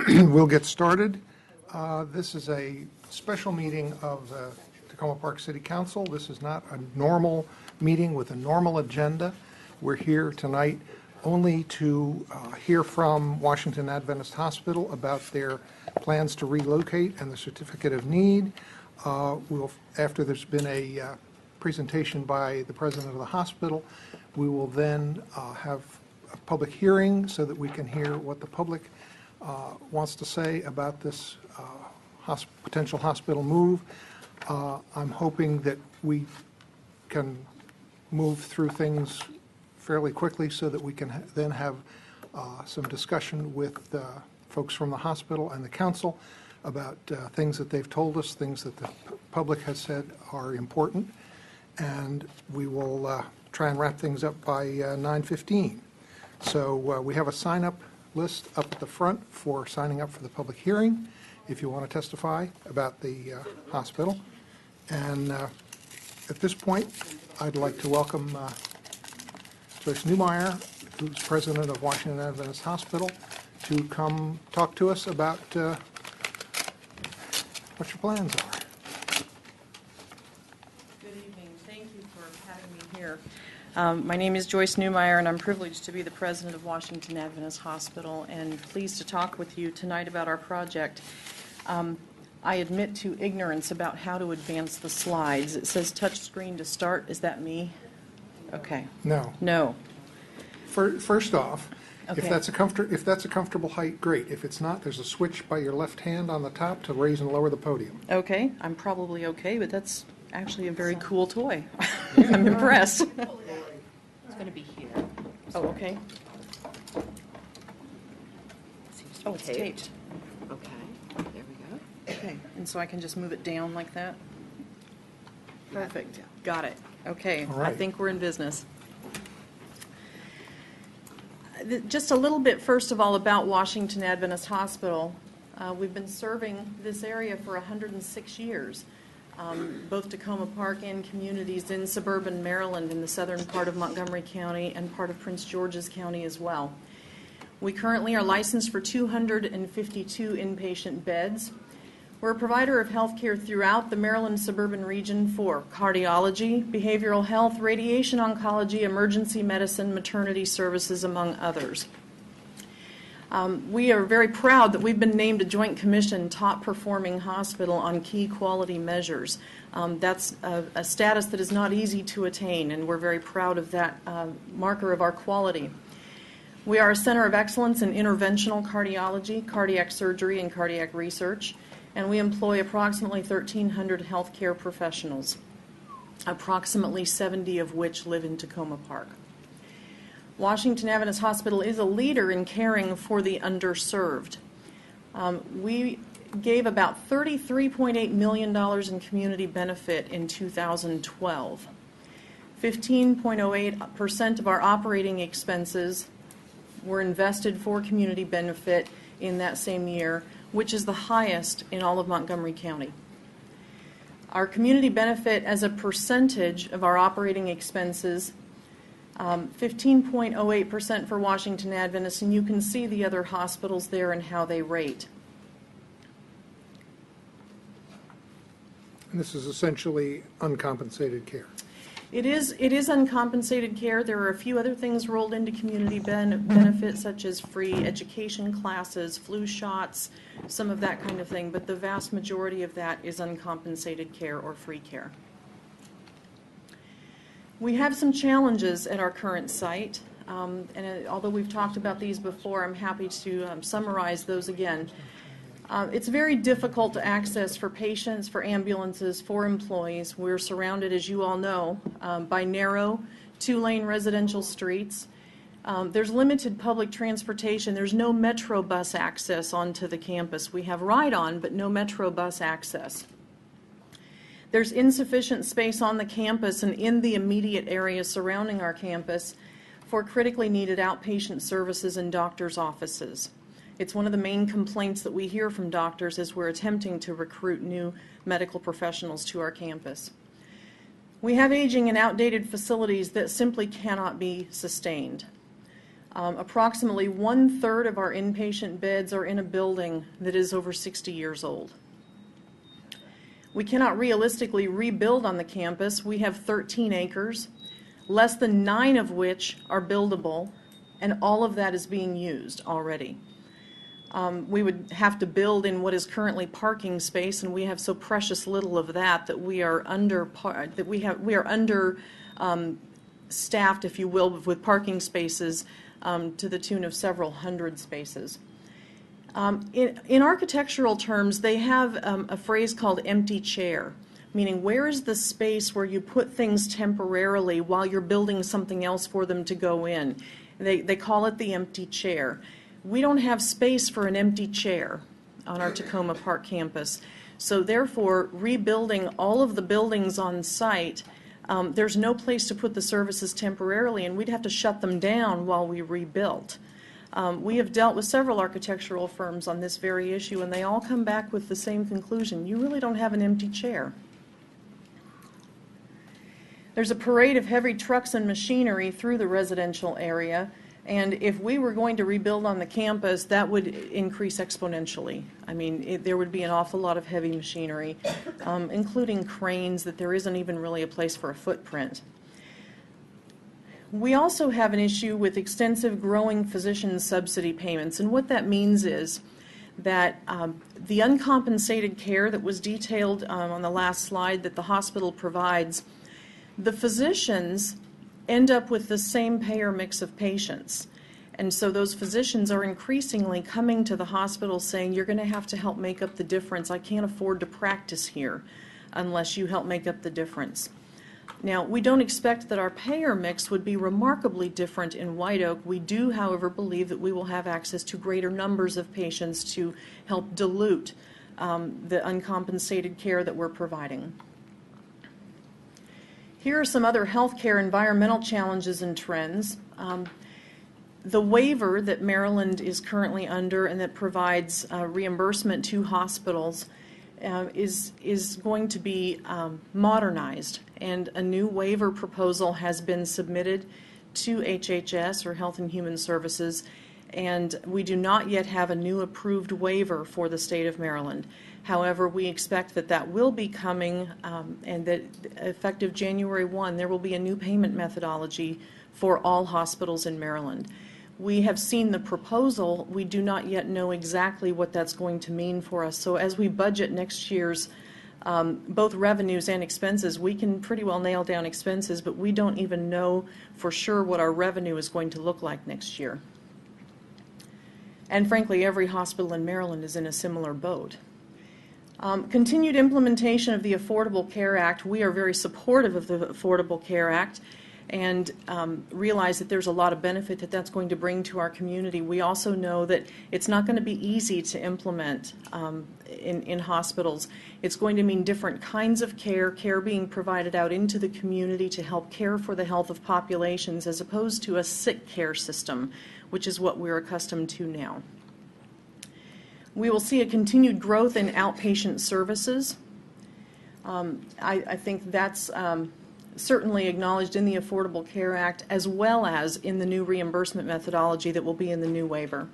We'll get started. This is a special meeting of the Tacoma Park City Council. This is not a normal meeting with a normal agenda. We're here tonight only to hear from Washington Adventist Hospital about their plans to relocate and the certificate of need. After there's been a presentation by the president of the hospital, we will then have a public hearing so that we can hear what the public wants to say about this potential hospital move. I'm hoping that we can move through things fairly quickly so that we can then have some discussion with folks from the hospital and the council about things that they've told us, things that the public has said are important, and we will try and wrap things up by 9:15. So we have a sign-up list up at the front for signing up for the public hearing if you want to testify about the hospital. And at this point, I'd like to welcome Joyce Neumeyer, who's president of Washington Adventist Hospital, to come talk to us about what your plans are. Good evening. Thank you for having me here. My name is Joyce Neumeyer, and I'm privileged to be the president of Washington Adventist Hospital, and pleased to talk with you tonight about our project. I admit to ignorance about how to advance the slides. It says touch screen to start. Is that me? Okay. No. No. First off, Okay. if that's a comfortable height, great. If it's not, there's a switch by your left hand on the top to raise and lower the podium. Okay. I'm probably okay, but that's actually a very cool toy. I'm impressed. It's going to be here. Oh, okay. Seems to be Oh, it's taped. Okay, there we go. Okay, and so I can just move it down like that? Yeah. Perfect, got it. Okay, All I right. think we're in business. Just a little bit, first of all, about Washington Adventist Hospital. We've been serving this area for 106 years, both Tacoma Park and communities in suburban Maryland in the southern part of Montgomery County and part of Prince George's County as well. We currently are licensed for 252 inpatient beds. We're a provider of health care throughout the Maryland suburban region for cardiology, behavioral health, radiation oncology, emergency medicine, maternity services, among others. We are very proud that we've been named a Joint Commission top performing hospital on key quality measures. That's a status that is not easy to attain, and we're very proud of that marker of our quality. We are a center of excellence in interventional cardiology, cardiac surgery, and cardiac research, and we employ approximately 1,300 healthcare professionals, approximately 70 of which live in Tacoma Park. Washington Adventist Hospital is a leader in caring for the underserved. We gave about $33.8 million in community benefit in 2012. 15.08% of our operating expenses were invested for community benefit in that same year, which is the highest in all of Montgomery County. Our community benefit as a percentage of our operating expenses, 15.08% for Washington Adventist, and you can see the other hospitals there and how they rate. And this is essentially uncompensated care. It is uncompensated care. There are a few other things rolled into community benefits, such as free education classes, flu shots, some of that kind of thing, but the vast majority of that is uncompensated care or free care. We have some challenges at our current site, and although we've talked about these before, I'm happy to summarize those again. It's very difficult to access for patients, for ambulances, for employees. We're surrounded, as you all know, by narrow, two-lane residential streets. There's limited public transportation. There's no metro bus access onto the campus. We have ride-on, but no metro bus access. There's insufficient space on the campus and in the immediate area surrounding our campus for critically needed outpatient services and doctors' offices. It's one of the main complaints that we hear from doctors as we're attempting to recruit new medical professionals to our campus. We have aging and outdated facilities that simply cannot be sustained. Approximately 1/3 of our inpatient beds are in a building that is over 60 years old. We cannot realistically rebuild on the campus. We have 13 acres, less than 9 of which are buildable, and all of that is being used already. We would have to build in what is currently parking space, and we have so precious little of that we are under staffed, if you will, with parking spaces to the tune of several hundred spaces. In architectural terms, they have a phrase called empty chair, meaning where is the space where you put things temporarily while you're building something else for them to go in. They call it the empty chair. We don't have space for an empty chair on our Takoma Park campus. So therefore, rebuilding all of the buildings on site, there's no place to put the services temporarily, and we'd have to shut them down while we rebuilt. We have dealt with several architectural firms on this very issue, and they all come back with the same conclusion. You really don't have an empty chair. There's a parade of heavy trucks and machinery through the residential area, and if we were going to rebuild on the campus, that would increase exponentially. I mean, there would be an awful lot of heavy machinery, including cranes, that there isn't even really a place for a footprint. We also have an issue with extensive growing physician subsidy payments, and what that means is that the uncompensated care that was detailed on the last slide that the hospital provides, the physicians end up with the same payer mix of patients. And so those physicians are increasingly coming to the hospital saying, you're going to have to help make up the difference. I can't afford to practice here unless you help make up the difference. Now, we don't expect that our payer mix would be remarkably different in White Oak. We do, however, believe that we will have access to greater numbers of patients to help dilute the uncompensated care that we're providing. Here are some other healthcare environmental challenges and trends. The waiver that Maryland is currently under and that provides reimbursement to hospitals is going to be modernized, and a new waiver proposal has been submitted to HHS, or Health and Human Services, and we do not yet have a new approved waiver for the state of Maryland. However, we expect that that will be coming, and that effective January 1, there will be a new payment methodology for all hospitals in Maryland. We have seen the proposal. We do not yet know exactly what that's going to mean for us. So as we budget next year's both revenues and expenses, we can pretty well nail down expenses, but we don't even know for sure what our revenue is going to look like next year. And frankly, every hospital in Maryland is in a similar boat. Continued implementation of the Affordable Care Act. We are very supportive of the Affordable Care Act and realize that there's a lot of benefit that that's going to bring to our community. We also know that it's not going to be easy to implement in hospitals. It's going to mean different kinds of care being provided out into the community to help care for the health of populations, as opposed to a sick care system, which is what we're accustomed to now. We will see a continued growth in outpatient services. I think that's certainly acknowledged in the Affordable Care Act, as well as in the new reimbursement methodology that will be in the new waiver.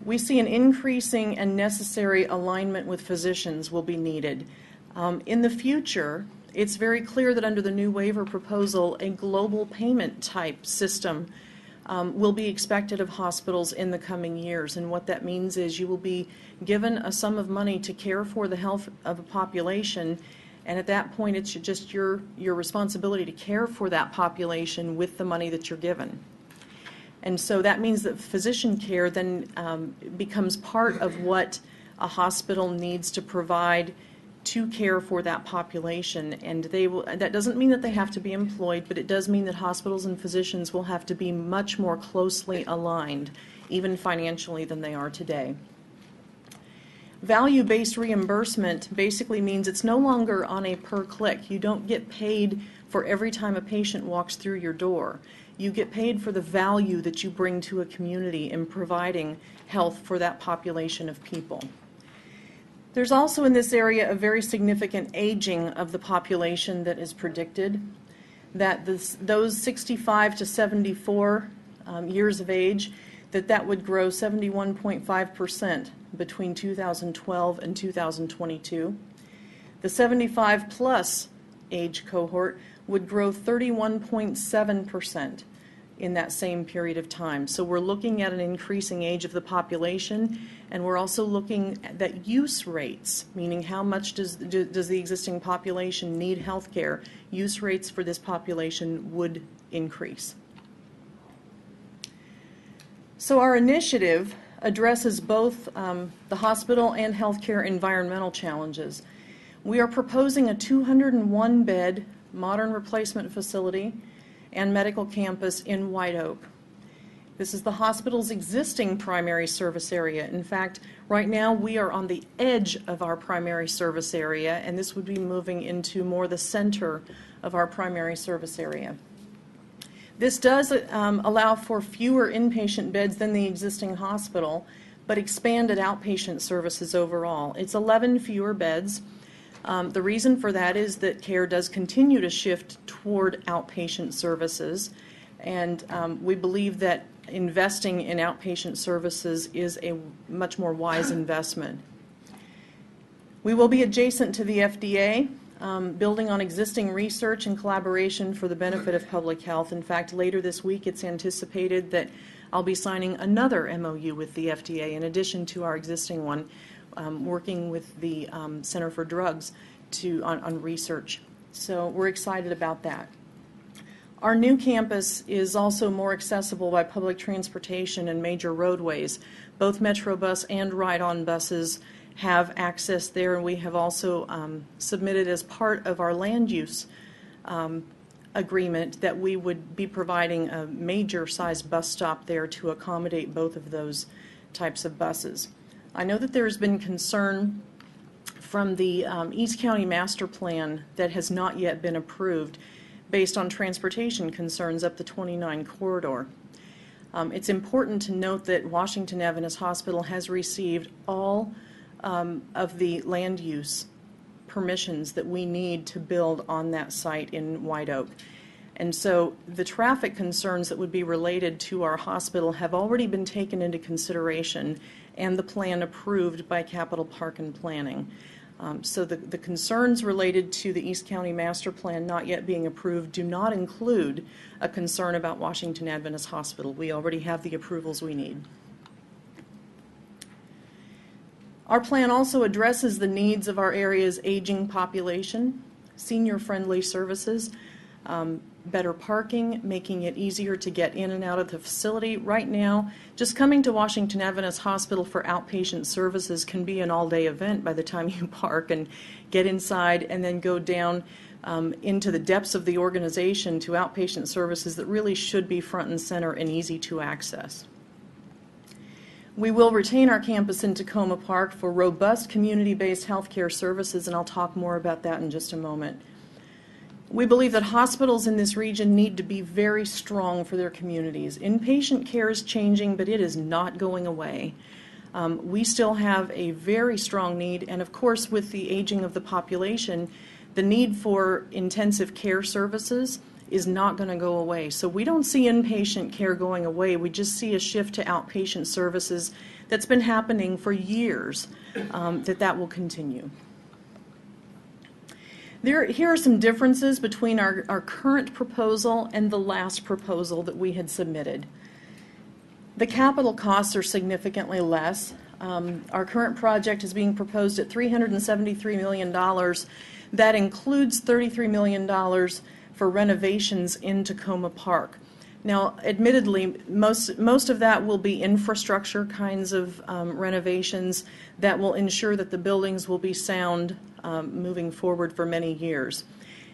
We see an increasing and necessary alignment with physicians will be needed. In the future, it's very clear that under the new waiver proposal, a global payment type system will be expected of hospitals in the coming years. And what that means is you will be given a sum of money to care for the health of a population, and at that point it's just your responsibility to care for that population with the money that you're given. And so that means that physician care then becomes part of what a hospital needs to provide to care for that population, and that doesn't mean that they have to be employed, but it does mean that hospitals and physicians will have to be much more closely aligned, even financially, than they are today. Value-based reimbursement basically means it's no longer on a per click. You don't get paid for every time a patient walks through your door. You get paid for the value that you bring to a community in providing health for that population of people. There's also in this area a very significant aging of the population that is predicted, that those 65 to 74 years of age, that would grow 71.5% between 2012 and 2022. The 75 plus age cohort would grow 31.7% in that same period of time. So we're looking at an increasing age of the population, and we're also looking at use rates, meaning how much does the existing population need health care. Use rates for this population would increase. So our initiative addresses both the hospital and healthcare environmental challenges. We are proposing a 201-bed modern replacement facility and medical campus in White Oak. This is the hospital's existing primary service area. In fact, right now we are on the edge of our primary service area, and this would be moving into more the center of our primary service area. This does allow for fewer inpatient beds than the existing hospital, but expanded outpatient services overall. It's 11 fewer beds. The reason for that is that care does continue to shift toward outpatient services, and we believe that investing in outpatient services is a much more wise investment. We will be adjacent to the FDA, building on existing research and collaboration for the benefit of public health. In fact, later this week it's anticipated that I'll be signing another MOU with the FDA in addition to our existing one, working with the Center for Drugs on research. So we're excited about that. Our new campus is also more accessible by public transportation and major roadways. Both Metrobus and Ride-On buses have access there, and we have also submitted as part of our land use agreement that we would be providing a major size bus stop there to accommodate both of those types of buses. I know that there has been concern from the East County Master Plan that has not yet been approved based on transportation concerns up the 29 corridor. It's important to note that Washington Adventist Hospital has received all of the land use permissions that we need to build on that site in White Oak. And so the traffic concerns that would be related to our hospital have already been taken into consideration and the plan approved by Capital Park and Planning. So the concerns related to the East County Master Plan not yet being approved do not include a concern about Washington Adventist Hospital. We already have the approvals we need. Our plan also addresses the needs of our area's aging population, senior-friendly services, better parking, making it easier to get in and out of the facility. Right now, just coming to Washington Adventist Hospital for outpatient services can be an all-day event by the time you park and get inside and then go down into the depths of the organization to outpatient services that really should be front and center and easy to access. We will retain our campus in Tacoma Park for robust community-based healthcare services, and I'll talk more about that in just a moment. We believe that hospitals in this region need to be very strong for their communities. Inpatient care is changing, but it is not going away. We still have a very strong need, and of course with the aging of the population, the need for intensive care services is not going to go away. So we don't see inpatient care going away. We just see a shift to outpatient services that's been happening for years, that will continue. Here are some differences between our current proposal and the last proposal that we had submitted. The capital costs are significantly less. Our current project is being proposed at $373 million. That includes $33 million for renovations in Tacoma Park. Now, admittedly, most of that will be infrastructure kinds of renovations that will ensure that the buildings will be sound moving forward for many years.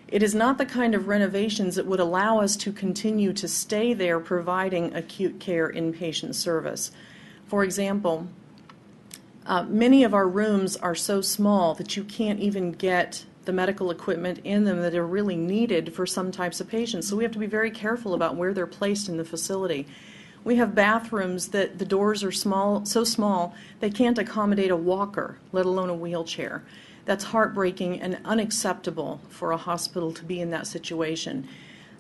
It is not the kind of renovations that would allow us to continue to stay there providing acute care inpatient service. For example, many of our rooms are so small that you can't even get the medical equipment in them that are really needed for some types of patients. So we have to be very careful about where they're placed in the facility. We have bathrooms that the doors are so small they can't accommodate a walker, let alone a wheelchair. That's heartbreaking and unacceptable for a hospital to be in that situation.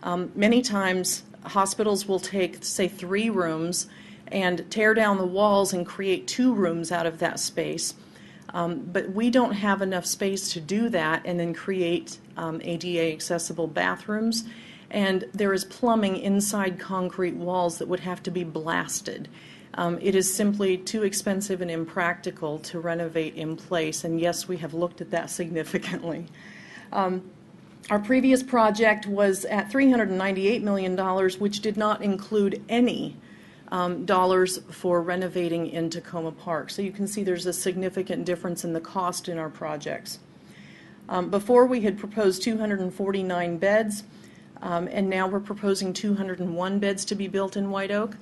Many times, hospitals will take, say, 3 rooms and tear down the walls and create 2 rooms out of that space. But we don't have enough space to do that and then create ADA accessible bathrooms. And there is plumbing inside concrete walls that would have to be blasted. It is simply too expensive and impractical to renovate in place, and yes, we have looked at that significantly. Our previous project was at $398 million, which did not include any dollars for renovating in Takoma Park. So you can see there's a significant difference in the cost in our projects. Before we had proposed 249 beds, and now we're proposing 201 beds to be built in White Oak.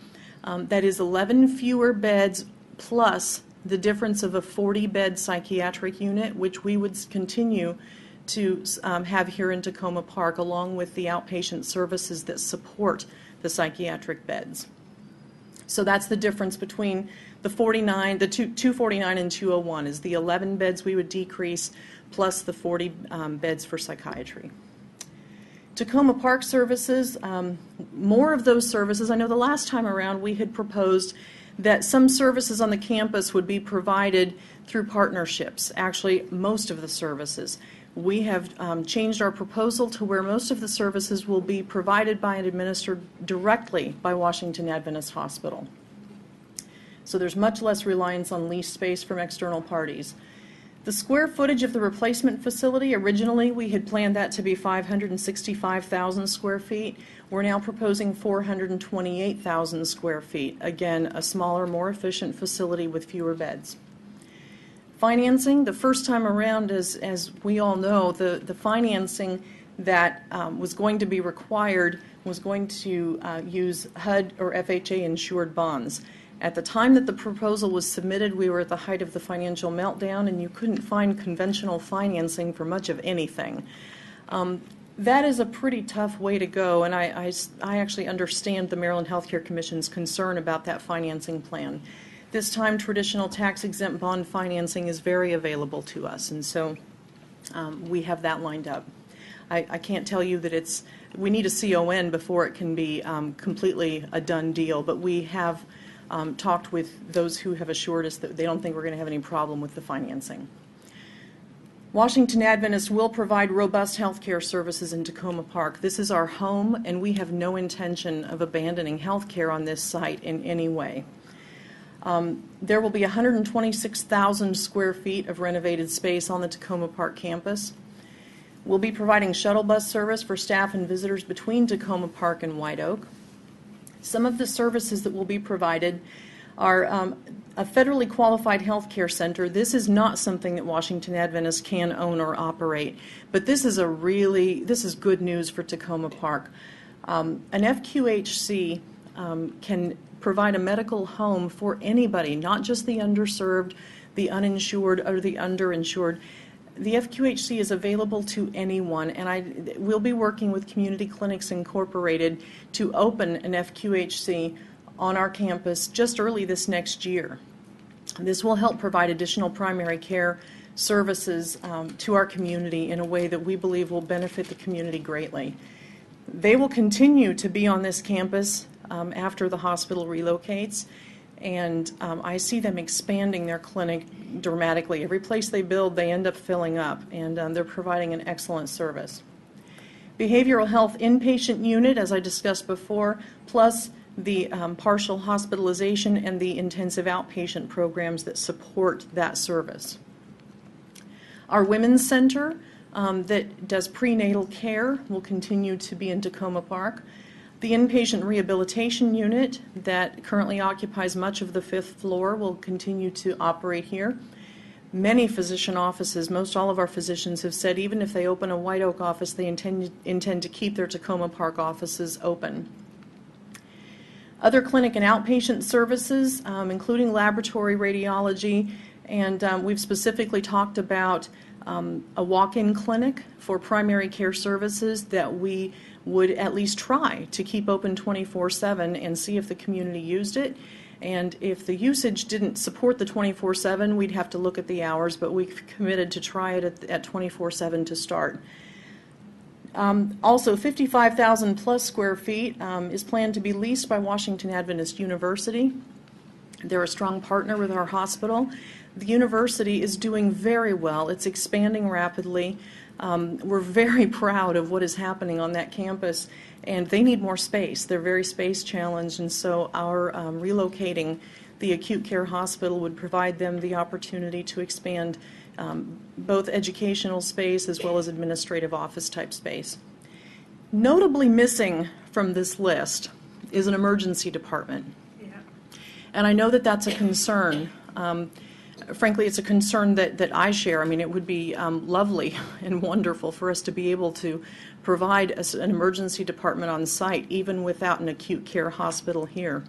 That is 11 fewer beds plus the difference of a 40-bed psychiatric unit, which we would continue to have here in Takoma Park, along with the outpatient services that support the psychiatric beds. So that's the difference between the 249 and 201 is the 11 beds we would decrease plus the 40 beds for psychiatry. Takoma Park services, more of those services. I know the last time around we had proposed that some services on the campus would be provided through partnerships, actually most of the services. We have changed our proposal to where most of the services will be provided by and administered directly by Washington Adventist Hospital. So there's much less reliance on leased space from external parties. The square footage of the replacement facility, originally we had planned that to be 565,000 square feet. We're now proposing 428,000 square feet. Again, a smaller, more efficient facility with fewer beds. Financing, the first time around, as we all know, the financing that was going to be required was going to use HUD or FHA insured bonds. At the time that the proposal was submitted, we were at the height of the financial meltdown, and you couldn't find conventional financing for much of anything. That is a pretty tough way to go, and I actually understand the Maryland Healthcare Commission's concern about that financing plan. This time, traditional tax-exempt bond financing is very available to us, and so we have that lined up. I can't tell you that we need a CON before it can be completely a done deal, but we have talked with those who have assured us that they don't think we're going to have any problem with the financing. Washington Adventist will provide robust health care services in Takoma Park. This is our home, and we have no intention of abandoning health care on this site in any way. There will be 126,000 square feet of renovated space on the Takoma Park campus. We'll be providing shuttle bus service for staff and visitors between Takoma Park and White Oak. Some of the services that will be provided are a federally qualified health care center. This is not something that Washington Adventist can own or operate, but this is good news for Takoma Park. An FQHC can provide a medical home for anybody, not just the underserved, the uninsured, or the underinsured. The FQHC is available to anyone, and we'll be working with Community Clinics Incorporated to open an FQHC on our campus just early this next year. This will help provide additional primary care services to our community in a way that we believe will benefit the community greatly. They will continue to be on this campus after the hospital relocates, and I see them expanding their clinic dramatically. Every place they build, they end up filling up, and they're providing an excellent service. Behavioral health inpatient unit, as I discussed before, plus the partial hospitalization and the intensive outpatient programs that support that service. Our women's center that does prenatal care will continue to be in Takoma Park. The inpatient rehabilitation unit that currently occupies much of the 5th floor will continue to operate here. Many physician offices, most all of our physicians have said even if they open a White Oak office, they intend to keep their Takoma Park offices open. Other clinic and outpatient services, including laboratory radiology, and we've specifically talked about a walk-in clinic for primary care services that we would at least try to keep open 24/7 and see if the community used it. And if the usage didn't support the 24/7, we'd have to look at the hours, but we've committed to try it at 24/7 to start. Also, 55,000 plus square feet is planned to be leased by Washington Adventist University. They're a strong partner with our hospital. The university is doing very well. It's expanding rapidly. We're very proud of what is happening on that campus, and they need more space. They're very space challenged, and so our relocating the acute care hospital would provide them the opportunity to expand both educational space as well as administrative office type space. Notably missing from this list is an emergency department. And I know that that's a concern. Frankly, it's a concern that I share. I mean, it would be lovely and wonderful for us to be able to provide an emergency department on site, even without an acute care hospital here.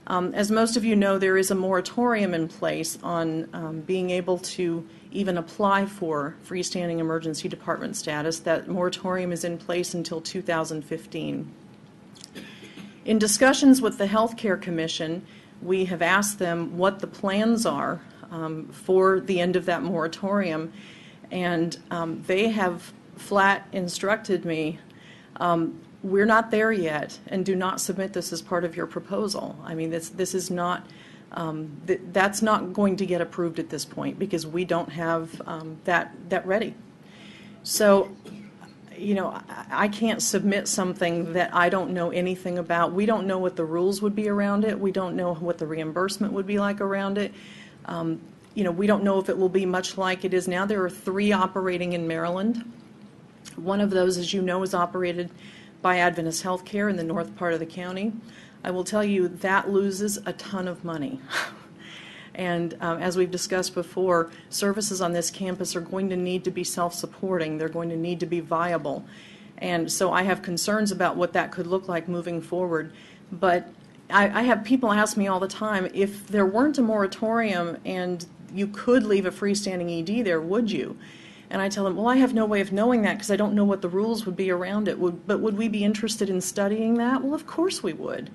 As most of you know, there is a moratorium in place on being able to even apply for freestanding emergency department status. That moratorium is in place until 2015. In discussions with the Healthcare Commission, we have asked them what the plans are for the end of that moratorium, and they have flat instructed me, we're not there yet, and do not submit this as part of your proposal. I mean, this is not, that's not going to get approved at this point because we don't have that ready. So, you know, I can't submit something that I don't know anything about. We don't know what the rules would be around it. We don't know what the reimbursement would be like around it. You know, we don't know if it will be much like it is now. There are 3 operating in Maryland. One of those, as you know, is operated by Adventist Healthcare in the north part of the county. I will tell you that loses a ton of money. And as we've discussed before, services on this campus are going to need to be self-supporting. They're going to need to be viable. And so I have concerns about what that could look like moving forward. But I have people ask me all the time, if there weren't a moratorium and you could leave a freestanding ED there, would you? And I tell them, well, I have no way of knowing that because I don't know what the rules would be around it. But would we be interested in studying that? Well, of course we would.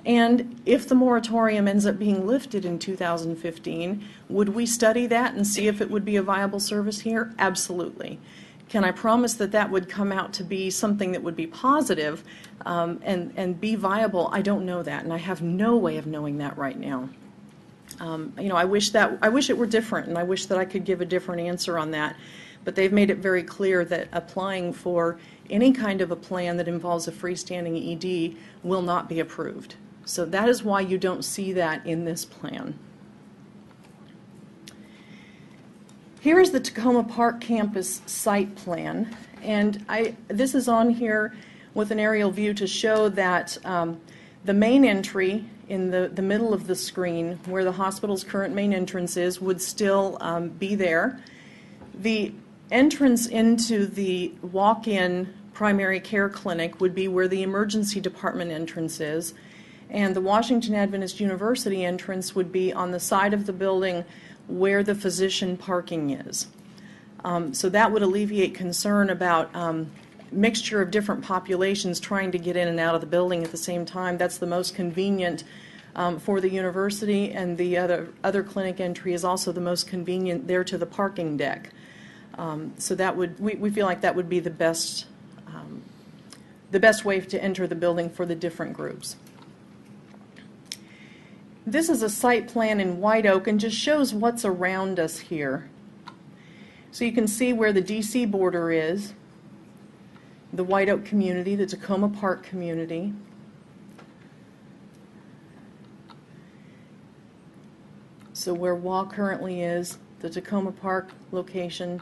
And if the moratorium ends up being lifted in 2015, would we study that and see if it would be a viable service here? Absolutely. Can I promise that that would come out to be something that would be positive and be viable? I don't know that, and I have no way of knowing that right now. You know, I wish it were different, and I wish that I could give a different answer on that. But they've made it very clear that applying for any kind of a plan that involves a freestanding ED will not be approved. So that is why you don't see that in this plan. Here is the Tacoma Park campus site plan, and this is on here with an aerial view to show that the main entry in the middle of the screen, where the hospital's current main entrance is, would still be there. The entrance into the walk-in primary care clinic would be where the emergency department entrance is, and the Washington Adventist University entrance would be on the side of the building where the physician parking is. So that would alleviate concern about mixture of different populations trying to get in and out of the building at the same time. That's the most convenient for the university, and the other clinic entry is also the most convenient there to the parking deck. So that would, we feel like that would be the best way to enter the building for the different groups. This is a site plan in White Oak and just shows what's around us here. So you can see where the DC border is, the White Oak community, the Tacoma Park community. So where WA currently is, the Tacoma Park location.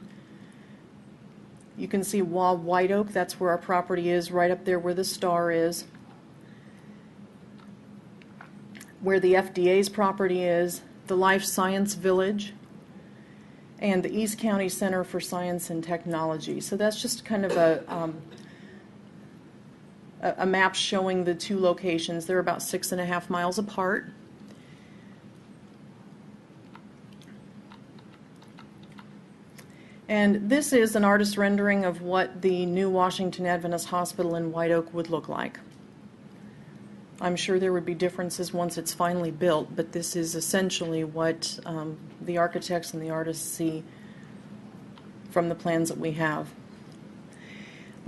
You can see WA White Oak, that's where our property is, right up there where the star is. Where the FDA's property is, the Life Science Village, and the East County Center for Science and Technology. So that's just kind of a map showing the 2 locations. They're about 6.5 miles apart. And this is an artist's rendering of what the new Washington Adventist Hospital in White Oak would look like. I'm sure there would be differences once it's finally built, but this is essentially what the architects and the artists see from the plans that we have.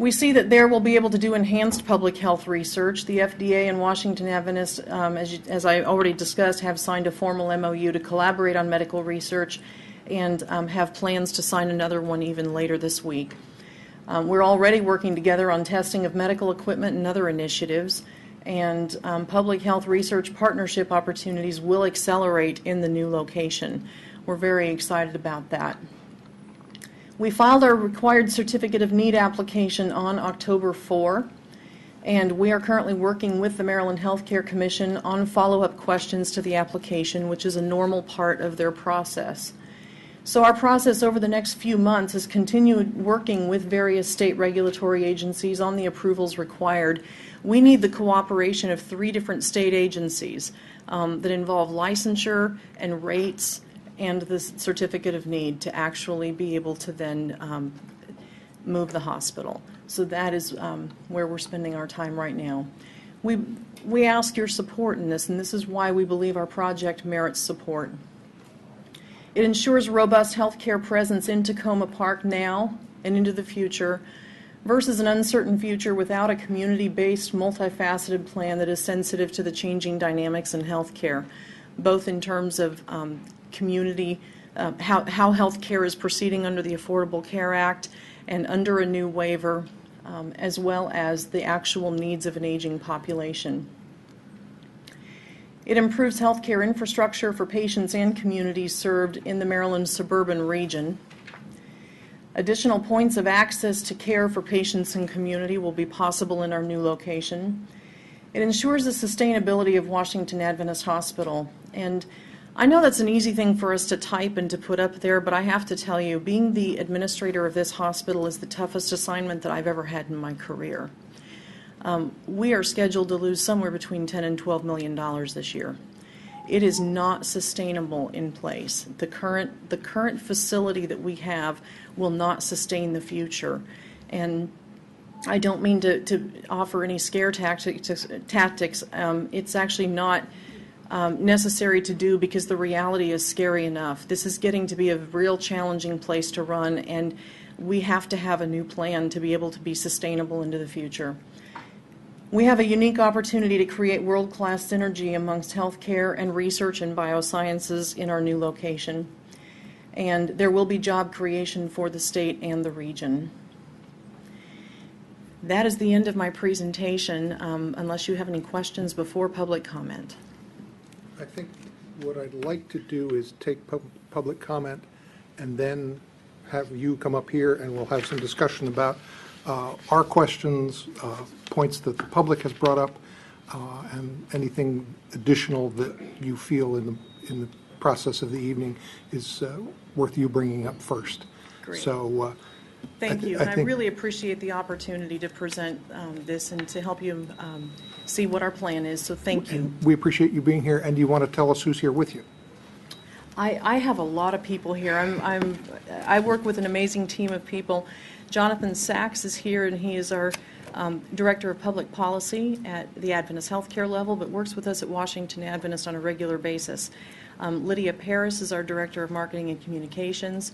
We see that there we'll be able to do enhanced public health research. The FDA and Washington Adventist, as I already discussed, have signed a formal MOU to collaborate on medical research and have plans to sign another one even later this week. We're already working together on testing of medical equipment and other initiatives, and public health research partnership opportunities will accelerate in the new location. We're very excited about that. We filed our required certificate of need application on October 4, and we are currently working with the Maryland Healthcare Commission on follow-up questions to the application, which is a normal part of their process. So our process over the next few months is continued working with various state regulatory agencies on the approvals required. We need the cooperation of 3 different state agencies that involve licensure and rates and the certificate of need to actually be able to then move the hospital. So that is where we're spending our time right now. We ask your support in this, and this is why we believe our project merits support. It ensures robust healthcare presence in Takoma Park now and into the future versus an uncertain future without a community-based, multifaceted plan that is sensitive to the changing dynamics in healthcare, both in terms of community, how healthcare is proceeding under the Affordable Care Act and under a new waiver, as well as the actual needs of an aging population. It improves healthcare infrastructure for patients and communities served in the Maryland suburban region. Additional points of access to care for patients and community will be possible in our new location. It ensures the sustainability of Washington Adventist Hospital. And I know that's an easy thing for us to type and to put up there, but I have to tell you, being the administrator of this hospital is the toughest assignment that I've ever had in my career. We are scheduled to lose somewhere between $10 and $12 million this year. It is not sustainable in place. The current facility that we have will not sustain the future. And I don't mean to offer any scare tactics. It's actually not necessary to do because the reality is scary enough. This is getting to be a real challenging place to run, and we have to have a new plan to be able to be sustainable into the future. We have a unique opportunity to create world-class synergy amongst healthcare and research and biosciences in our new location. And there will be job creation for the state and the region. That is the end of my presentation, unless you have any questions before public comment. I think what I'd like to do is take public comment and then have you come up here and we'll have some discussion about our questions, points that the public has brought up, and anything additional that you feel in the process of the evening is worth you bringing up first. Great. So Thank you. And I really appreciate the opportunity to present this and to help you see what our plan is. So thank you. we appreciate you being here. And do you want to tell us who's here with you? I have a lot of people here. I work with an amazing team of people. Jonathan Sachs is here, and he is our Director of Public Policy at the Adventist Healthcare level, but works with us at Washington Adventist on a regular basis. Lydia Paris is our Director of Marketing and Communications.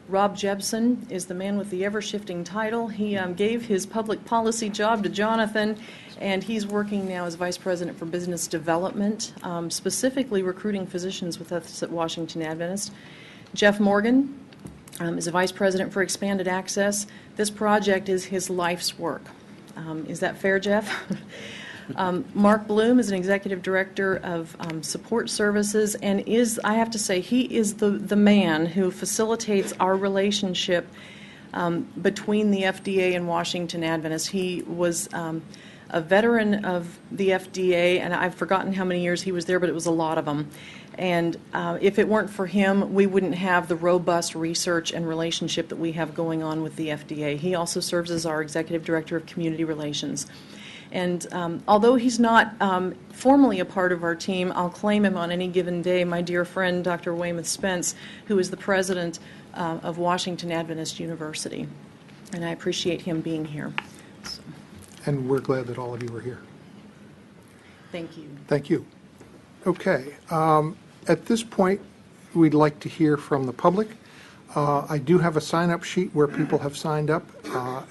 Rob Jebson is the man with the ever-shifting title. He gave his public policy job to Jonathan, and he's working now as Vice President for Business Development, specifically recruiting physicians with us at Washington Adventist. Jeff Morgan is a Vice President for Expanded Access. This project is his life's work. Is that fair, Jeff? Mark Bloom is an Executive Director of Support Services, and I have to say, he is the man who facilitates our relationship between the FDA and Washington Adventist. He was a veteran of the FDA, and I've forgotten how many years he was there, but it was a lot of them. And if it weren't for him, we wouldn't have the robust research and relationship that we have going on with the FDA. He also serves as our Executive Director of Community Relations. And although he's not formally a part of our team, I'll claim him on any given day, my dear friend, Dr. Weymouth Spence, who is the president of Washington Adventist University. And I appreciate him being here. So. And we're glad that all of you are here. Thank you. Thank you. Okay. At this point, we'd like to hear from the public. I do have a sign-up sheet where people have signed up,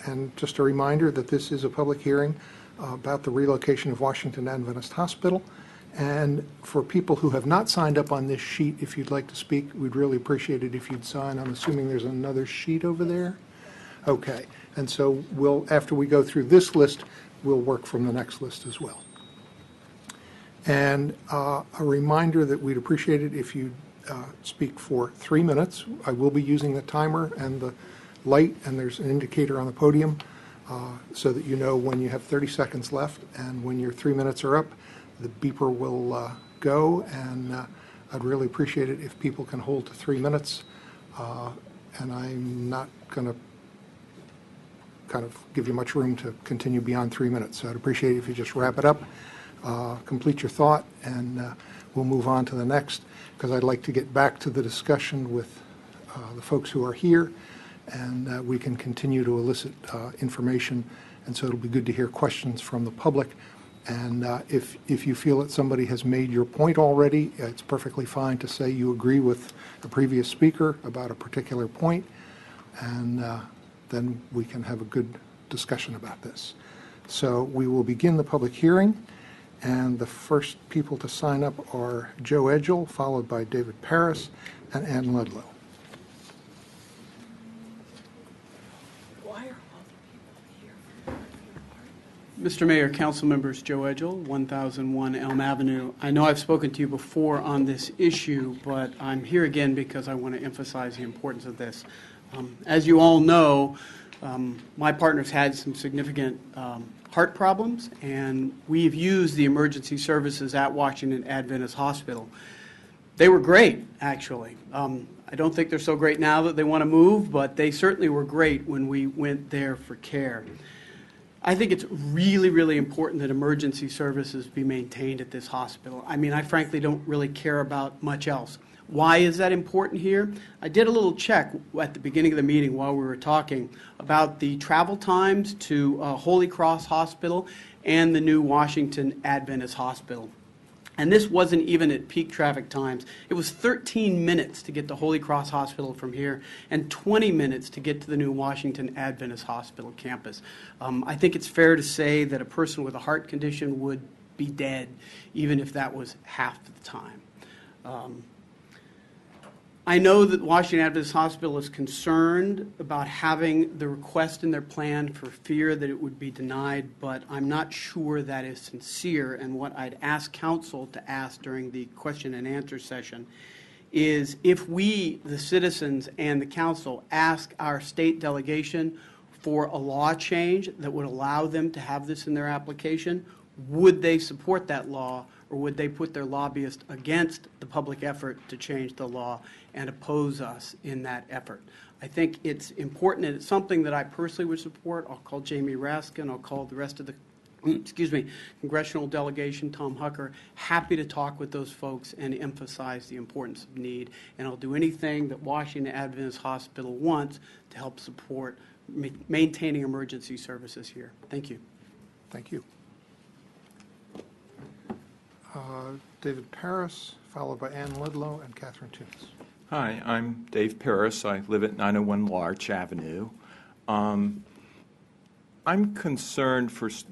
and just a reminder that this is a public hearing about the relocation of Washington Adventist Hospital. And for people who have not signed up on this sheet, if you'd like to speak, we'd really appreciate it if you'd sign. I'm assuming there's another sheet over there? Okay, and so after we go through this list, we'll work from the next list as well. And a reminder that we'd appreciate it if you speak for 3 minutes. I will be using the timer and the light, and there's an indicator on the podium so that you know when you have 30 seconds left, and when your 3 minutes are up, the beeper will go, and I'd really appreciate it if people can hold to 3 minutes, and I'm not going to kind of give you much room to continue beyond 3 minutes, so I'd appreciate it if you just wrap it up, complete your thought, and we'll move on to the next, because I'd like to get back to the discussion with the folks who are here, and we can continue to elicit information, and so it'll be good to hear questions from the public. And if you feel that somebody has made your point already, it's perfectly fine to say you agree with the previous speaker about a particular point, and then we can have a good discussion about this. So we will begin the public hearing, and the first people to sign up are Joe Edgell, followed by David Paris and Ann Ludlow. Mr. Mayor, council members, Joe Edgell, 1001 Elm Avenue. I know I've spoken to you before on this issue, but I'm here again because I want to emphasize the importance of this. As you all know, my partner's had some significant heart problems, and we've used the emergency services at Washington Adventist Hospital. They were great, actually. I don't think they're so great now that they want to move, but they certainly were great when we went there for care. I think it's really, really important that emergency services be maintained at this hospital. I mean, I frankly don't really care about much else. Why is that important here? I did a little check at the beginning of the meeting while we were talking about the travel times to Holy Cross Hospital and the new Washington Adventist Hospital. And this wasn't even at peak traffic times. It was 13 minutes to get to Holy Cross Hospital from here and 20 minutes to get to the new Washington Adventist Hospital campus. I think it's fair to say that a person with a heart condition would be dead even if that was half the time. I know that Washington Adventist Hospital is concerned about having the request in their plan for fear that it would be denied, but I'm not sure that is sincere. And what I'd ask council to ask during the question and answer session is if we, the citizens and the council, ask our state delegation for a law change that would allow them to have this in their application, would they support that law, or would they put their lobbyist against the public effort to change the law and oppose us in that effort? I think it's important, and it's something that I personally would support. I'll call Jamie Raskin, I'll call the rest of the congressional delegation, Tom Hucker, happy to talk with those folks and emphasize the importance of need. And I'll do anything that Washington Adventist Hospital wants to help support maintaining emergency services here. Thank you. Thank you. David Paris, followed by Ann Ludlow and Catherine Tunis. Hi, I'm Dave Paris. I live at 901 Larch Avenue. I'm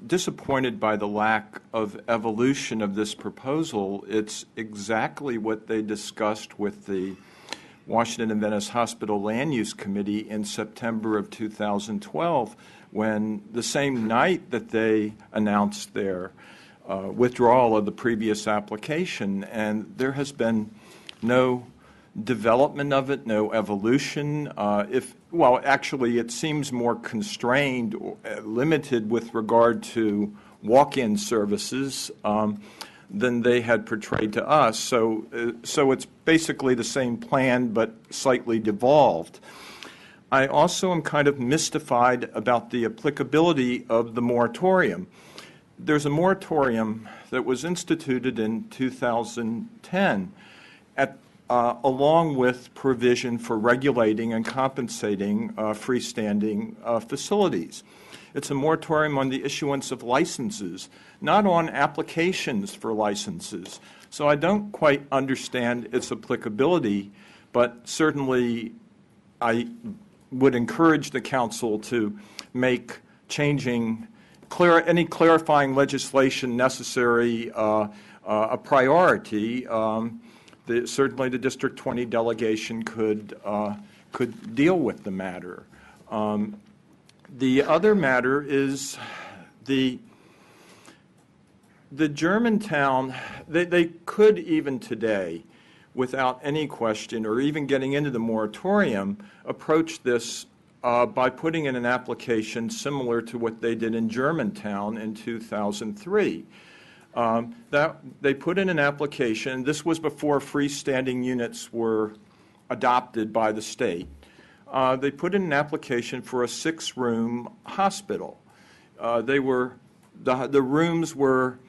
disappointed by the lack of evolution of this proposal. It's exactly what they discussed with the Washington Adventist Hospital Land Use Committee in September of 2012, when the same night that they announced their withdrawal of the previous application, and there has been no development of it, no evolution. Actually, it seems more constrained, or limited with regard to walk-in services than they had portrayed to us. So it's basically the same plan, but slightly devolved. I also am kind of mystified about the applicability of the moratorium. There's a moratorium that was instituted in 2010 along with provision for regulating and compensating freestanding facilities. It's a moratorium on the issuance of licenses, not on applications for licenses. So I don't quite understand its applicability, but certainly I would encourage the council to make any clarifying legislation necessary a priority. Certainly, the District 20 delegation could deal with the matter. The other matter is the Germantown. They could even today, without any question or even getting into the moratorium, approach this by putting in an application similar to what they did in Germantown in 2003. That they put in an application. This was before freestanding units were adopted by the state. They put in an application for a 6-room hospital. The rooms were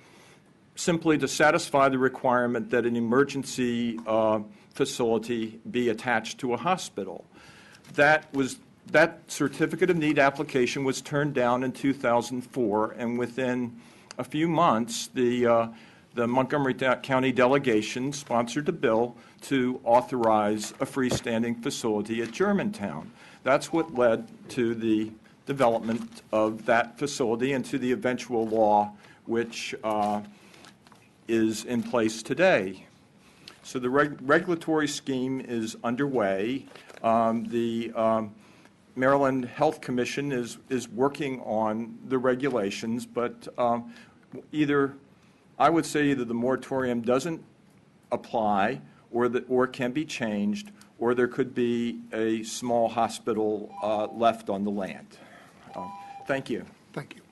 simply to satisfy the requirement that an emergency facility be attached to a hospital. That certificate of need application was turned down in 2004, and within a few months, the Montgomery County delegation sponsored a bill to authorize a freestanding facility at Germantown. That's what led to the development of that facility and to the eventual law which is in place today. So the regulatory scheme is underway. The Maryland Health Commission is working on the regulations, but I would say either the moratorium doesn't apply or can be changed, or there could be a small hospital left on the land. Thank you. Thank you.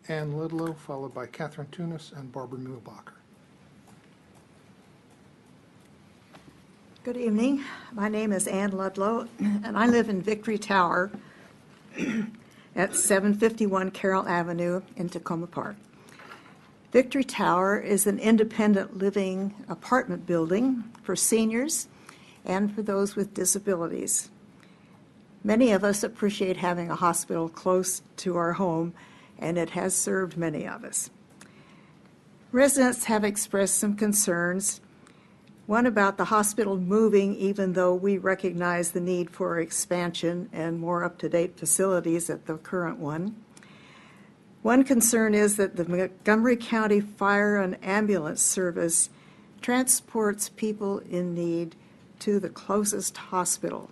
Ann Ludlow, followed by Catherine Tunis and Barbara Muehlbacher. Good evening. My name is Ann Ludlow, and I live in Victory Tower at 751 Carroll Avenue in Tacoma Park. Victory Tower is an independent living apartment building for seniors and for those with disabilities. Many of us appreciate having a hospital close to our home, and it has served many of us. Residents have expressed some concerns. One about the hospital moving, even though we recognize the need for expansion and more up-to-date facilities at the current one. One concern is that the Montgomery County Fire and Ambulance Service transports people in need to the closest hospital.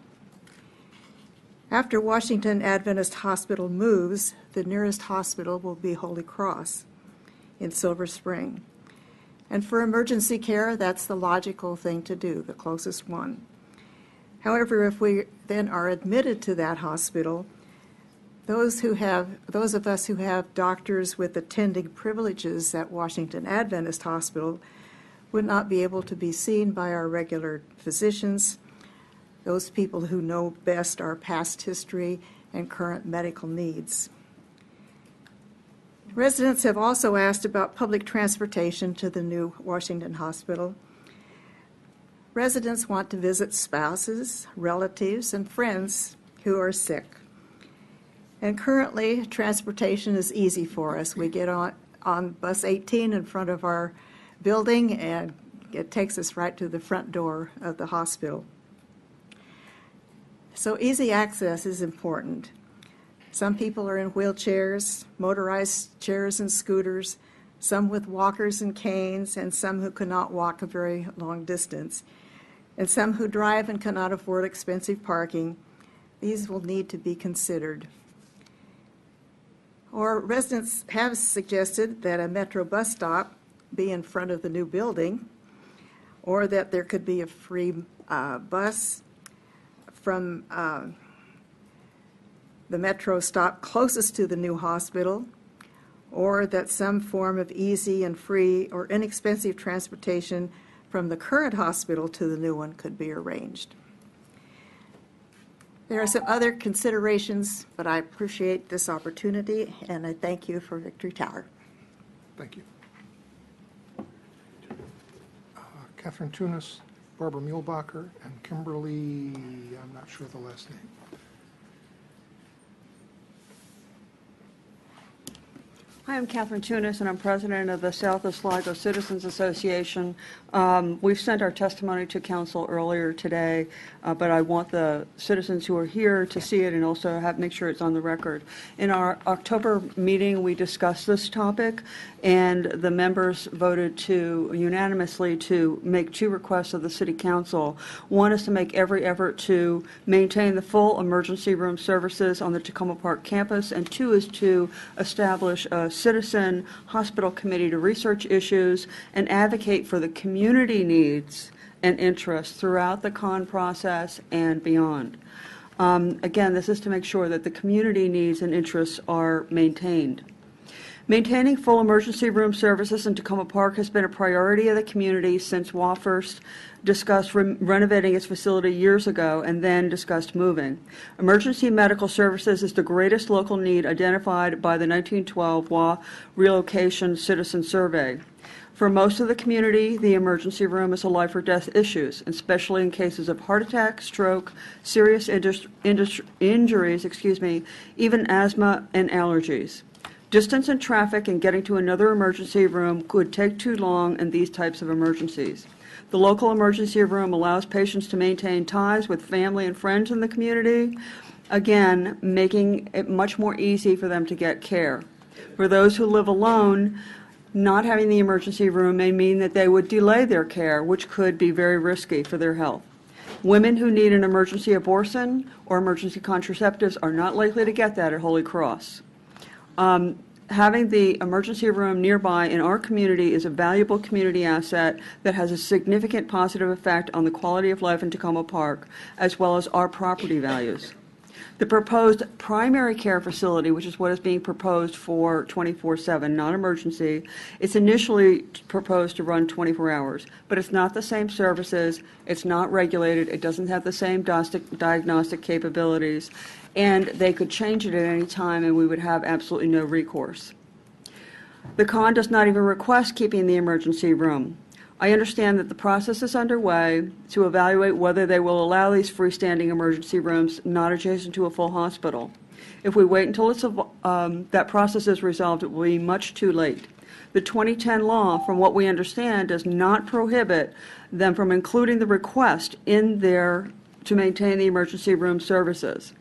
After Washington Adventist Hospital moves, the nearest hospital will be Holy Cross in Silver Spring. And for emergency care, that's the logical thing to do, the closest one. However, if we then are admitted to that hospital, those of us who have doctors with attending privileges at Washington Adventist Hospital would not be able to be seen by our regular physicians, those people who know best our past history and current medical needs. Residents have also asked about public transportation to the new Washington Hospital. Residents want to visit spouses, relatives, and friends who are sick. And currently, transportation is easy for us. We get on bus 18 in front of our building, and it takes us right to the front door of the hospital. So easy access is important. Some people are in wheelchairs, motorized chairs and scooters, some with walkers and canes, and some who cannot walk a very long distance, and some who drive and cannot afford expensive parking. These will need to be considered. Or residents have suggested that a Metro bus stop be in front of the new building, or that there could be a free bus from the Metro stop closest to the new hospital, or that some form of easy and free or inexpensive transportation from the current hospital to the new one could be arranged. There are some other considerations, but I appreciate this opportunity, and I thank you for Victory Tower. Thank you. Catherine Tunis, Barbara Muehlbacher, and Kimberly, I'm not sure the last name. Hi, I'm Catherine Tunis, and I'm president of the South Oswego Citizens Association. We've sent our testimony to council earlier today, but I want the citizens who are here to see it and also make sure it's on the record. In our October meeting, we discussed this topic, and the members voted unanimously to make two requests of the city council. One is to make every effort to maintain the full emergency room services on the Takoma Park campus, and two is to establish a citizen hospital committee to research issues and advocate for the community needs and interests throughout the con process and beyond. Again, this is to make sure that the community needs and interests are maintained. Maintaining full emergency room services in Takoma Park has been a priority of the community since WA first discussed renovating its facility years ago and then discussed moving. Emergency medical services is the greatest local need identified by the 1912 WA Relocation Citizen Survey. For most of the community, the emergency room is a life or death issue, especially in cases of heart attack, stroke, serious injuries, even asthma and allergies. Distance and traffic and getting to another emergency room could take too long in these types of emergencies. The local emergency room allows patients to maintain ties with family and friends in the community, again, making it much more easy for them to get care. For those who live alone, not having the emergency room may mean that they would delay their care, which could be very risky for their health. Women who need an emergency abortion or emergency contraceptives are not likely to get that at Holy Cross. Having the emergency room nearby in our community is a valuable community asset that has a significant positive effect on the quality of life in Takoma Park, as well as our property values. The proposed primary care facility, which is what is being proposed for 24/7, not emergency, it's initially proposed to run 24 hours, but it's not the same services, it's not regulated, it doesn't have the same diagnostic capabilities, and they could change it at any time and we would have absolutely no recourse. The con does not even request keeping the emergency room. I understand that the process is underway to evaluate whether they will allow these freestanding emergency rooms not adjacent to a full hospital. If we wait until that process is resolved, it will be much too late. The 2010 law, from what we understand, does not prohibit them from including the request in there to maintain the emergency room services.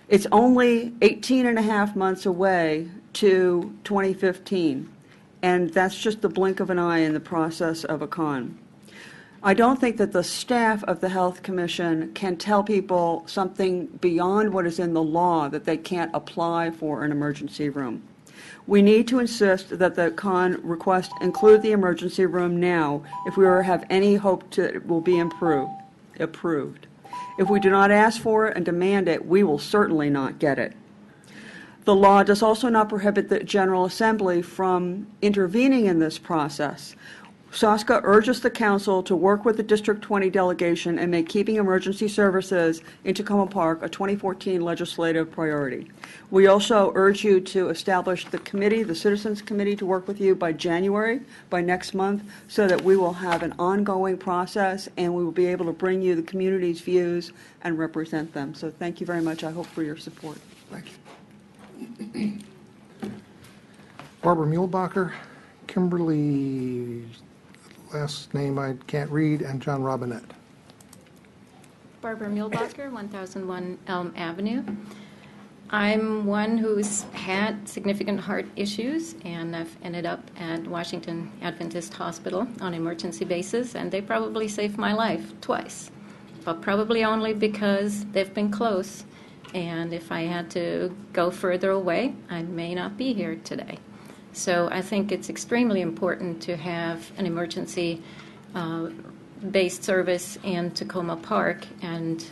It's only 18 and a half months away to 2015. And that's just the blink of an eye in the process of a con. I don't think that the staff of the Health Commission can tell people something beyond what is in the law that they can't apply for an emergency room. We need to insist that the con request include the emergency room now if we have any hope that it will be approved. If we do not ask for it and demand it, we will certainly not get it. The law does also not prohibit the General Assembly from intervening in this process. SOSCA urges the Council to work with the District 20 delegation and make keeping emergency services in Takoma Park a 2014 legislative priority. We also urge you to establish the committee, the Citizens Committee, to work with you by January, by next month, so that we will have an ongoing process and we will be able to bring you the community's views and represent them. So thank you very much. I hope for your support. Thank you. Barbara Muehlbacher, Kimberly, last name I can't read, and John Robinette. Barbara Muehlbacher, 1001 Elm Avenue. I'm one who's had significant heart issues, and I've ended up at Washington Adventist Hospital on emergency basis, and they probably saved my life twice, but probably only because they've been close. And if I had to go further away, I may not be here today. So I think it's extremely important to have an emergency based service in Takoma Park, and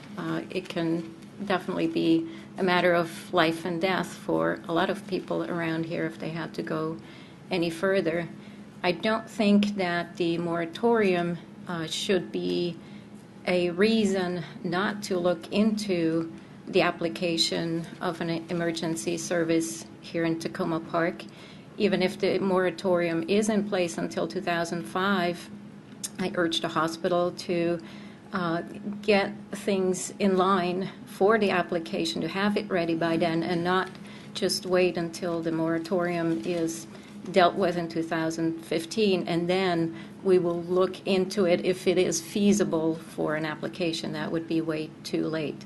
it can definitely be a matter of life and death for a lot of people around here if they had to go any further. I don't think that the moratorium should be a reason not to look into the application of an emergency service here in Takoma Park. Even if the moratorium is in place until 2005, I urge the hospital to get things in line for the application, to have it ready by then, and not just wait until the moratorium is dealt with in 2015, and then we will look into it if it is feasible for an application. That would be way too late.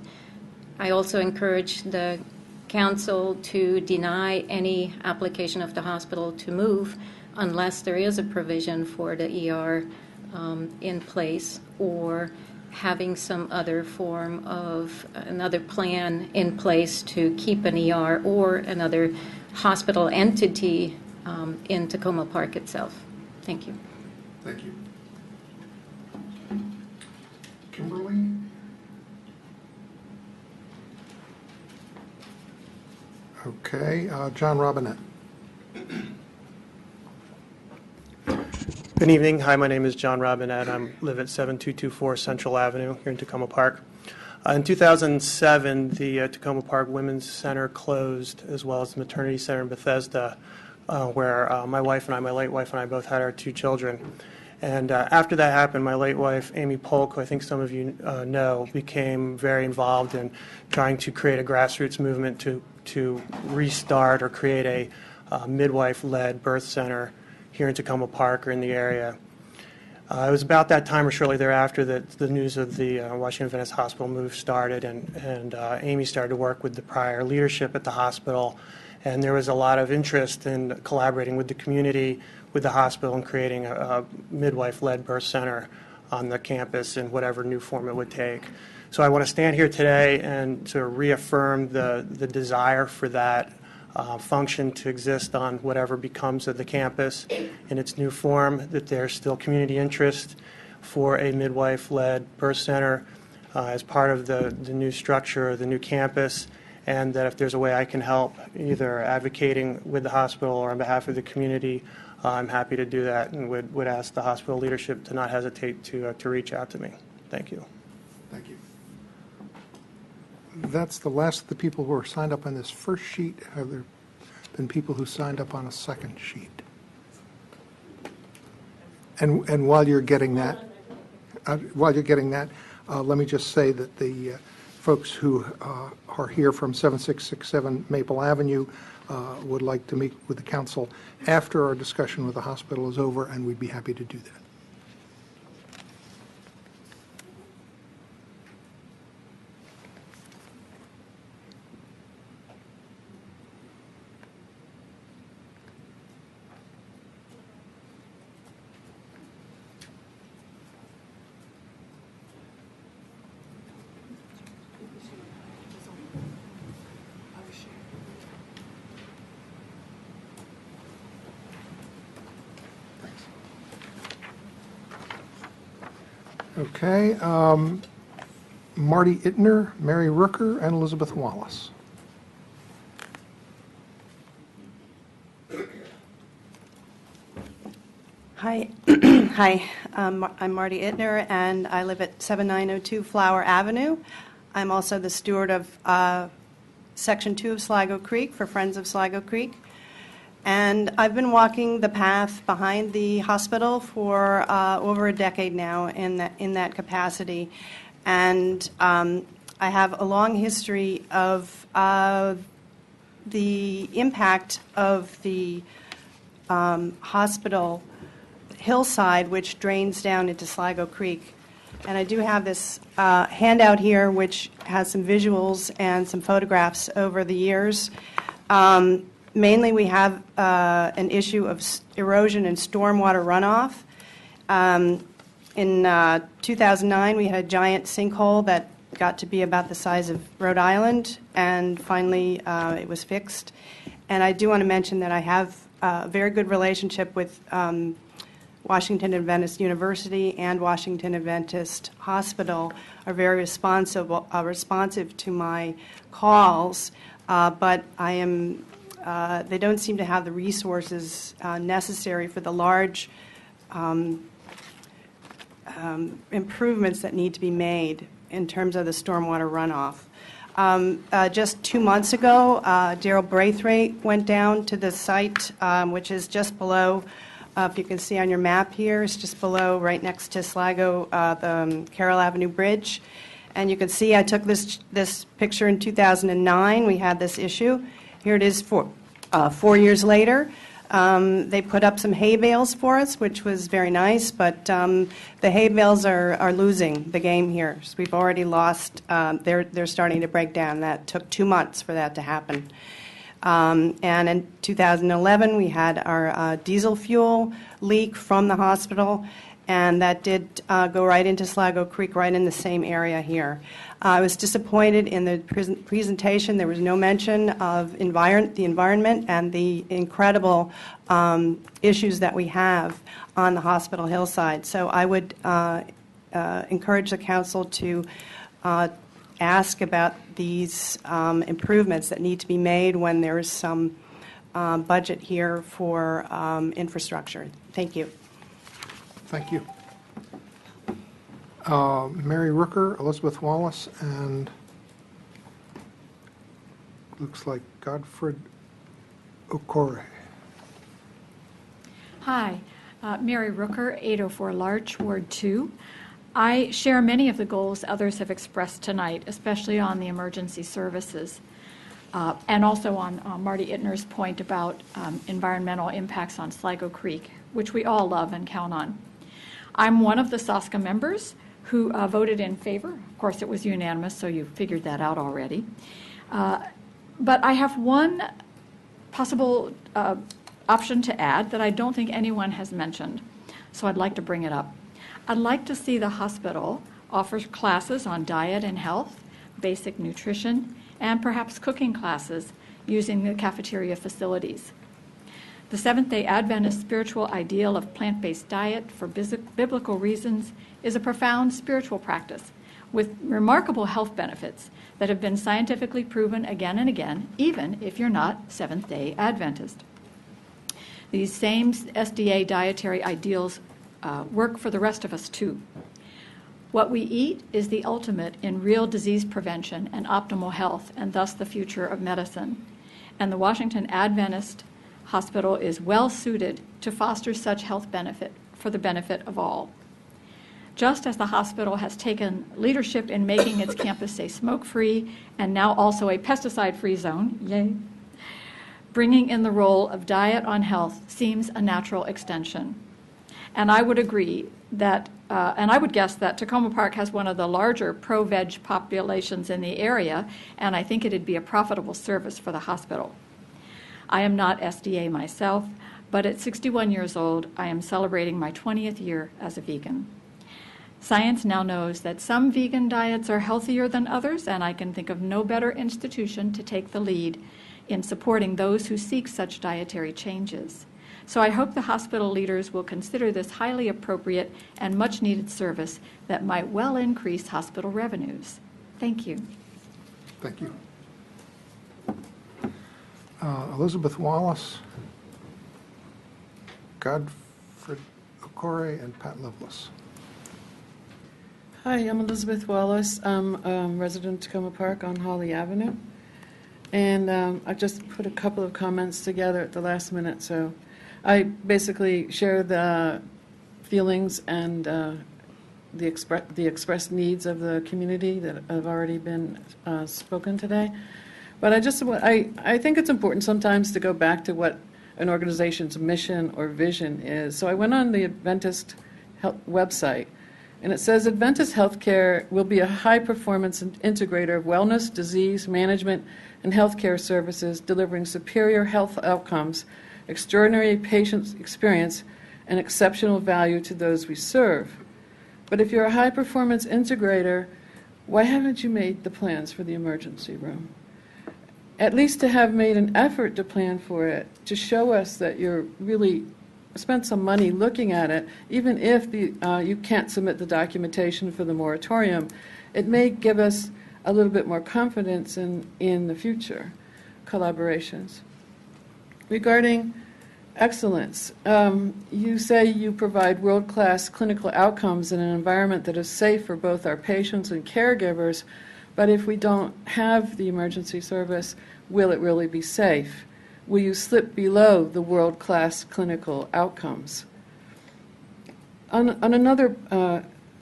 I also encourage the council to deny any application of the hospital to move unless there is a provision for the ER in place, or having some other form of another plan in place to keep an ER or another hospital entity in Takoma Park itself. Thank you. Thank you. Kimberly? Okay, John Robinette. Good evening. Hi, my name is John Robinette. I live at 7224 Central Avenue here in Takoma Park. In 2007, the Takoma Park Women's Center closed, as well as the Maternity Center in Bethesda, where my late wife and I both had our 2 children. And after that happened, my late wife, Amy Polk, who I think some of you know, became very involved in trying to create a grassroots movement to restart or create a midwife-led birth center here in Takoma Park or in the area. It was about that time or shortly thereafter that the news of the Washington Adventist Hospital move started, and Amy started to work with the prior leadership at the hospital, and there was a lot of interest in collaborating with the community, with the hospital, and creating a midwife-led birth center on the campus in whatever new form it would take. So I want to stand here today and to reaffirm the desire for that function to exist on whatever becomes of the campus in its new form, that there's still community interest for a midwife-led birth center as part of the new structure of the new campus, and that if there's a way I can help, either advocating with the hospital or on behalf of the community, I'm happy to do that, and would ask the hospital leadership to not hesitate to reach out to me. Thank you. Thank you. That's the last of the people who are signed up on this first sheet. Have there been people who signed up on a second sheet? And while you're getting that, let me just say that the folks who are here from 7667 Maple Avenue would like to meet with the council after our discussion with the hospital is over, and we'd be happy to do that. Okay, Marty Ittner, Mary Rooker, and Elizabeth Wallace. Hi, hi. I'm Marty Ittner, and I live at 7902 Flower Avenue. I'm also the steward of Section 2 of Sligo Creek for Friends of Sligo Creek. And I've been walking the path behind the hospital for over a decade now in that capacity. And I have a long history of the impact of the hospital hillside, which drains down into Sligo Creek. And I do have this handout here, which has some visuals and some photographs over the years. Mainly, we have an issue of erosion and stormwater runoff. In 2009, we had a giant sinkhole that got to be about the size of Rhode Island, and finally it was fixed. And I do want to mention that I have a very good relationship with Washington Adventist University and Washington Adventist Hospital, are very responsive to my calls, but I am they don't seem to have the resources necessary for the large improvements that need to be made in terms of the stormwater runoff. Just 2 months ago, Daryl Braithwaite went down to the site, which is just below, if you can see on your map here, it's just below, right next to Sligo, the Carroll Avenue Bridge. And you can see I took this picture in 2009. We had this issue. here it is 4 years later. They put up some hay bales for us, which was very nice, but the hay bales are losing the game here. So we've already lost, they're starting to break down. That took 2 months for that to happen. And in 2011, we had our diesel fuel leak from the hospital, and that did go right into Sligo Creek, right in the same area here. I was disappointed in the presentation. There was no mention of the environment and the incredible issues that we have on the hospital hillside. So I would encourage the council to ask about these improvements that need to be made when there is some budget here for infrastructure. Thank you. Thank you. Mary Rooker, Elizabeth Wallace, and looks like Godfred Okore. Hi, Mary Rooker, 804 Larch, Ward 2. I share many of the goals others have expressed tonight, especially on the emergency services, and also on Marty Ittner's point about environmental impacts on Sligo Creek, which we all love and count on. I'm one of the SOSCA members who voted in favor. Of course, it was unanimous, so you figured that out already. But I have one possible option to add that I don't think anyone has mentioned, so I'd like to bring it up. I'd like to see the hospital offer classes on diet and health, basic nutrition, and perhaps cooking classes using the cafeteria facilities. The Seventh-day Adventist spiritual ideal of plant-based diet for biblical reasons is a profound spiritual practice with remarkable health benefits that have been scientifically proven again and again, even if you're not Seventh-day Adventist. These same SDA dietary ideals work for the rest of us too. What we eat is the ultimate in real disease prevention and optimal health, and thus the future of medicine. And the Washington Adventist Hospital is well suited to foster such health benefit for the benefit of all. Just as the hospital has taken leadership in making its campus a smoke-free and now also a pesticide-free zone, yay, bringing in the role of diet on health seems a natural extension. And I would agree that, and I would guess that Tacoma Park has one of the larger pro-veg populations in the area, and I think it'd be a profitable service for the hospital. I am not SDA myself, but at 61 years old, I am celebrating my 20th year as a vegan. Science now knows that some vegan diets are healthier than others, and I can think of no better institution to take the lead in supporting those who seek such dietary changes. So I hope the hospital leaders will consider this highly appropriate and much-needed service that might well increase hospital revenues. Thank you. Thank you. Elizabeth Wallace, Godfred Okore, and Pat Lovelace. Hi, I'm Elizabeth Wallace. I'm a resident of Tacoma Park on Holly Avenue. And I just put a couple of comments together at the last minute, so I basically share the feelings and the expressed needs of the community that have already been spoken today. But I think it's important sometimes to go back to what an organization's mission or vision is. So I went on the Adventist Health website, and it says Adventist Healthcare will be a high-performance integrator of wellness, disease management, and healthcare services, delivering superior health outcomes, extraordinary patient experience, and exceptional value to those we serve. But if you're a high-performance integrator, why haven't you made the plans for the emergency room? At least to have made an effort to plan for it, to show us that you're really spent some money looking at it, even if you can't submit the documentation for the moratorium, it may give us a little bit more confidence in the future collaborations. Regarding excellence, you say you provide world-class clinical outcomes in an environment that is safe for both our patients and caregivers, but if we don't have the emergency service, will it really be safe? Will you slip below the world-class clinical outcomes? On another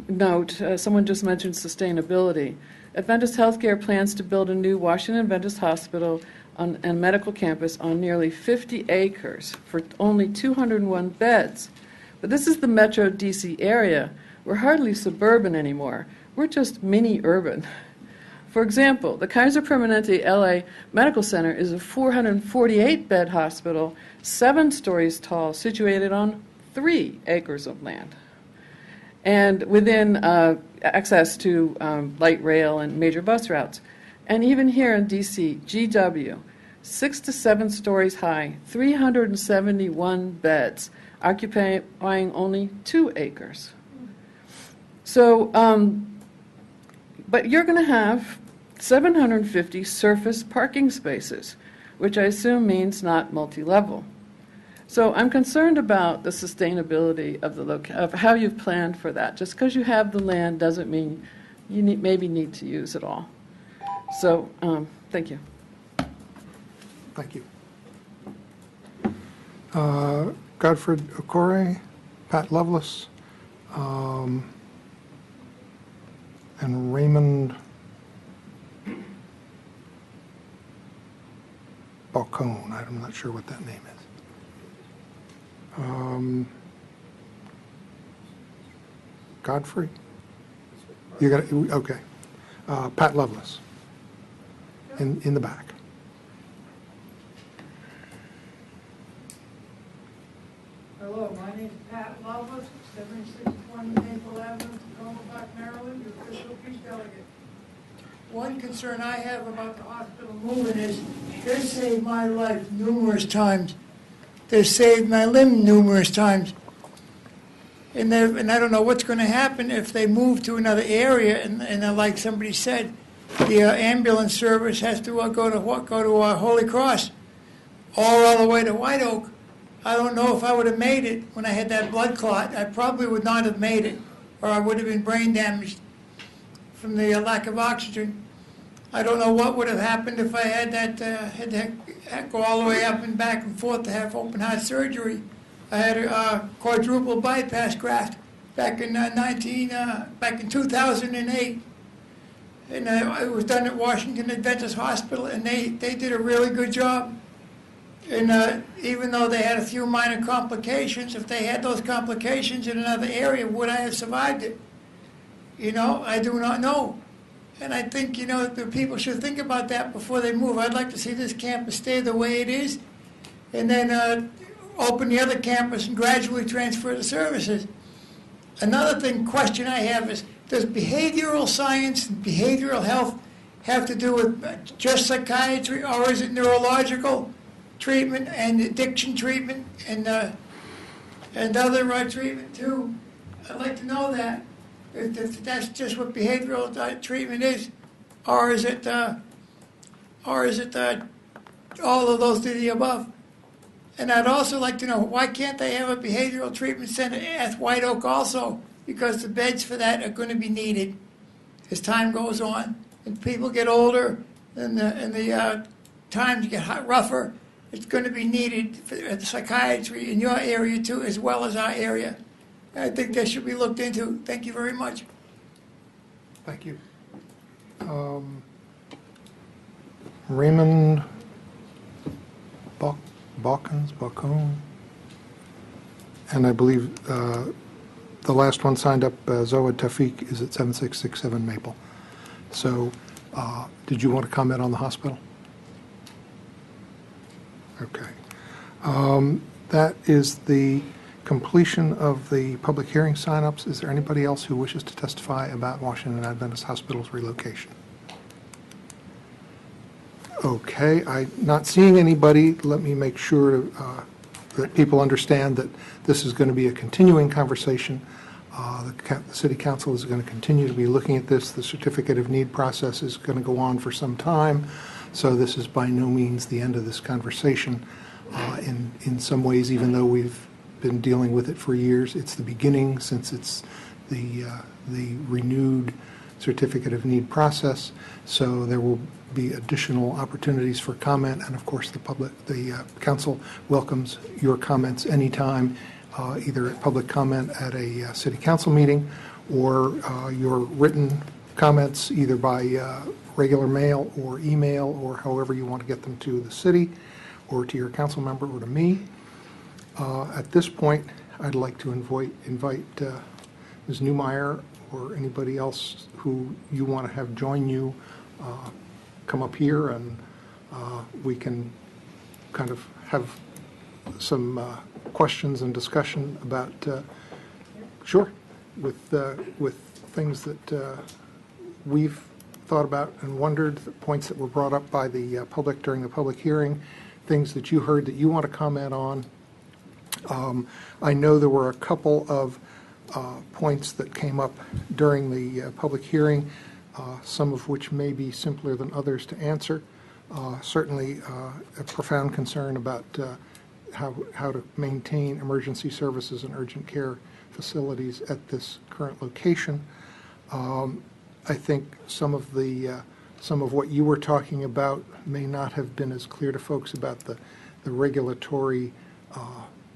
note, someone just mentioned sustainability. Adventist Healthcare plans to build a new Washington Adventist hospital on a medical campus on nearly 50 acres for only 201 beds. But this is the Metro DC area. We're hardly suburban anymore. We're just mini-urban. For example, the Kaiser Permanente LA Medical Center is a 448-bed hospital, 7 stories tall, situated on 3 acres of land, and within access to light rail and major bus routes. And even here in DC, GW, 6 to 7 stories high, 371 beds, occupying only 2 acres. So, but you're going to have 750 surface parking spaces, which I assume means not multi-level. So I'm concerned about the sustainability of of how you've planned for that. Just because you have the land doesn't mean you maybe need to use it all. So, thank you. Thank you. Godfred Okore, Pat Lovelace, and Raymond Balcone. I'm not sure what that name is. Godfrey? You got it? Okay. Pat Lovelace in the back. Hello, my name is Pat Lovelace, 7620 Maple Avenue, Tacoma Park, Maryland, your official peace delegate. One concern I have about the hospital moving is they saved my life numerous times. They saved my limb numerous times. And I don't know what's going to happen if they move to another area and like somebody said, the ambulance service has to go to Holy Cross all the way to White Oak. I don't know if I would have made it when I had that blood clot. I probably would not have made it, or I would have been brain damaged from the lack of oxygen. I don't know what would have happened if I had to go all the way up and back and forth to have open heart surgery. I had a quadruple bypass graft back in 2008, and it was done at Washington Adventist Hospital, and they did a really good job. And even though they had a few minor complications, if they had those complications in another area, would I have survived it? You know, I do not know. And I think, you know, the people should think about that before they move. I'd like to see this campus stay the way it is, and then open the other campus and gradually transfer the services. Another question I have is, does behavioral science and behavioral health have to do with just psychiatry, or is it neurological treatment and addiction treatment and other treatment too? I'd like to know that, if that's just what behavioral treatment is, or is it all of those to the above? And I'd also like to know, why can't they have a behavioral treatment center at White Oak also? Because the beds for that are going to be needed as time goes on, and people get older, and the times get rougher. It's going to be needed for psychiatry in your area too, as well as our area. I think that should be looked into. Thank you very much. Thank you. Raymond Balcone, and I believe the last one signed up, Zoa Tafik, is at 7667 Maple. So did you want to comment on the hospital? Okay. That is the completion of the public hearing signups. Is there anybody else who wishes to testify about Washington Adventist Hospital's relocation? Okay, I'm not seeing anybody. Let me make sure that people understand that this is going to be a continuing conversation. The City Council is going to continue to be looking at this. The certificate of need process is going to go on for some time, so this is by no means the end of this conversation. In some ways, even though we've been dealing with it for years, it's the beginning, since it's the renewed certificate of need process. So there will be additional opportunities for comment, and of course the council welcomes your comments anytime, either at public comment at a city council meeting, or your written comments either by regular mail or email, or however you want to get them to the city, or to your council member, or to me. At this point, I'd like to invite Ms. Newmeyer or anybody else who you want to have join you come up here, and we can kind of have some questions and discussion about, sure, with things that we've thought about and wondered, the points that were brought up by the public during the public hearing, things that you heard that you want to comment on. I know there were a couple of points that came up during the public hearing, some of which may be simpler than others to answer. Certainly a profound concern about how to maintain emergency services and urgent care facilities at this current location. I think some of what you were talking about may not have been as clear to folks about the regulatory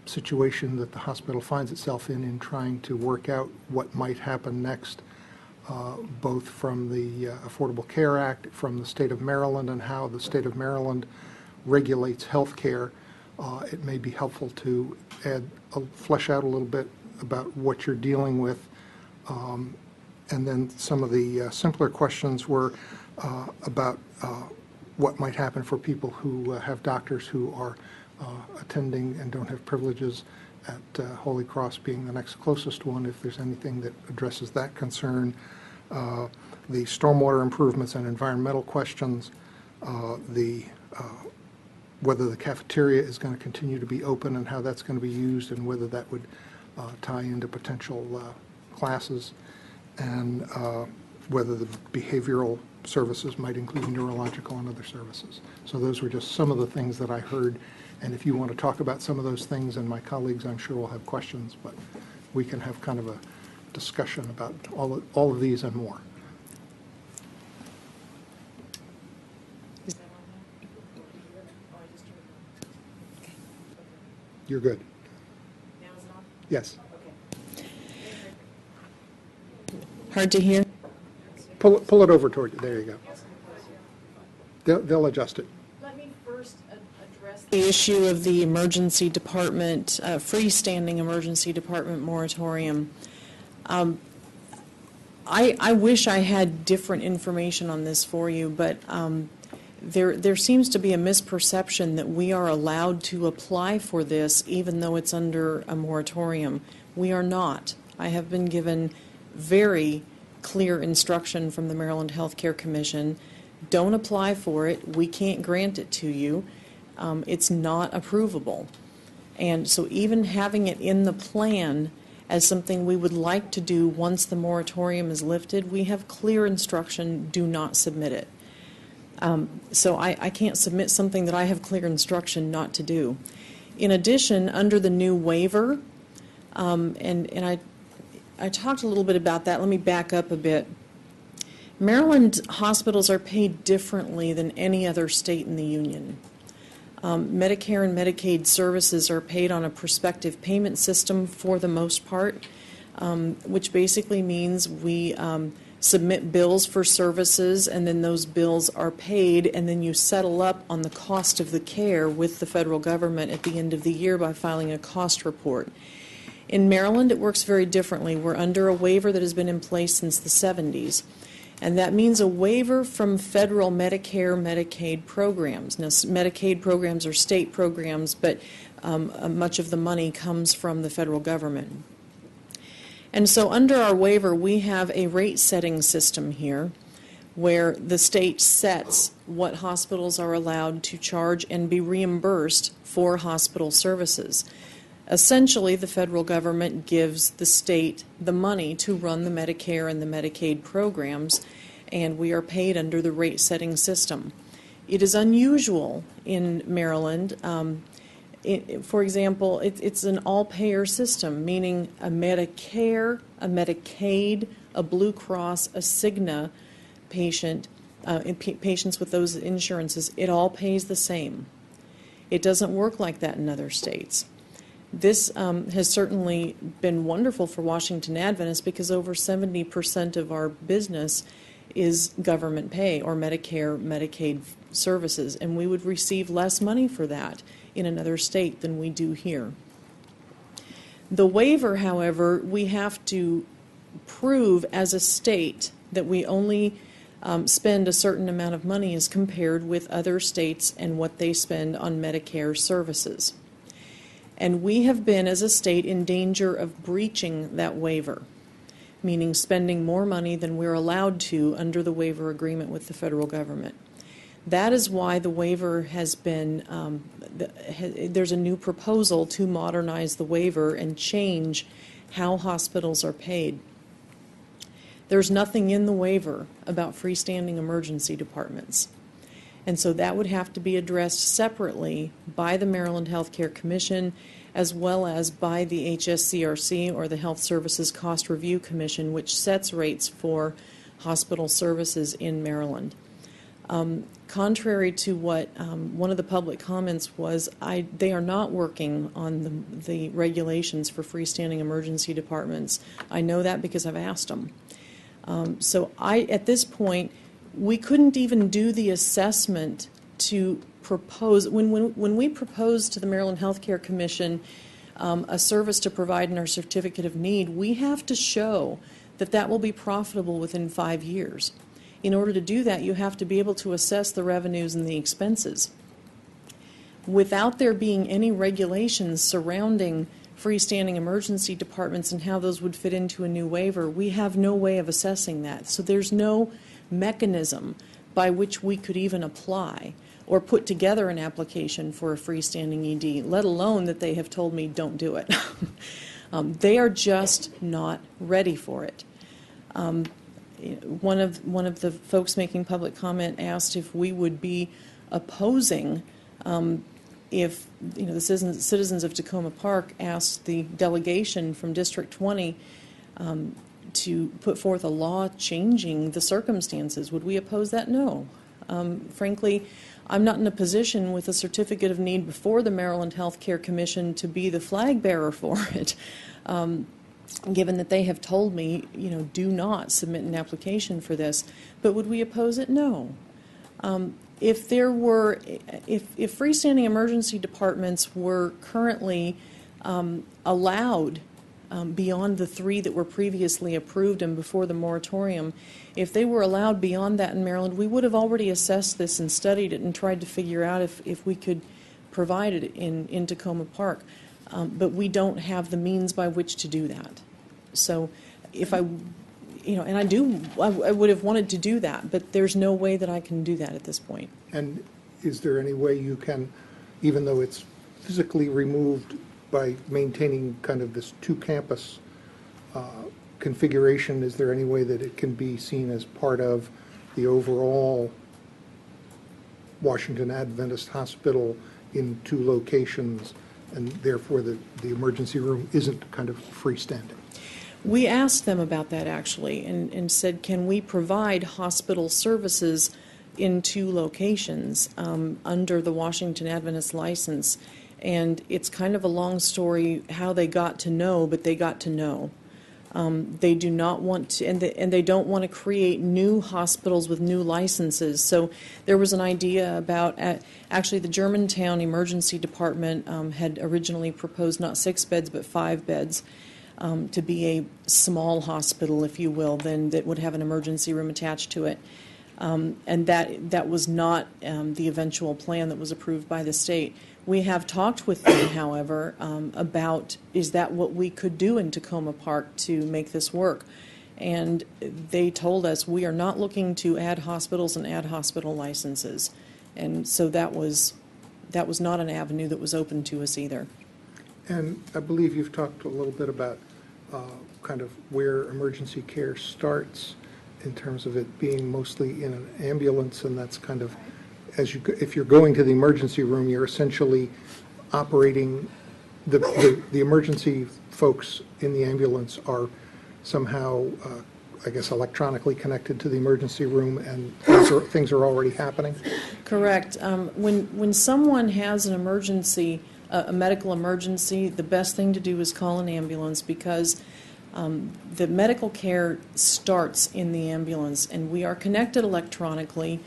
situation that the hospital finds itself in trying to work out what might happen next, both from the Affordable Care Act, from the state of Maryland, and how the state of Maryland regulates health care. It may be helpful to flesh out a little bit about what you're dealing with. And then some of the simpler questions were about what might happen for people who have doctors who are attending and don't have privileges, at Holy Cross being the next closest one, if there's anything that addresses that concern. The stormwater improvements and environmental questions, whether the cafeteria is going to continue to be open and how that's going to be used, and whether that would tie into potential classes, and whether the behavioral services might include neurological and other services. So those were just some of the things that I heard. And if you want to talk about some of those things, and my colleagues, I'm sure, will have questions, but we can have kind of a discussion about all of these and more. You're good. Now is it on? Yes. Okay. Hard to hear? Pull it over toward you. There you go. They'll adjust it. Let me first address the issue of the emergency department, freestanding emergency department moratorium. I wish I had different information on this for you, but there seems to be a misperception that we are allowed to apply for this even though it's under a moratorium. We are not. I have been given very clear instruction from the Maryland Healthcare Commission. Don't apply for it. We can't grant it to you. It's not approvable. And so even having it in the plan as something we would like to do once the moratorium is lifted, we have clear instruction, do not submit it. So I can't submit something that I have clear instruction not to do. In addition, under the new waiver, and I talked a little bit about that. Let me back up a bit. Maryland hospitals are paid differently than any other state in the union. Medicare and Medicaid services are paid on a prospective payment system for the most part, which basically means we submit bills for services, and then those bills are paid, and then you settle up on the cost of the care with the federal government at the end of the year by filing a cost report. In Maryland, it works very differently. We're under a waiver that has been in place since the 70s. And that means a waiver from federal Medicare, Medicaid programs. Now, Medicaid programs are state programs, but much of the money comes from the federal government. And so under our waiver, we have a rate-setting system here where the state sets what hospitals are allowed to charge and be reimbursed for hospital services. Essentially, the federal government gives the state the money to run the Medicare and the Medicaid programs, and we are paid under the rate-setting system. It is unusual in Maryland. For example, it's an all-payer system, meaning a Medicare, a Medicaid, a Blue Cross, a Cigna patient, patients with those insurances, it all pays the same. It doesn't work like that in other states. This has certainly been wonderful for Washington Adventists because over 70% of our business is government pay or Medicare, Medicaid services, and we would receive less money for that in another state than we do here. The waiver, however, we have to prove as a state that we only spend a certain amount of money as compared with other states and what they spend on Medicare services. And we have been, as a state, in danger of breaching that waiver, meaning spending more money than we're allowed to under the waiver agreement with the federal government. That is why the waiver has been, there's a new proposal to modernize the waiver and change how hospitals are paid. There's nothing in the waiver about freestanding emergency departments. And so that would have to be addressed separately by the Maryland Healthcare Commission as well as by the HSCRC, or the Health Services Cost Review Commission, which sets rates for hospital services in Maryland. Contrary to what one of the public comments was, they are not working on the regulations for freestanding emergency departments. I know that because I've asked them. So at this point, we couldn't even do the assessment to propose. When we proposed to the Maryland Healthcare Commission a service to provide in our certificate of need, we have to show that that will be profitable within 5 years. In order to do that, you have to be able to assess the revenues and the expenses. Without there being any regulations surrounding freestanding emergency departments and how those would fit into a new waiver, we have no way of assessing that. So there's no mechanism by which we could even apply or put together an application for a freestanding ED, let alone that they have told me don't do it. They are just not ready for it. One of the folks making public comment asked if we would be opposing if the citizens of Tacoma Park asked the delegation from District 20 to put forth a law changing the circumstances. Would we oppose that? No. Frankly, I'm not in a position with a certificate of need before the Maryland Healthcare Commission to be the flag bearer for it. Given that they have told me, do not submit an application for this. But would we oppose it? No. If freestanding emergency departments were currently allowed beyond the 3 that were previously approved and before the moratorium, if they were allowed beyond that in Maryland, we would have already assessed this and studied it and tried to figure out if we could provide it in Tacoma Park. But we don't have the means by which to do that. So if I would have wanted to do that, but there's no way that I can do that at this point. And is there any way you can, even though it's physically removed by maintaining kind of this 2-campus configuration, is there any way that it can be seen as part of the overall Washington Adventist Hospital in 2 locations, and therefore the emergency room isn't kind of freestanding? We asked them about that, actually, and said, can we provide hospital services in 2 locations under the Washington Adventist license? And it's kind of a long story how they got to know, but they got to know. They do not want to, and they don't want to create new hospitals with new licenses. So there was an idea about, actually the Germantown Emergency Department had originally proposed not 6 beds, but 5 beds. To be a small hospital, if you will, then that would have an emergency room attached to it. And that was not the eventual plan that was approved by the state. We have talked with them, however, about is that what we could do in Tacoma Park to make this work. And they told us we are not looking to add hospitals and add hospital licenses. And so that was not an avenue that was open to us either. And I believe you've talked a little bit about kind of where emergency care starts in terms of it being mostly in an ambulance, and that's kind of, if you're going to the emergency room, you're essentially operating, the emergency folks in the ambulance are somehow, I guess, electronically connected to the emergency room, and things are already happening? Correct. When someone has an emergency, a medical emergency, the best thing to do is call an ambulance, because The medical care starts in the ambulance, and we are connected electronically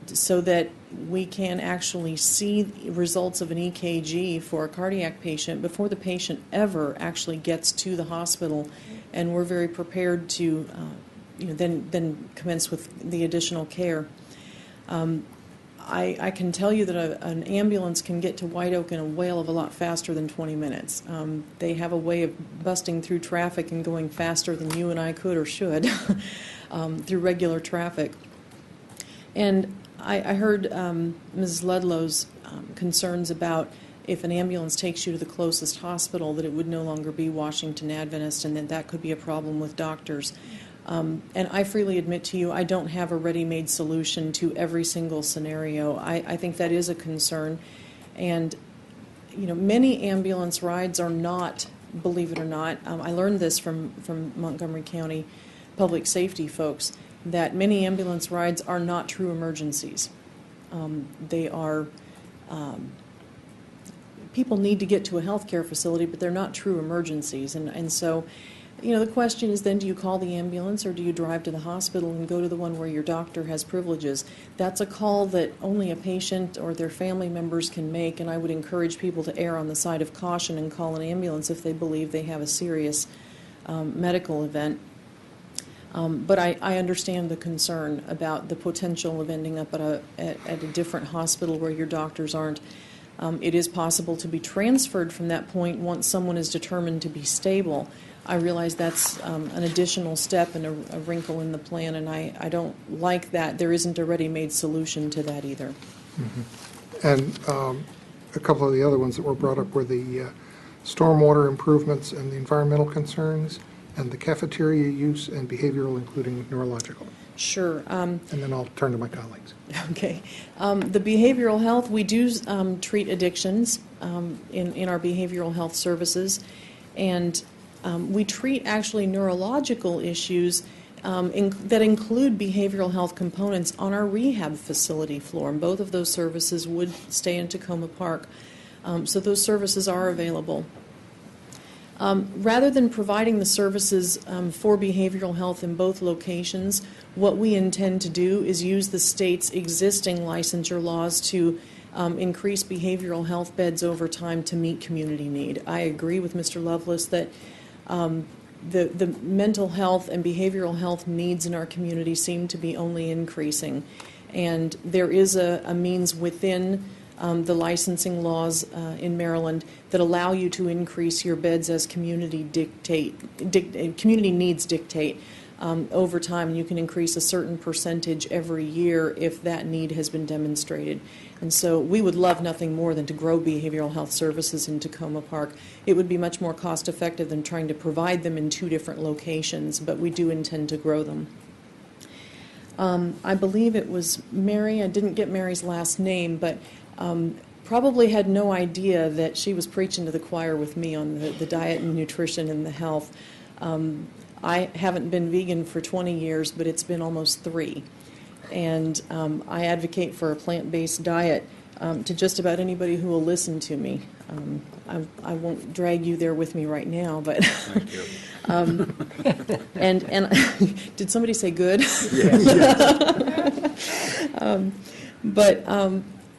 so that we can actually see results of an EKG for a cardiac patient before the patient ever actually gets to the hospital, and we're very prepared to then commence with the additional care. I can tell you that an ambulance can get to White Oak in a whale of a lot faster than 20 minutes. They have a way of busting through traffic and going faster than you and I could or should through regular traffic. And I heard Mrs. Ludlow's concerns about if an ambulance takes you to the closest hospital, that it would no longer be Washington Adventist, and that could be a problem with doctors. And I freely admit to you, I don't have a ready-made solution to every single scenario. I think that is a concern. And, many ambulance rides are not, believe it or not, I learned this from Montgomery County public safety folks, that many ambulance rides are not true emergencies. They are, people need to get to a healthcare facility, but they're not true emergencies. And so, the question is then, do you call the ambulance or do you drive to the hospital and go to the one where your doctor has privileges? That's a call that only a patient or their family members can make, and I would encourage people to err on the side of caution and call an ambulance if they believe they have a serious medical event. But I understand the concern about the potential of ending up at a different hospital where your doctors aren't. It is possible to be transferred from that point once someone is determined to be stable. I realize that's an additional step and a wrinkle in the plan, and I don't like that. There isn't a ready-made solution to that either. Mm-hmm. And a couple of the other ones that were brought up were the stormwater improvements and the environmental concerns, and the cafeteria use and behavioral, including neurological. Sure. And then I'll turn to my colleagues. Okay. The behavioral health, we do treat addictions in our behavioral health services, and we treat actually neurological issues that include behavioral health components on our rehab facility floor, and both of those services would stay in Tacoma Park. So those services are available. Rather than providing the services for behavioral health in both locations, what we intend to do is use the state's existing licensure laws to increase behavioral health beds over time to meet community need. I agree with Mr. Lovelace that the mental health and behavioral health needs in our community seem to be only increasing. And there is a means within the licensing laws in Maryland that allow you to increase your beds as community needs dictate over time. You can increase a certain percentage every year if that need has been demonstrated. And so we would love nothing more than to grow behavioral health services in Tacoma Park. It would be much more cost effective than trying to provide them in two different locations, but we do intend to grow them. I believe it was Mary, I didn't get Mary's last name, but probably had no idea that she was preaching to the choir with me on the diet and nutrition and the health. I haven't been vegan for 20 years, but it's been almost 3. And I advocate for a plant-based diet to just about anybody who will listen to me. I won't drag you there with me right now, but Thank you. and did somebody say good? But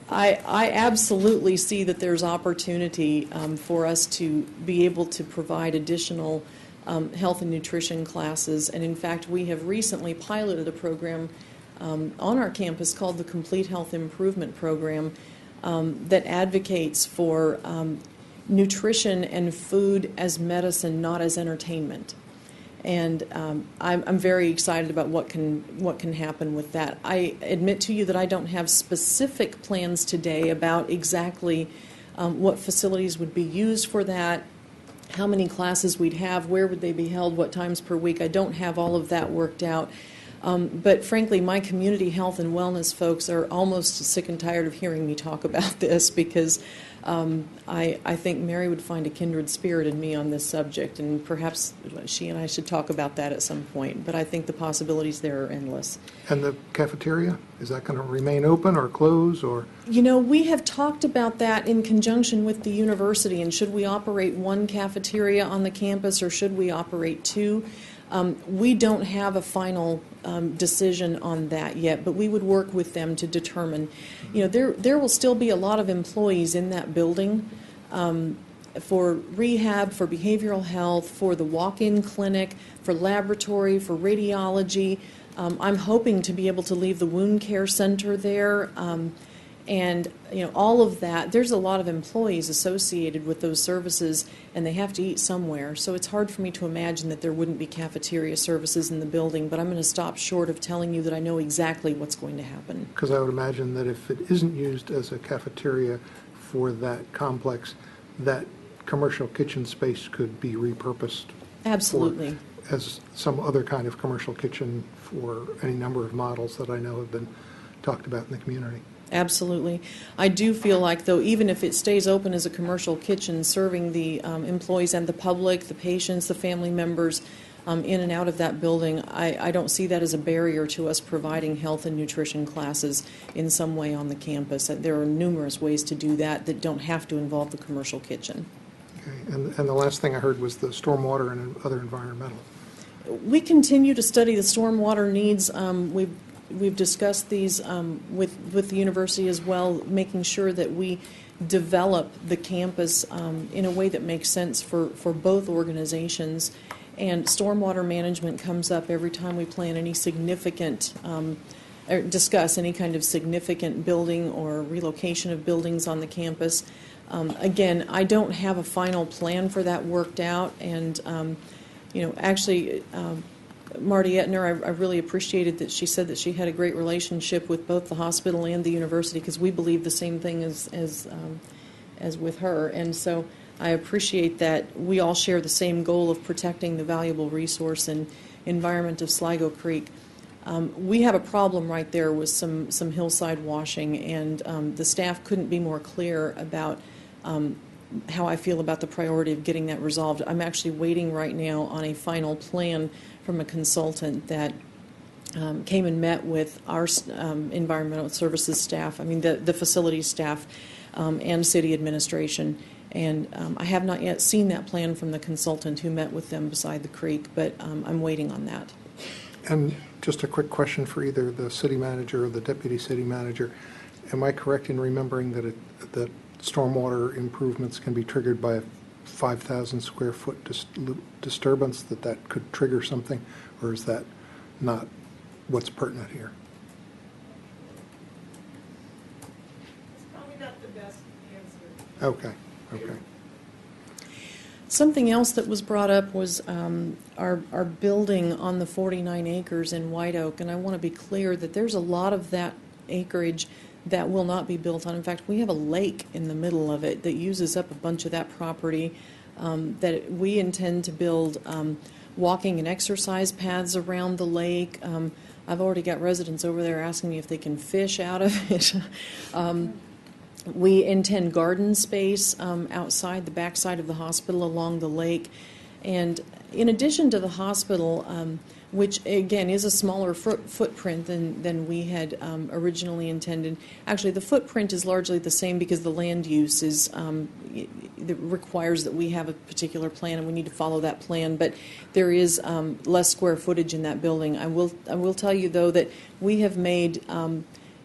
I absolutely see that there's opportunity for us to be able to provide additional health and nutrition classes. And in fact, we have recently piloted a program on our campus called the Complete Health Improvement Program that advocates for nutrition and food as medicine, not as entertainment. And I'm very excited about what can happen with that. I admit to you that I don't have specific plans today about exactly what facilities would be used for that, how many classes we'd have, where would they be held, what times per week. I don't have all of that worked out. But frankly, my community health and wellness folks are almost sick and tired of hearing me talk about this because I think Mary would find a kindred spirit in me on this subject, and perhaps she and I should talk about that at some point. But I think the possibilities there are endless. And the cafeteria, is that going to remain open or close, or? You know, we have talked about that in conjunction with the university, and should we operate one cafeteria on the campus or should we operate two? We don't have a final decision on that yet, but we would work with them to determine. You know, there will still be a lot of employees in that building for rehab, for behavioral health, for the walk-in clinic, for laboratory, for radiology. I'm hoping to be able to leave the wound care center there. And, you know, all of that, there's a lot of employees associated with those services, and they have to eat somewhere. So it's hard for me to imagine that there wouldn't be cafeteria services in the building, but I'm going to stop short of telling you that I know exactly what's going to happen. Because I would imagine that if it isn't used as a cafeteria for that complex, that commercial kitchen space could be repurposed. Absolutely. As some other kind of commercial kitchen for any number of models that I know have been talked about in the community. Absolutely. I do feel like, though, even if it stays open as a commercial kitchen, serving the employees and the public, the patients, the family members in and out of that building, I don't see that as a barrier to us providing health and nutrition classes in some way on the campus. There are numerous ways to do that that don't have to involve the commercial kitchen. Okay. And the last thing I heard was the stormwater and other environmental. We continue to study the stormwater needs. We've discussed these with the university as well, making sure that we develop the campus in a way that makes sense for both organizations. And stormwater management comes up every time we plan any significant, or discuss any kind of significant building or relocation of buildings on the campus. Again, I don't have a final plan for that worked out, and you know, actually, Marty Etner, I really appreciated that she said that she had a great relationship with both the hospital and the university, because we believe the same thing as with her. And so I appreciate that we all share the same goal of protecting the valuable resource and environment of Sligo Creek. We have a problem right there with some hillside washing, and the staff couldn't be more clear about how I feel about the priority of getting that resolved. I'm actually waiting right now on a final plan from a consultant that came and met with our environmental services staff, the facility staff, and city administration. And I have not yet seen that plan from the consultant who met with them beside the creek, but I'm waiting on that. And just a quick question for either the city manager or the deputy city manager. Am I correct in remembering that stormwater improvements can be triggered by a 5,000 square foot disturbance, that could trigger something, or is that not what's pertinent here? It's probably not the best answer. Okay. Something else that was brought up was our building on the 49 acres in White Oak, and I want to be clear that there's a lot of that acreage that will not be built on. In fact, we have a lake in the middle of it that uses up a bunch of that property that we intend to build walking and exercise paths around the lake. I've already got residents over there asking me if they can fish out of it. We intend garden space outside the backside of the hospital along the lake. And in addition to the hospital, which again is a smaller footprint than we had originally intended. Actually, the footprint is largely the same because the land use is that requires that we have a particular plan, and we need to follow that plan. But there is less square footage in that building. I will tell you though that we have made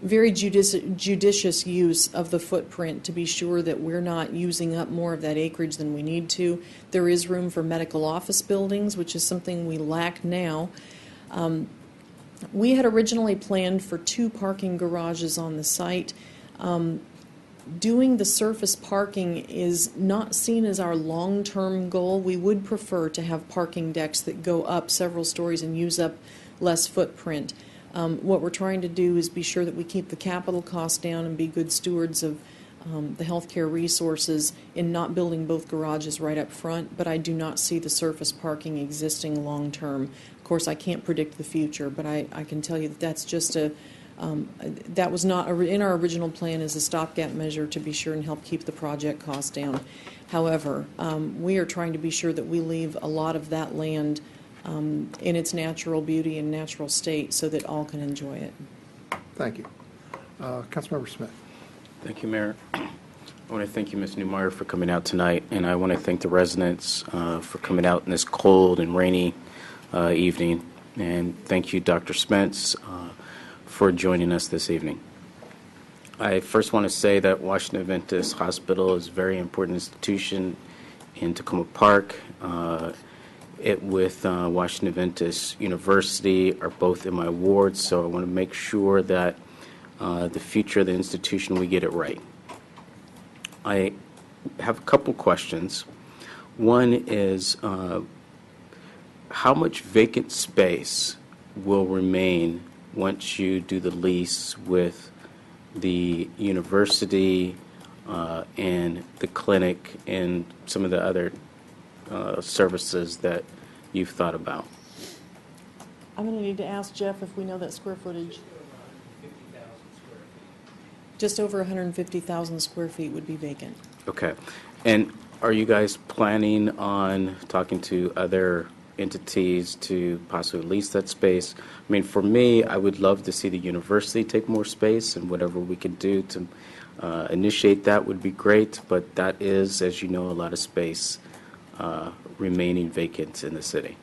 very judicious use of the footprint to be sure that we're not using up more of that acreage than we need to. There is room for medical office buildings, which is something we lack now. We had originally planned for 2 parking garages on the site. Doing the surface parking is not seen as our long-term goal. We would prefer to have parking decks that go up several stories and use up less footprint. What we're trying to do is be sure that we keep the capital costs down and be good stewards of the healthcare resources in not building both garages right up front, but I do not see the surface parking existing long term. Of course, I can't predict the future, but I can tell you that that's just a That was not in our original plan as a stopgap measure to be sure and help keep the project cost down. However, we are trying to be sure that we leave a lot of that land in its natural beauty and natural state so that all can enjoy it. Thank you. Councilmember Smith. Thank you, Mayor. I want to thank you, Ms. Newmeyer, for coming out tonight, and I want to thank the residents for coming out in this cold and rainy evening. And thank you, Dr. Spence, for joining us this evening. I first want to say that Washington Adventist Hospital is a very important institution in Tacoma Park. It with Washington Adventist University are both in my ward, so I want to make sure that the future of the institution, we get it right. I have a couple questions. One is, how much vacant space will remain once you do the lease with the university and the clinic and some of the other services that you've thought about? I'm going to need to ask Jeff if we know that square footage. Just over 150,000 square feet would be vacant. Okay. And are you guys planning on talking to other entities to possibly lease that space? I mean, for me, I would love to see the university take more space, and whatever we can do to initiate that would be great, but that is, as you know, a lot of space remaining vacant in the city.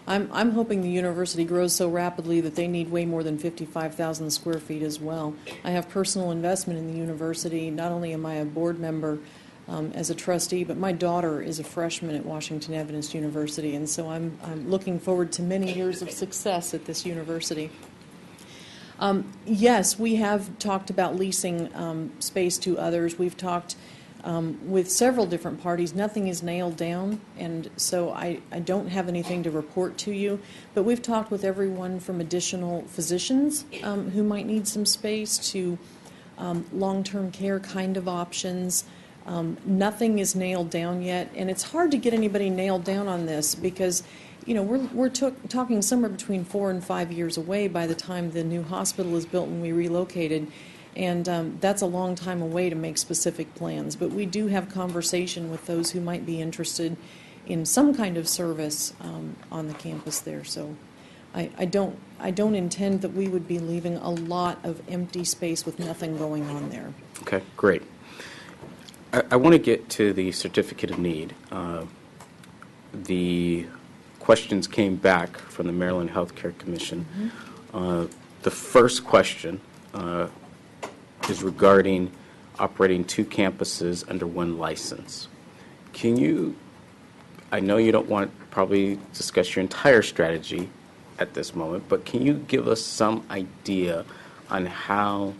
I'm hoping the university grows so rapidly that they need way more than 55,000 square feet as well. I have personal investment in the university. Not only am I a board member as a trustee, but my daughter is a freshman at Washington Adventist University, and so I'm looking forward to many years of success at this university. Yes, we have talked about leasing space to others. We've talked with several different parties. Nothing is nailed down, and so I don't have anything to report to you. But we've talked with everyone from additional physicians who might need some space to long-term care kind of options. Nothing is nailed down yet, and it's hard to get anybody nailed down on this because, you know, we're talking somewhere between 4 and 5 years away by the time the new hospital is built and we relocated. And that's a long time away to make specific plans. But we do have conversation with those who might be interested in some kind of service on the campus there. So I don't intend that we would be leaving a lot of empty space with nothing going on there. Okay, great. I want to get to the certificate of need. The questions came back from the Maryland Healthcare Commission. Mm-hmm. The first question is regarding operating 2 campuses under 1 license. Can you, I know you don't want to probably discuss your entire strategy at this moment, but can you give us some idea on how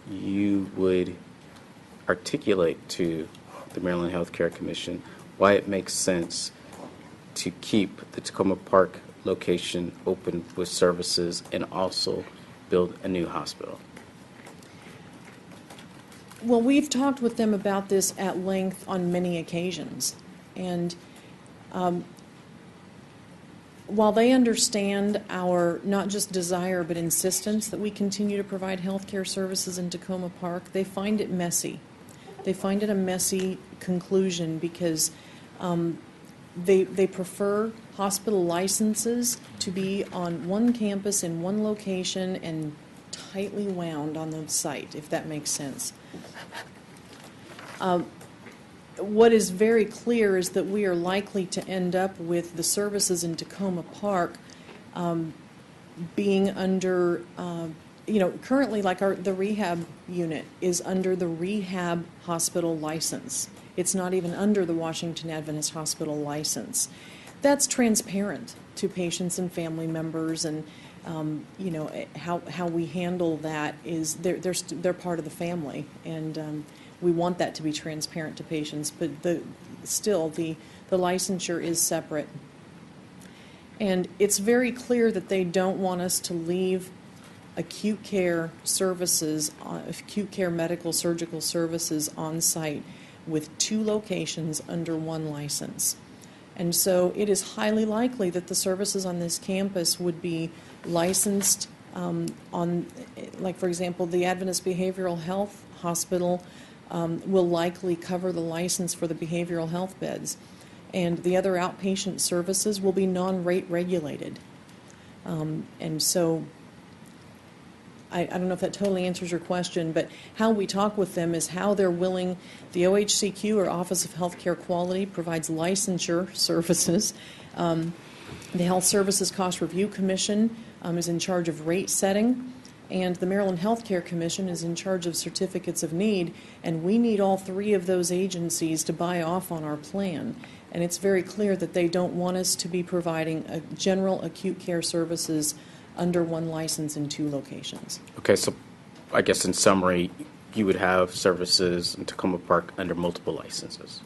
you would articulate to the Maryland Healthcare Commission why it makes sense to keep the Tacoma Park location open with services and also build a new hospital? Well, we've talked with them about this at length on many occasions. And while they understand our not just desire but insistence that we continue to provide health care services in Tacoma Park, they find it messy. They find it a messy conclusion because they prefer hospital licenses to be on 1 campus in 1 location and tightly wound on the site, if that makes sense. What is very clear is that we are likely to end up with the services in Tacoma Park being under, currently like the rehab unit is under the rehab hospital license. It's not even under the Washington Adventist Hospital license. That's transparent to patients and family members, and how we handle that is they're part of the family, and we want that to be transparent to patients. But still the licensure is separate, and it's very clear that they don't want us to leave acute care services, acute care medical surgical services on site with 2 locations under 1 license. And so it is highly likely that the services on this campus would be licensed like, for example, the Adventist Behavioral Health Hospital will likely cover the license for the behavioral health beds, and the other outpatient services will be non-rate regulated. And so I don't know if that totally answers your question, but how we talk with them is how they're willing. The OHCQ, or Office of Healthcare Quality, provides licensure services. The Health Services Cost Review Commission is in charge of rate setting, and the Maryland Healthcare Commission is in charge of certificates of need, and we need all three of those agencies to buy off on our plan. And it's very clear that they don't want us to be providing general acute care services under one license in 2 locations. Okay, so I guess in summary, you would have services in Tacoma Park under multiple licenses.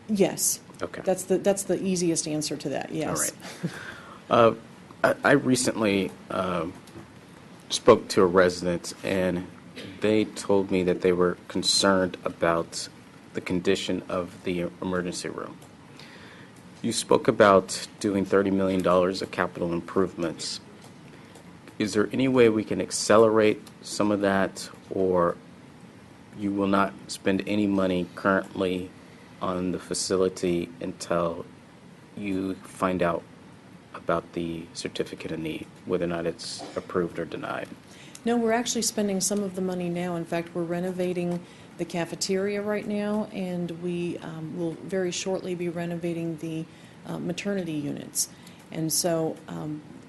Yes. Okay. That's the easiest answer to that, yes. All right. I recently spoke to a resident, and they told me that they were concerned about the condition of the emergency room. You spoke about doing $30 million of capital improvements. Is there any way we can accelerate some of that, or you will not spend any money currently on the facility until you find out about the certificate of need, whether or not it's approved or denied? No, we're actually spending some of the money now. In fact, we're renovating the cafeteria right now, and we will very shortly be renovating the maternity units. And so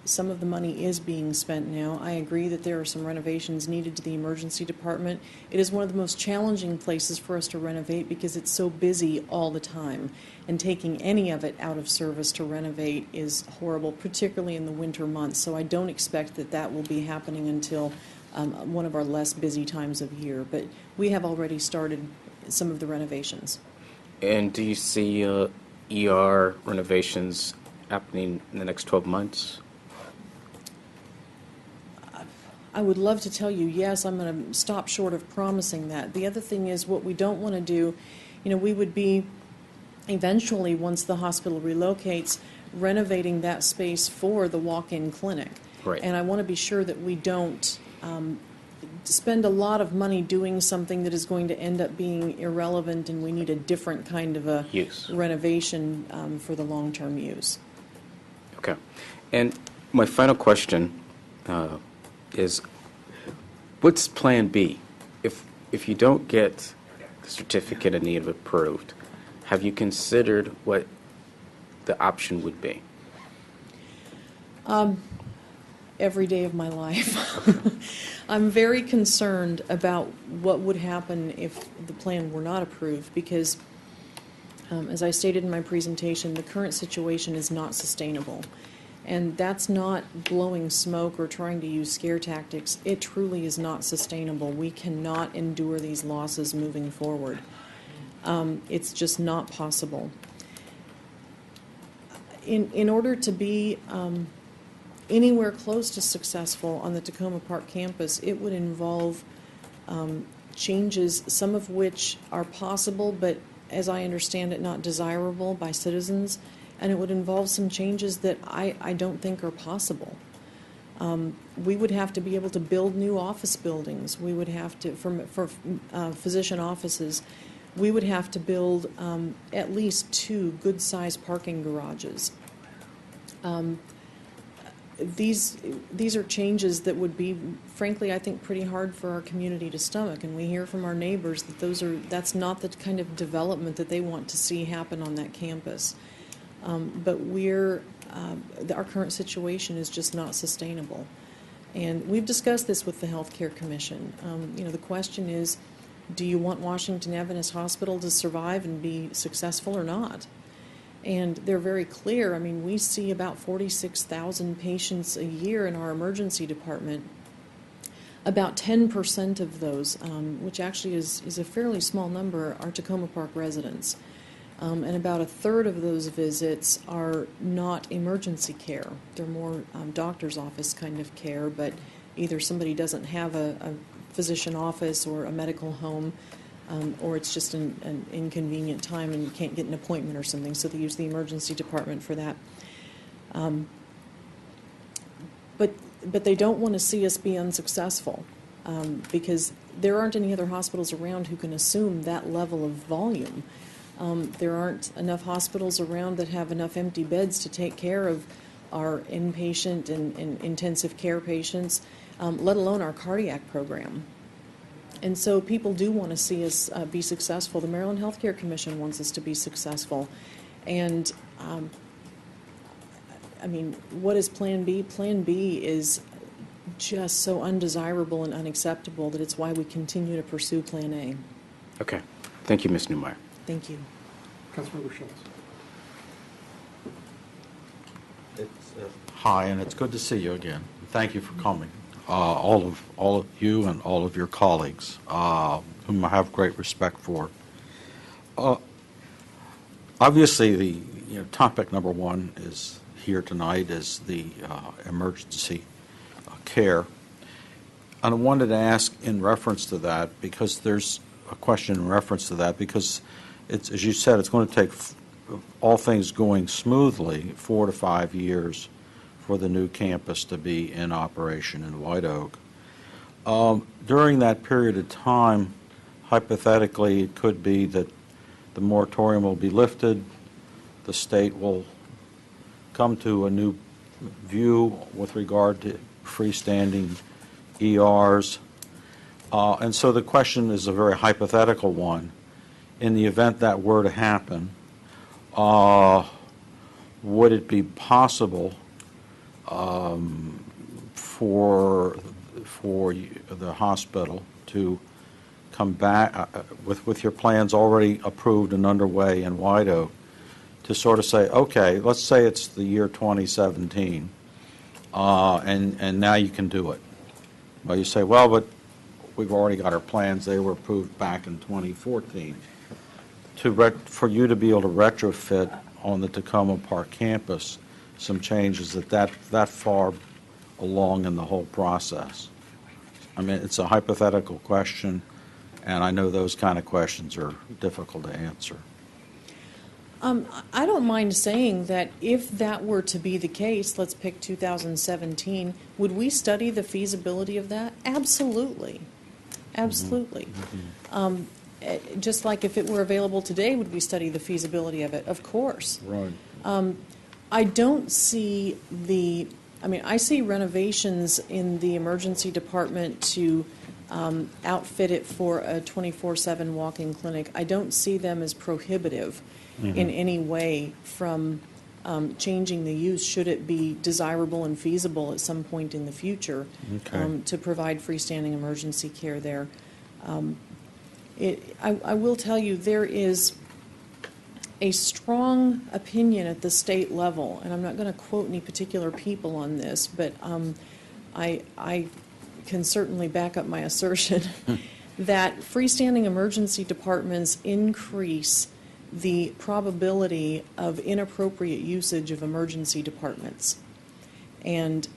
some of the money is being spent now. I agree that there are some renovations needed to the emergency department. It is one of the most challenging places for us to renovate because it's so busy all the time. And taking any of it out of service to renovate is horrible, particularly in the winter months. So I don't expect that that will be happening until one of our less busy times of year. But we have already started some of the renovations. And do you see ER renovations happening in the next 12 months? I would love to tell you yes. I'm going to stop short of promising that. The other thing is, what we don't want to do, we would be eventually, once the hospital relocates, renovating that space for the walk-in clinic. Right. And I want to be sure that we don't spend a lot of money doing something that is going to end up being irrelevant, and we need a different kind of a renovation for the long-term use. Okay. And my final question is, what's Plan B? If you don't get the certificate of need approved, have you considered what the option would be? Every day of my life. I'm very concerned about what would happen if the plan were not approved because, as I stated in my presentation, the current situation is not sustainable. And that's not blowing smoke or trying to use scare tactics. It truly is not sustainable. We cannot endure these losses moving forward. It's just not possible. In order to be anywhere close to successful on the Tacoma Park campus, it would involve changes, some of which are possible, but as I understand it, not desirable by citizens. And it would involve some changes that I don't think are possible. We would have to be able to build new office buildings. We would have to, for physician offices, we would have to build at least 2 good-sized parking garages. These are changes that would be, frankly, I think, pretty hard for our community to stomach. And we hear from our neighbors that that's not the kind of development that they want to see happen on that campus. But our current situation is just not sustainable. And we've discussed this with the Healthcare Commission. The question is, do you want Washington Adventist Hospital to survive and be successful or not? And they're very clear. I mean, we see about 46,000 patients a year in our emergency department. About 10% of those, which actually is a fairly small number, are Tacoma Park residents. And about a third of those visits are not emergency care. They're more doctor's office kind of care, but either somebody doesn't have a physician office or a medical home, or it's just an inconvenient time and you can't get an appointment or something, so they use the emergency department for that. but they don't want to see us be unsuccessful, because there aren't any other hospitals around who can assume that level of volume. There aren't enough hospitals around that have enough empty beds to take care of our inpatient and intensive care patients, let alone our cardiac program. And so people do want to see us be successful. The Maryland Healthcare Commission wants us to be successful. And I mean, what is Plan B? Plan B is just so undesirable and unacceptable that it's why we continue to pursue Plan A. Okay. Thank you, Ms. Newmeyer. Thank you. Councilmember Schultz. Hi, and it's good to see you again. Thank you for coming. All of you and all of your colleagues, whom I have great respect for. Obviously, the topic number one is here tonight is the emergency care. And I wanted to ask in reference to that, because there's a question in reference to that, because it's, as you said, it's going to take, all things going smoothly, 4 to 5 years for the new campus to be in operation in White Oak. During that period of time, hypothetically, it could be that the moratorium will be lifted, the state will come to a new view with regard to freestanding ERs. And so the question is a very hypothetical one. In the event that were to happen, would it be possible for the hospital to come back with your plans already approved and underway in White Oak to sort of say, okay, let's say it's the year 2017, and now you can do it. Well, you say, well, but we've already got our plans. They were approved back in 2014. For you to be able to retrofit on the Tacoma Park campus some changes that far along in the whole process. I mean, it's a hypothetical question, and I know those kind of questions are difficult to answer. I don't mind saying that if that were to be the case, let's pick 2017, would we study the feasibility of that? Absolutely. Absolutely. Just like if it were available today, would we study the feasibility of it? Of course. Right. I don't see I see renovations in the emergency department to outfit it for a 24/7 walk-in clinic. I don't see them as prohibitive in any way from changing the use, should it be desirable and feasible at some point in the future, to provide freestanding emergency care there. I will tell you, there is a strong opinion at the state level, and I'm not going to quote any particular people on this, but I can certainly back up my assertion that freestanding emergency departments increase the probability of inappropriate usage of emergency departments and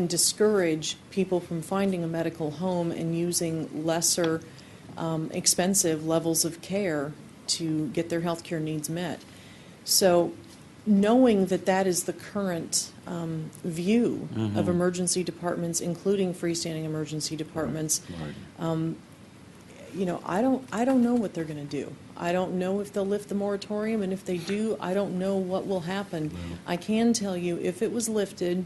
discourage people from finding a medical home and using lesser expensive levels of care to get their health care needs met. So knowing that that is the current view of emergency departments, including freestanding emergency departments, I don't know what they're going to do. I don't know if they'll lift the moratorium, and if they do, I don't know what will happen. I can tell you, if it was lifted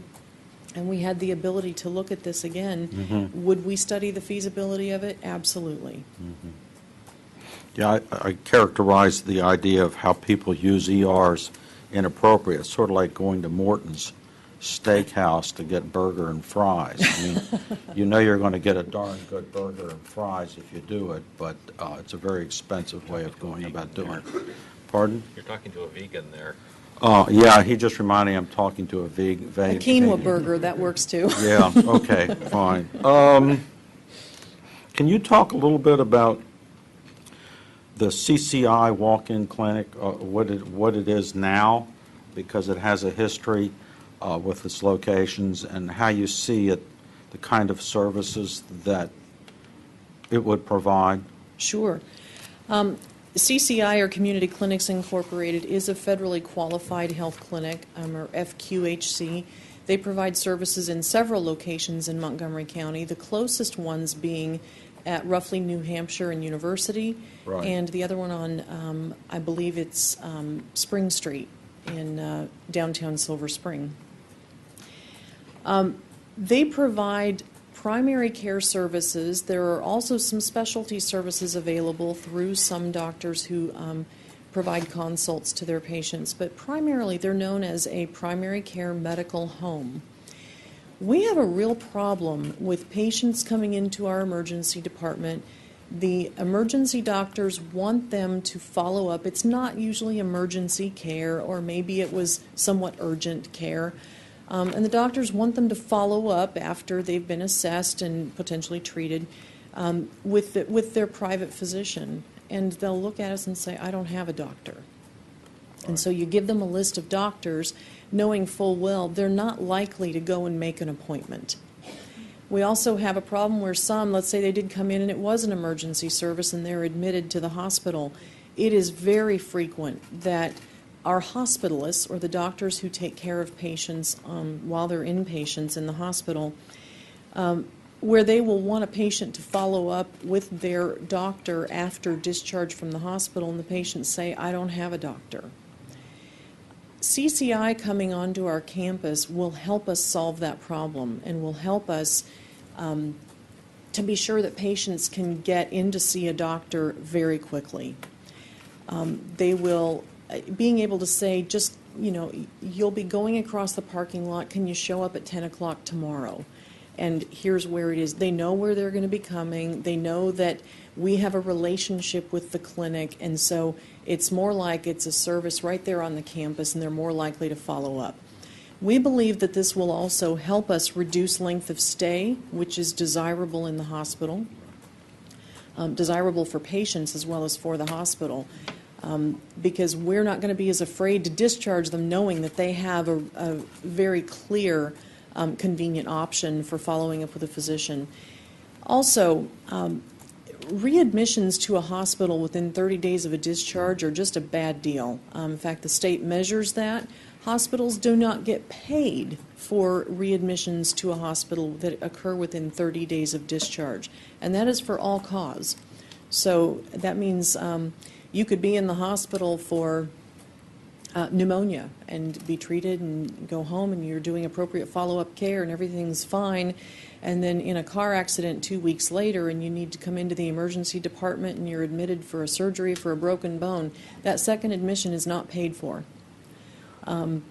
and we had the ability to look at this again, would we study the feasibility of it? Absolutely. Yeah, I characterize the idea of how people use ERs inappropriate. It's sort of like going to Morton's Steakhouse to get burger and fries. I mean, you know you're going to get a darn good burger and fries if you do it, but it's a very expensive way of going about doing it. Pardon? You're talking to a vegan there. Yeah, he just reminded me I'm talking to a vegan. A quinoa burger, that works too. Yeah, okay, fine. Can you talk a little bit about the CCI walk-in clinic, what it is now, because it has a history with its locations, and how you see it, the kind of services that it would provide? Sure. CCI, or Community Clinics Incorporated, is a federally qualified health clinic, or FQHC. They provide services in several locations in Montgomery County, the closest ones being at roughly New Hampshire and University, Right. and the other one on, I believe it's Spring Street in downtown Silver Spring. They provide primary care services. There are also some specialty services available through some doctors who provide consults to their patients, but primarily they're known as a primary care medical home. We have a real problem with patients coming into our emergency department. The emergency doctors want them to follow up. It's not usually emergency care, or maybe it was somewhat urgent care. And the doctors want them to follow up after they've been assessed and potentially treated with their private physician. And they'll look at us and say, I don't have a doctor. And so you give them a list of doctors, knowing full well they're not likely to go and make an appointment. We also have a problem where some, let's say they did come in and it was an emergency service and they're admitted to the hospital. It is very frequent that our hospitalists, or the doctors who take care of patients while they're inpatients in the hospital, where they will want a patient to follow up with their doctor after discharge from the hospital, and the patients say, I don't have a doctor. CCI coming onto our campus will help us solve that problem and will help us to be sure that patients can get in to see a doctor very quickly. They will, being able to say, just, you know, you'll be going across the parking lot, can you show up at 10 o'clock tomorrow? And here's where it is. They know where they're going to be coming. They know that we have a relationship with the clinic, and so it's more like it's a service right there on the campus, and they're more likely to follow up. We believe that this will also help us reduce length of stay, which is desirable in the hospital, desirable for patients as well as for the hospital, because we're not going to be as afraid to discharge them knowing that they have a very clear convenient option for following up with a physician. Also, readmissions to a hospital within 30 days of a discharge are just a bad deal. In fact, the state measures that. Hospitals do not get paid for readmissions to a hospital that occur within 30 days of discharge, and that is for all cause. So that means you could be in the hospital for pneumonia and be treated and go home, and you're doing appropriate follow-up care and everything's fine, and then in a car accident 2 weeks later and you need to come into the emergency department and you're admitted for a surgery for a broken bone, that second admission is not paid for. And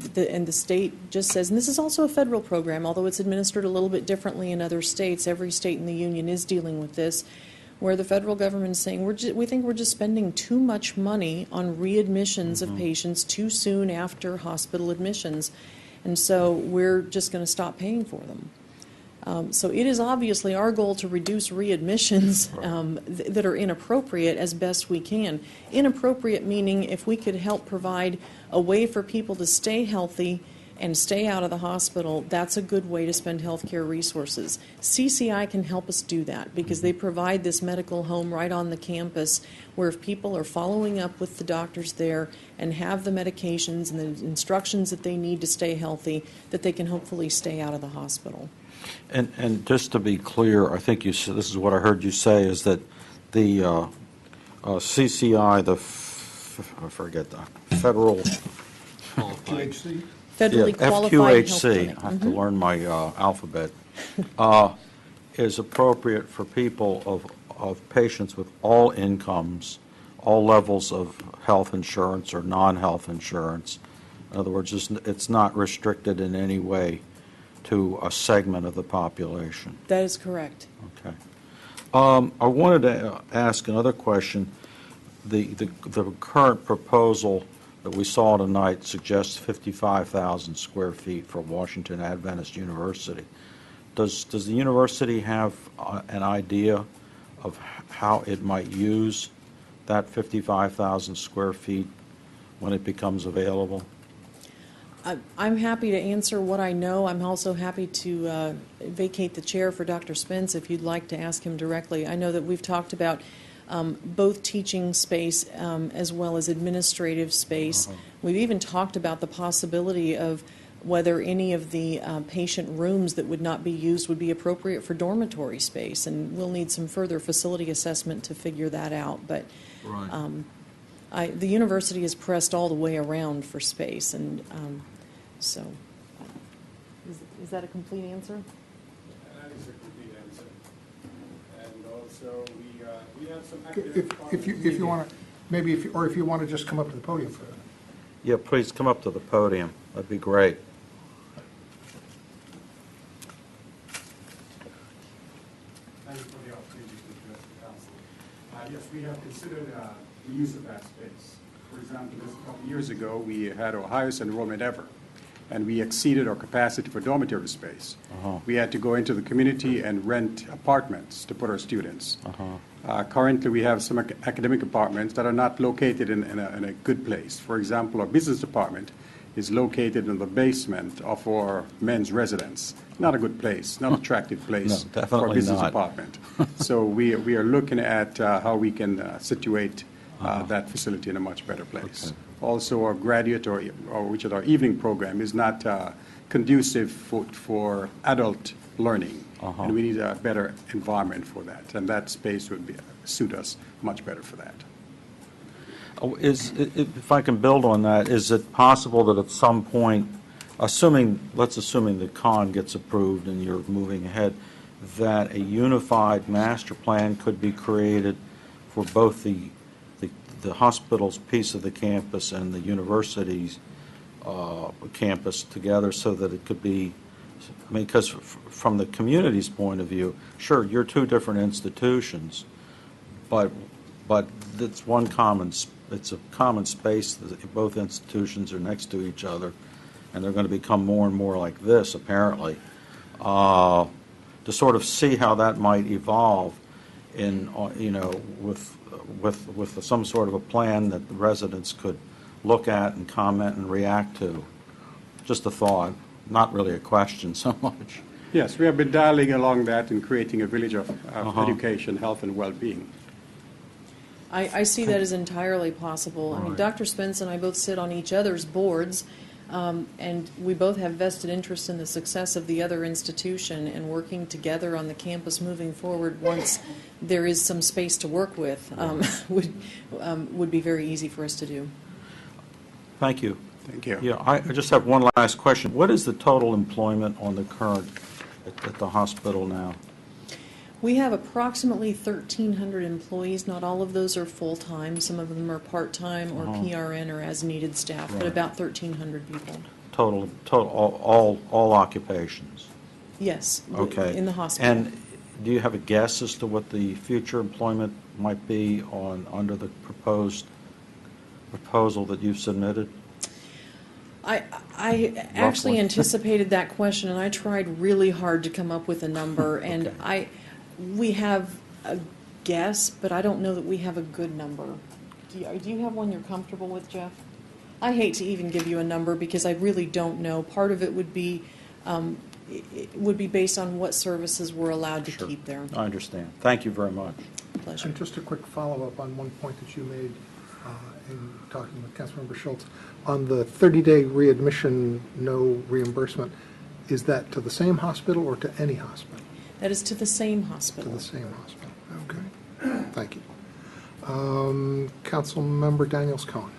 the state just says, and this is also a federal program, although it's administered a little bit differently in other states. Every state in the union is dealing with this, where the federal government is saying, we think we're just spending too much money on readmissions of patients too soon after hospital admissions, and so we're just going to stop paying for them. So it is obviously our goal to reduce readmissions that are inappropriate as best we can. Inappropriate meaning if we could help provide a way for people to stay healthy and stay out of the hospital, that's a good way to spend healthcare resources. CCI can help us do that because they provide this medical home right on the campus where if people are following up with the doctors there and have the medications and the instructions that they need to stay healthy, that they can hopefully stay out of the hospital. And just to be clear, I think you said, this is what I heard you say, is that the CCI, I forget the federal QHC? Federally qualified health FQHC, clinic. I have to learn my alphabet, is appropriate for people of patients with all incomes, all levels of health insurance or non-health insurance. In other words, it's not restricted in any way to a segment of the population. That is correct. Okay. I wanted to ask another question. The current proposal that we saw tonight suggests 55,000 square feet for Washington Adventist University. Does the university have an idea of how it might use that 55,000 square feet when it becomes available? I'm happy to answer what I know. I'm also happy to vacate the chair for Dr. Spence if you'd like to ask him directly. I know that we've talked about both teaching space as well as administrative space. We've even talked about the possibility of whether any of the patient rooms that would not be used would be appropriate for dormitory space. And we'll need some further facility assessment to figure that out. But Right. the university is pressed all the way around for space. And so is that a complete answer? That is a complete answer. And also, we have some If you want to, maybe if you want to just come up to the podium for that. Yeah, please come up to the podium. That'd be great. Thank you for the opportunity to address the council. Yes, we have considered the use of that space. For example, just a couple of years ago, we had our highest enrollment ever, and we exceeded our capacity for dormitory space. We had to go into the community and rent apartments to put our students. Currently, we have some academic apartments that are not located in a good place. For example, our business department is located in the basement of our men's residence. Not a good place, not an attractive place No, for a definitely business not. apartment. So we are looking at how we can situate that facility in a much better place. Okay. Also, our graduate or which is our evening program is not conducive for adult learning. And we need a better environment for that. And that space would suit us much better for that. If I can build on that, is it possible that at some point, let's assuming the con gets approved and you're moving ahead, that a unified master plan could be created for both the hospital's piece of the campus and the university's campus together, so that it could be, I mean, because from the community's point of view, sure, you're two different institutions, but it's it's a common space. Both institutions are next to each other, and they're going to become more and more like this, apparently. To sort of see how that might evolve in, with some sort of a plan that the residents could look at and comment and react to. Just a thought, not really a question so much. Yes, we have been dialing along that and creating a village of education, health, and well-being. I see that as entirely possible. I mean, Dr. Spence and I both sit on each other's boards, and we both have vested interest in the success of the other institution, and working together on the campus moving forward once there is some space to work with would be very easy for us to do. Thank you. Thank you. Yeah, I just have one last question. What is the total employment on the current at the hospital now? We have approximately 1,300 employees. Not all of those are full-time. Some of them are part-time or PRN or as-needed staff, but about 1,300 people. Total, all occupations? Yes, Okay. in the hospital. And do you have a guess as to what the future employment might be under the proposal that you've submitted? I actually anticipated that question, and I tried really hard to come up with a number, and we have a guess, but I don't know that we have a good number. Do you have one you're comfortable with, Jeff? I hate to even give you a number because I really don't know. Part of it would be based on what services we're allowed to keep there. I understand. Thank you very much. Pleasure. And just a quick follow-up on one point that you made in talking with Councilmember Schultz. On the 30-day readmission, no reimbursement, is that to the same hospital or to any hospital? That is to the same hospital. To the same hospital. Okay. Thank you. Councilmember Daniels-Cohen.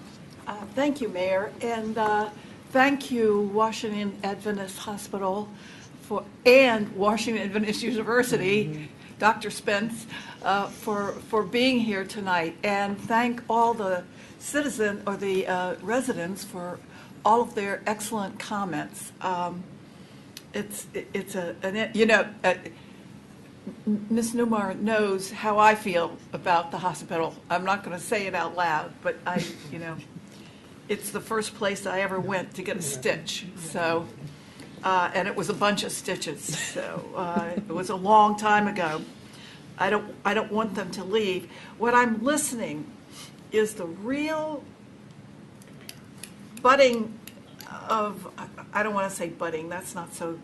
Thank you, Mayor, and thank you, Washington Adventist Hospital and Washington Adventist University, Dr. Spence, for being here tonight, and thank all the citizens or the residents for all of their excellent comments. Ms. Newmeyer knows how I feel about the hospital. I'm not going to say it out loud, but it's the first place I ever went to get a stitch. So, and it was a bunch of stitches. So it was a long time ago. I don't want them to leave. What I'm listening is the real budding of, I don't want to say budding, that's not so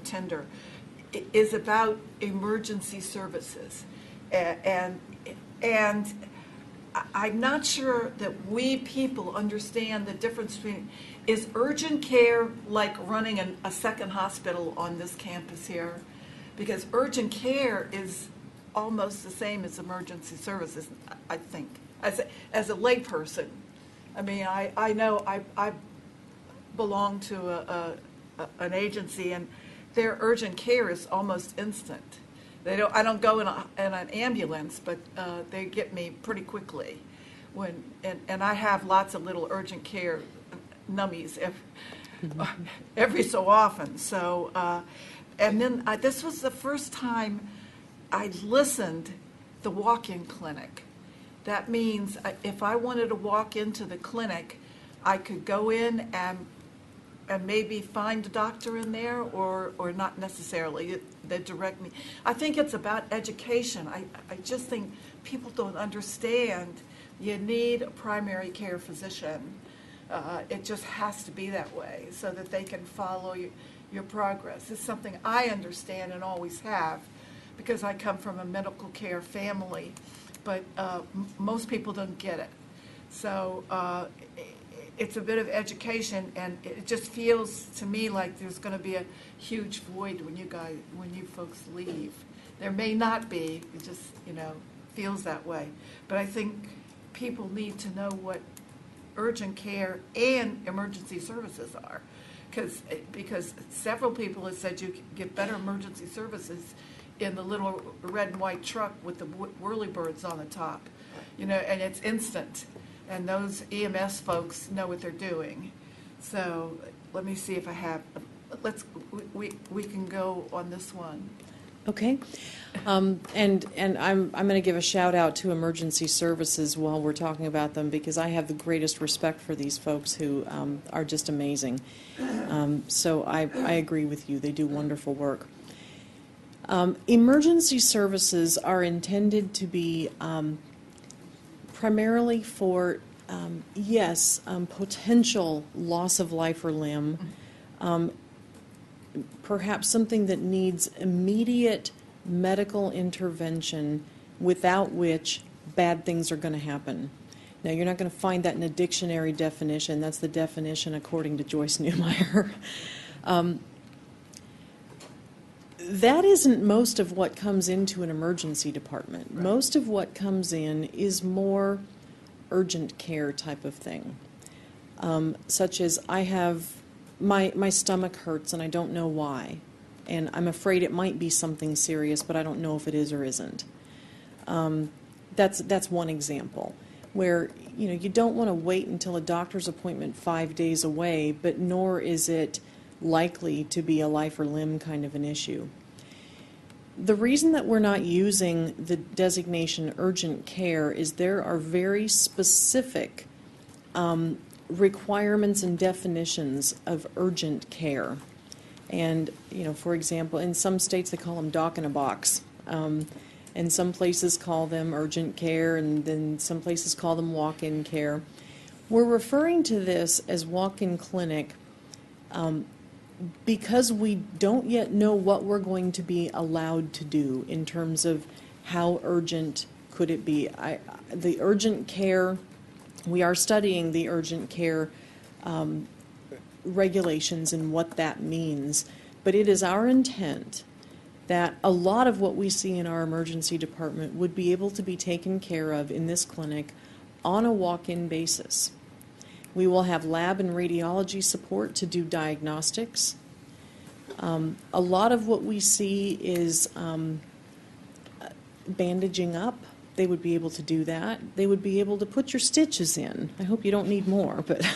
tender, is about emergency services. And I'm not sure that we people understand the difference between, is urgent care like running a second hospital on this campus here? Because urgent care is almost the same as emergency services, I think, as a layperson. I mean, I know I belong to an agency, and their urgent care is almost instant. I don't go in an ambulance, but they get me pretty quickly. And I have lots of little urgent care nummies every so often. So, and then this was the first time I listened the walk-in clinic. That means if I wanted to walk into the clinic, I could go in and maybe find a doctor in there, or not necessarily. They direct me. I think it's about education. I just think people don't understand you need a primary care physician. It just has to be that way so that they can follow your progress. It's something I understand and always have because I come from a medical care family, but most people don't get it. So it's a bit of education, and it just feels to me like there's going to be a huge void when you folks leave. There may not be, it just, feels that way. But I think people need to know what urgent care and emergency services are, because several people have said you can get better emergency services in the little red and white truck with the whirlybirds on the top, and it's instant. And those EMS folks know what they're doing. So let me see if I have, we can go on this one. Okay. And I'm going to give a shout out to emergency services while we're talking about them, because I have the greatest respect for these folks who are just amazing. So I agree with you. They do wonderful work. Emergency services are intended to be primarily for, potential loss of life or limb, perhaps something that needs immediate medical intervention without which bad things are going to happen. Now, you're not going to find that in a dictionary definition. That's the definition according to Joyce Newmeyer. That isn't most of what comes into an emergency department. Right. Most of what comes in is more urgent care type of thing, such as I have my stomach hurts and I don't know why, and I'm afraid it might be something serious, but I don't know if it is or isn't. That's one example where you don't want to wait until a doctor's appointment 5 days away, but nor is it likely to be a life or limb kind of an issue. The reason that we're not using the designation urgent care is there are very specific requirements and definitions of urgent care. And, for example, in some states they call them doc in a box. And some places call them urgent care, and then some places call them walk-in care. We're referring to this as walk-in clinic because we don't yet know what we're going to be allowed to do in terms of how urgent could it be. The urgent care, we are studying the urgent care regulations and what that means, but it is our intent that a lot of what we see in our emergency department would be able to be taken care of in this clinic on a walk-in basis. We will have lab and radiology support to do diagnostics. A lot of what we see is bandaging up. They would be able to do that. They would be able to put your stitches in. I hope you don't need more, but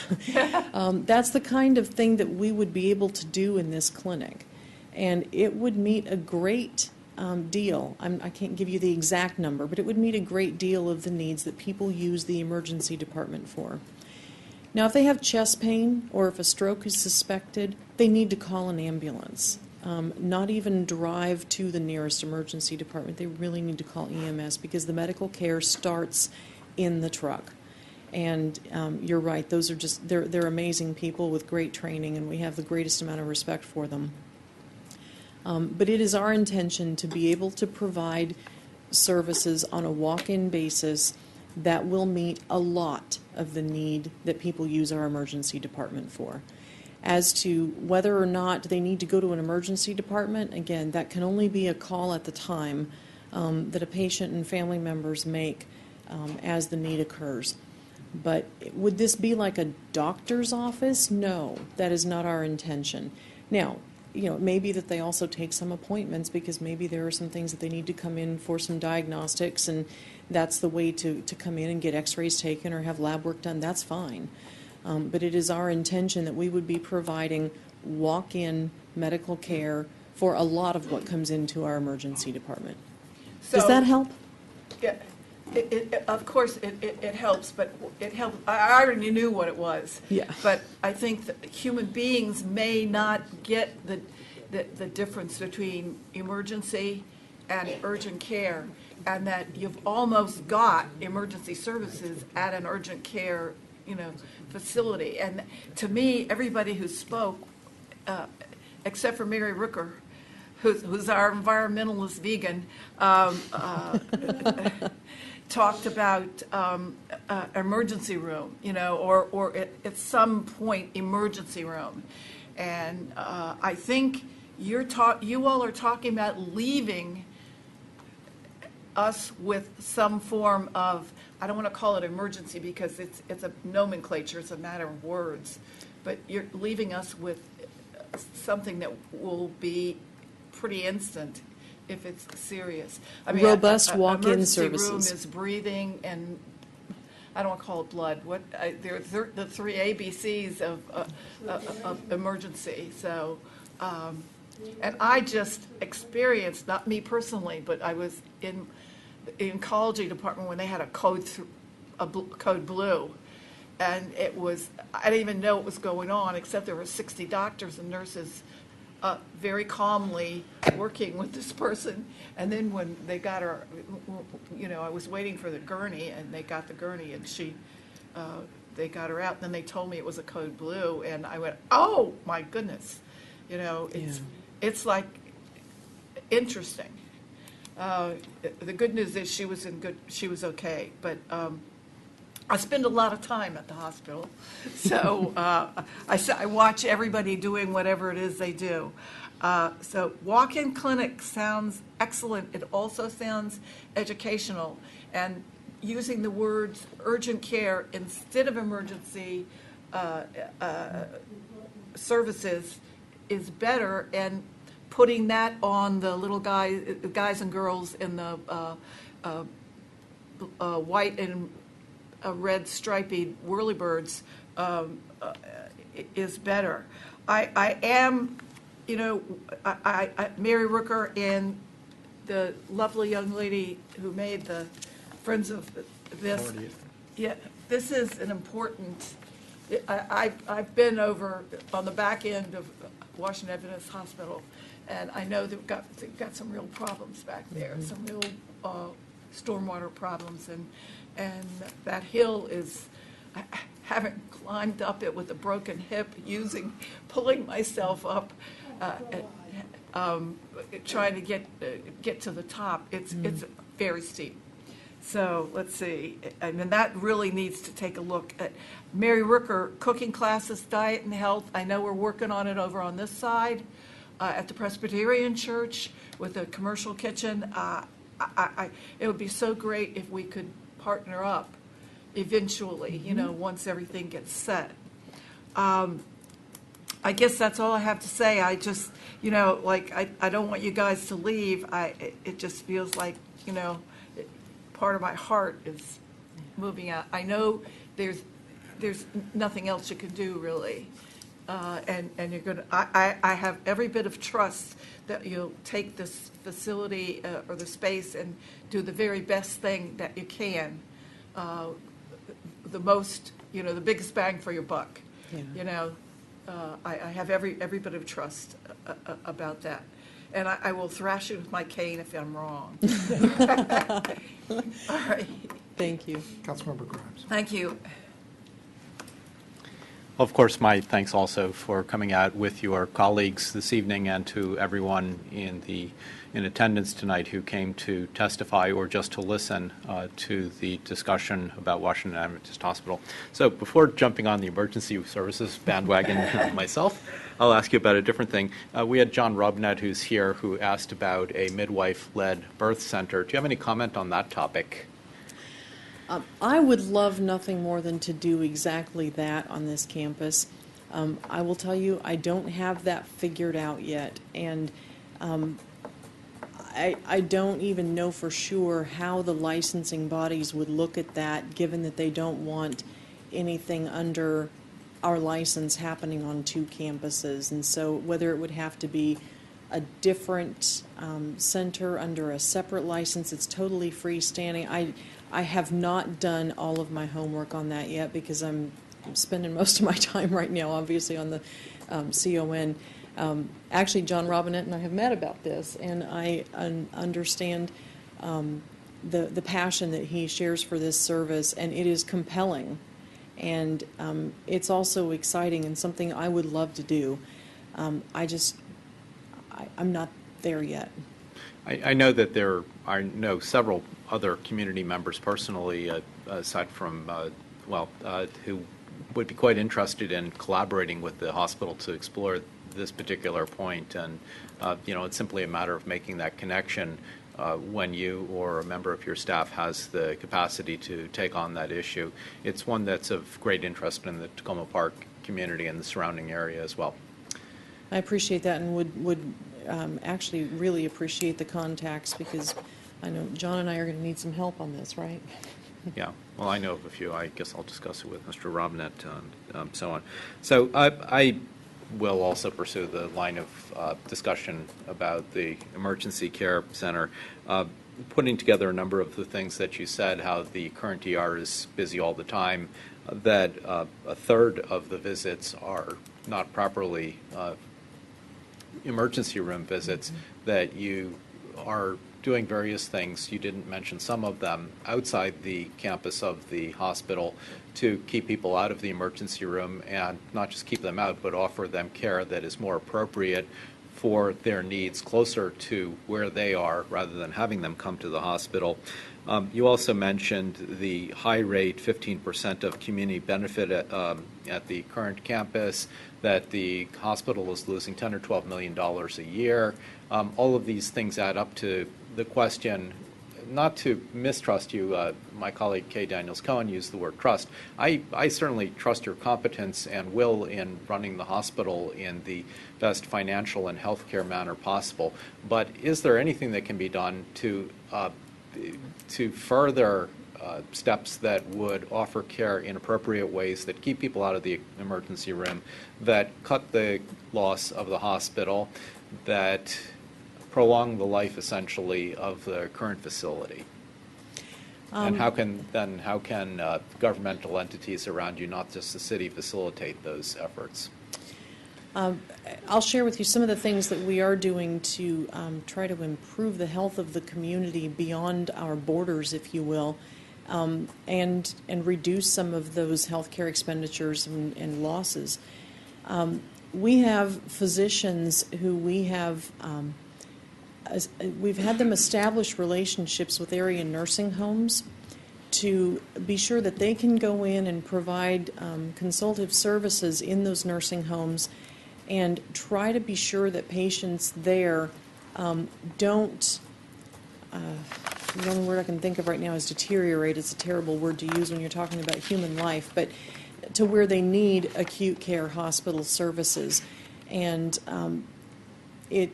that's the kind of thing that we would be able to do in this clinic. And it would meet a great deal. I can't give you the exact number, but it would meet a great deal of the needs that people use the emergency department for. Now, if they have chest pain or if a stroke is suspected, they need to call an ambulance. Not even drive to the nearest emergency department. They really need to call EMS because the medical care starts in the truck. And you're right, those are just, they're amazing people with great training, and we have the greatest amount of respect for them. But it is our intention to be able to provide services on a walk-in basis that will meet a lot of the need that people use our emergency department for. As to whether or not they need to go to an emergency department, again, that can only be a call at the time that a patient and family members make as the need occurs. But would this be like a doctor's office? No, that is not our intention. Now, it may be that they also take some appointments because maybe there are some things that they need to come in for some diagnostics, and that's the way to come in and get x-rays taken or have lab work done. That's fine. But it is our intention that we would be providing walk-in medical care for a lot of what comes into our emergency department. Does So- that help? Yeah, of course, it helps, but it helps. I already knew what it was. Yeah. But I think that human beings may not get the difference between emergency and urgent care, and that you've almost got emergency services at an urgent care, facility. And to me, everybody who spoke, except for Mary Rooker, who's our environmentalist vegan, talked about emergency room, or at some point emergency room. And I think you all are talking about leaving us with some form of, I don't want to call it emergency because it's a nomenclature, it's a matter of words, but you're leaving us with something that will be pretty instant if it's serious. I mean, Robust walk-in emergency services. room is breathing and, I don't want to call it blood. They're the three ABCs of emergency. So, and I just experienced, not me personally, but I was in the oncology department when they had a code blue, and it was, I didn't even know what was going on, except there were 60 doctors and nurses very calmly working with this person. And then when they got her, I was waiting for the gurney, and they got the gurney, and they got her out, and then they told me it was a code blue, and I went, oh my goodness, it's like interesting. The good news is she was okay, but I spend a lot of time at the hospital, so I watch everybody doing whatever it is they do. So walk-in clinic sounds excellent. It also sounds educational, and using the words urgent care instead of emergency services is better, and putting that on the little guys and girls in the white and red stripy whirlybirds is better. I am, Mary Rooker and the lovely young lady who made the Friends of this. Yeah, this is an important. I've been over on the back end of Washington Adventist Hospital, and I know they've got some real problems back there, some real stormwater problems, and that hill is, I haven't climbed up it with a broken hip, pulling myself up, trying to get to the top. It's very steep. So let's see, and then that really needs to take a look at Mary Rooker, cooking classes, diet and health. I know we're working on it over on this side at the Presbyterian Church with a commercial kitchen. It would be so great if we could partner up eventually, once everything gets set. I guess that's all I have to say. I just, I don't want you guys to leave. It just feels like, part of my heart is moving out. I know there's nothing else you can do really, and you're going to. I have every bit of trust that you'll take this facility or the space and do the very best thing that you can, the most, the biggest bang for your buck. Yeah. I have every bit of trust about that. And I will thrash you with my cane if I'm wrong. All right. Thank you. Councilmember Grimes. Thank you. Of course, my thanks also for coming out with your colleagues this evening and to everyone in attendance tonight who came to testify or just to listen to the discussion about Washington Adventist Hospital. So before jumping on the emergency services bandwagon myself, I'll ask you about a different thing. We had John Robinette, who's here, who asked about a midwife-led birth center. Do you have any comment on that topic? I would love nothing more than to do exactly that on this campus. I will tell you, I don't have that figured out yet, and I don't even know for sure how the licensing bodies would look at that, given that they don't want anything under our license happening on 2 campuses. And so whether it would have to be a different center under a separate license, it's totally freestanding. I have not done all of my homework on that yet because I'm spending most of my time right now, obviously, on the CON. Actually, John Robinette and I have met about this, and I understand the passion that he shares for this service, and it is compelling. And it's also exciting and something I would love to do. I'm not there yet. I know that there are several other community members personally, aside from, who would be quite interested in collaborating with the hospital to explore this particular point. And, it's simply a matter of making that connection when you or a member of your staff has the capacity to take on that issue. It's one that's of great interest in the Tacoma Park community and the surrounding area as well. I appreciate that and would actually really appreciate the contacts, because I know John and I are going to need some help on this, right? Yeah, well, I know of a few. I guess I'll discuss it with Mr. Robinette and so on. So I will also pursue the line of discussion about the emergency care center, putting together a number of the things that you said, how the current ER is busy all the time, that a third of the visits are not properly emergency room visits, that you are doing various things, you didn't mention some of them, outside the campus of the hospital to keep people out of the emergency room, and not just keep them out, but offer them care that is more appropriate for their needs, closer to where they are, rather than having them come to the hospital. You also mentioned the high rate, 15% of community benefit at the current campus, that the hospital is losing $10 or $12 million a year. All of these things add up to the question, not to mistrust you, my colleague Kay Daniels-Cohen used the word trust. I certainly trust your competence and will in running the hospital in the best financial and healthcare manner possible. But is there anything that can be done to further steps that would offer care in appropriate ways that keep people out of the emergency room, that cut the loss of the hospital, that prolong the life essentially of the current facility? And how can governmental entities around you, not just the city, facilitate those efforts? I'll share with you some of the things that we are doing to try to improve the health of the community beyond our borders, if you will, and reduce some of those healthcare expenditures and losses. We have physicians who we've had them establish relationships with area nursing homes to be sure that they can go in and provide consultative services in those nursing homes, and try to be sure that patients there don't, the only word I can think of right now is deteriorate. It's a terrible word to use when you're talking about human life, but to where they need acute care hospital services. And we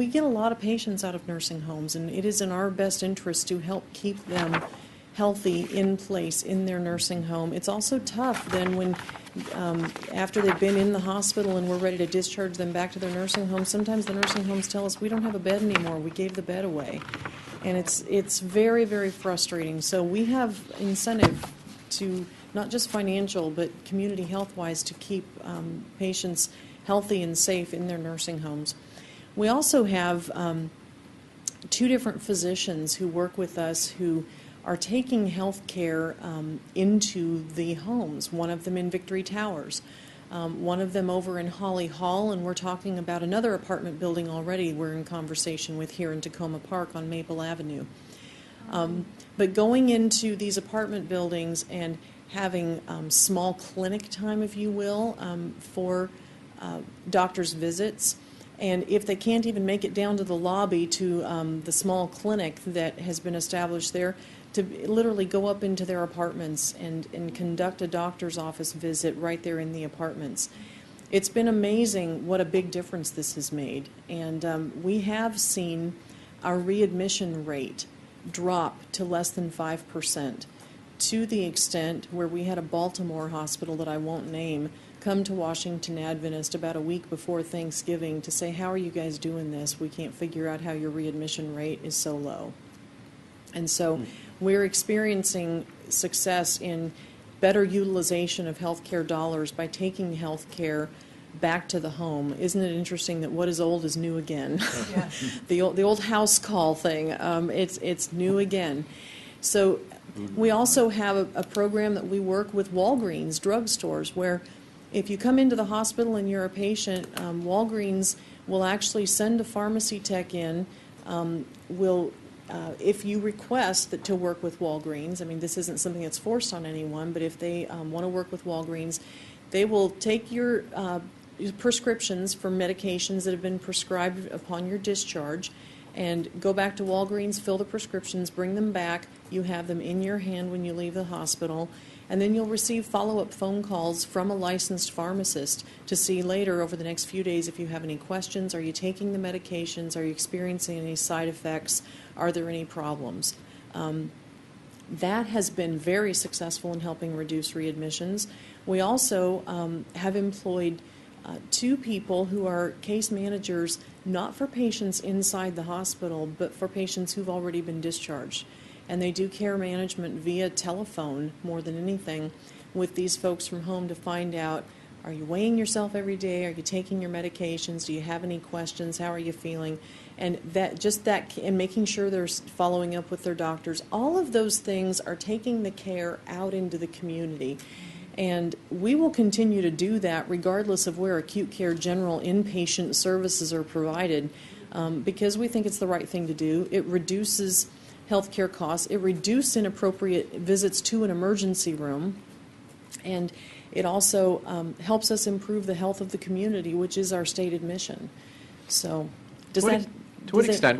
get a lot of patients out of nursing homes, and it is in our best interest to help keep them healthy in place in their nursing home. It's also tough then when after they've been in the hospital and we're ready to discharge them back to their nursing home, sometimes the nursing homes tell us we don't have a bed anymore, we gave the bed away. And it's very, very frustrating. So we have incentive to, not just financial, but community health-wise, to keep patients healthy and safe in their nursing homes. We also have 2 different physicians who work with us who are taking health care into the homes, one of them in Victory Towers, one of them over in Holly Hall, and we're talking about another apartment building already we're in conversation with here in Tacoma Park on Maple Avenue. But going into these apartment buildings and having small clinic time, if you will, for doctors' visits, and if they can't even make it down to the lobby to the small clinic that has been established there, to literally go up into their apartments and conduct a doctor's office visit right there in the apartments. It's been amazing what a big difference this has made. And we have seen our readmission rate drop to less than 5%, to the extent where we had a Baltimore hospital that I won't name come to Washington Adventist about a week before Thanksgiving to say, how are you guys doing this? We can't figure out how your readmission rate is so low. And so we're experiencing success in better utilization of healthcare dollars by taking healthcare back to the home. Isn't it interesting that what is old is new again? Yeah. the old house call thing, it's new again. So we also have a program that we work with Walgreens drugstores, where if you come into the hospital and you're a patient, Walgreens will actually send a pharmacy tech in, if you request that to work with Walgreens. I mean, this isn't something that's forced on anyone, but if they want to work with Walgreens, they will take your prescriptions for medications that have been prescribed upon your discharge and go back to Walgreens, fill the prescriptions, bring them back. You have them in your hand when you leave the hospital. And then you'll receive follow-up phone calls from a licensed pharmacist to see later over the next few days if you have any questions. Are you taking the medications? Are you experiencing any side effects? Are there any problems? That has been very successful in helping reduce readmissions. We also have employed 2 people who are case managers, not for patients inside the hospital, but for patients who've already been discharged. And they do care management via telephone more than anything with these folks from home to find out, are you weighing yourself every day? Are you taking your medications? Do you have any questions? How are you feeling? And and making sure they're following up with their doctors. All of those things are taking the care out into the community. And we will continue to do that regardless of where acute care general inpatient services are provided, because we think it's the right thing to do. It reduces healthcare costs. It reduces inappropriate visits to an emergency room. And it also helps us improve the health of the community, which is our stated mission. So To what extent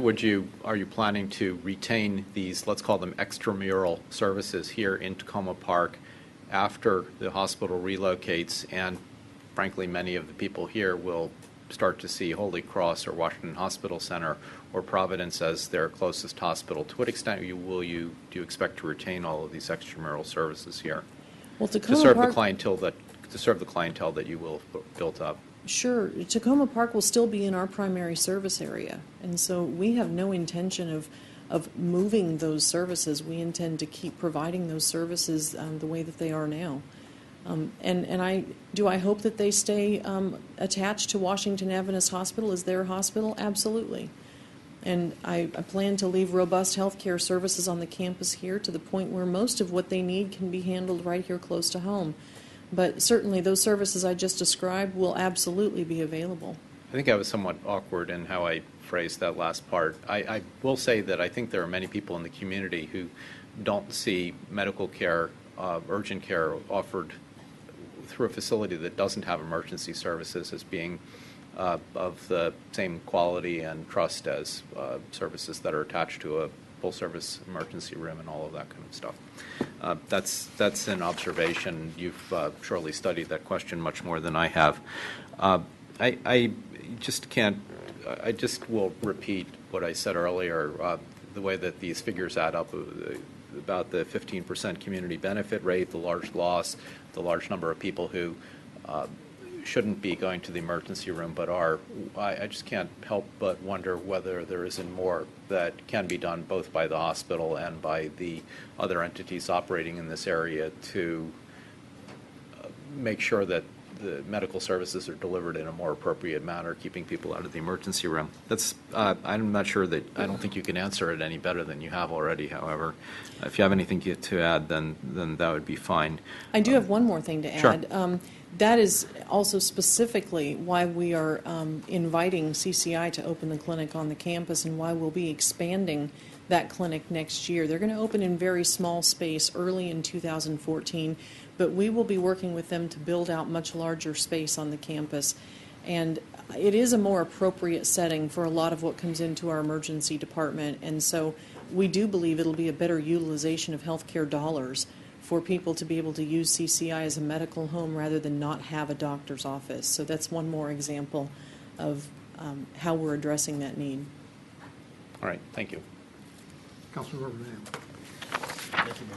are you planning to retain these, let's call them extramural services here in Tacoma Park after the hospital relocates, and frankly many of the people here will start to see Holy Cross or Washington Hospital Center or Providence as their closest hospital? To what extent do you expect to retain all of these extramural services here? Well, to serve the clientele that you will have built up? Sure. Tacoma Park will still be in our primary service area, and so we have no intention of moving those services. We intend to keep providing those services the way that they are now. And I hope that they stay attached to Washington Adventist Hospital as their hospital? Absolutely. And I plan to leave robust health care services on the campus here to the point where most of what they need can be handled right here close to home. But certainly those services I just described will absolutely be available. I think I was somewhat awkward in how I phrased that last part. I will say that I think there are many people in the community who don't see medical care, urgent care offered through a facility that doesn't have emergency services as being of the same quality and trust as services that are attached to a full-service emergency room and all of that kind of stuff. That's an observation. You've surely studied that question much more than I have. I just will repeat what I said earlier, the way that these figures add up about the 15% community benefit rate, the large loss, the large number of people who shouldn't be going to the emergency room but are. I just can't help but wonder whether there isn't more that can be done both by the hospital and by the other entities operating in this area to make sure that the medical services are delivered in a more appropriate manner, keeping people out of the emergency room. That's, I'm not sure that, I don't think you can answer it any better than you have already, however. If you have anything to add, then that would be fine. I do have one more thing to Sure. add. That is also specifically why we are inviting CCI to open the clinic on the campus and why we'll be expanding that clinic next year. They're going to open in very small space early in 2014, but we will be working with them to build out much larger space on the campus. And it is a more appropriate setting for a lot of what comes into our emergency department. And so we do believe it'll be a better utilization of healthcare dollars for people to be able to use CCI as a medical home rather than not have a doctor's office. So that's one more example of how we're addressing that need. All right, thank you. Councilmember Mann. Thank you,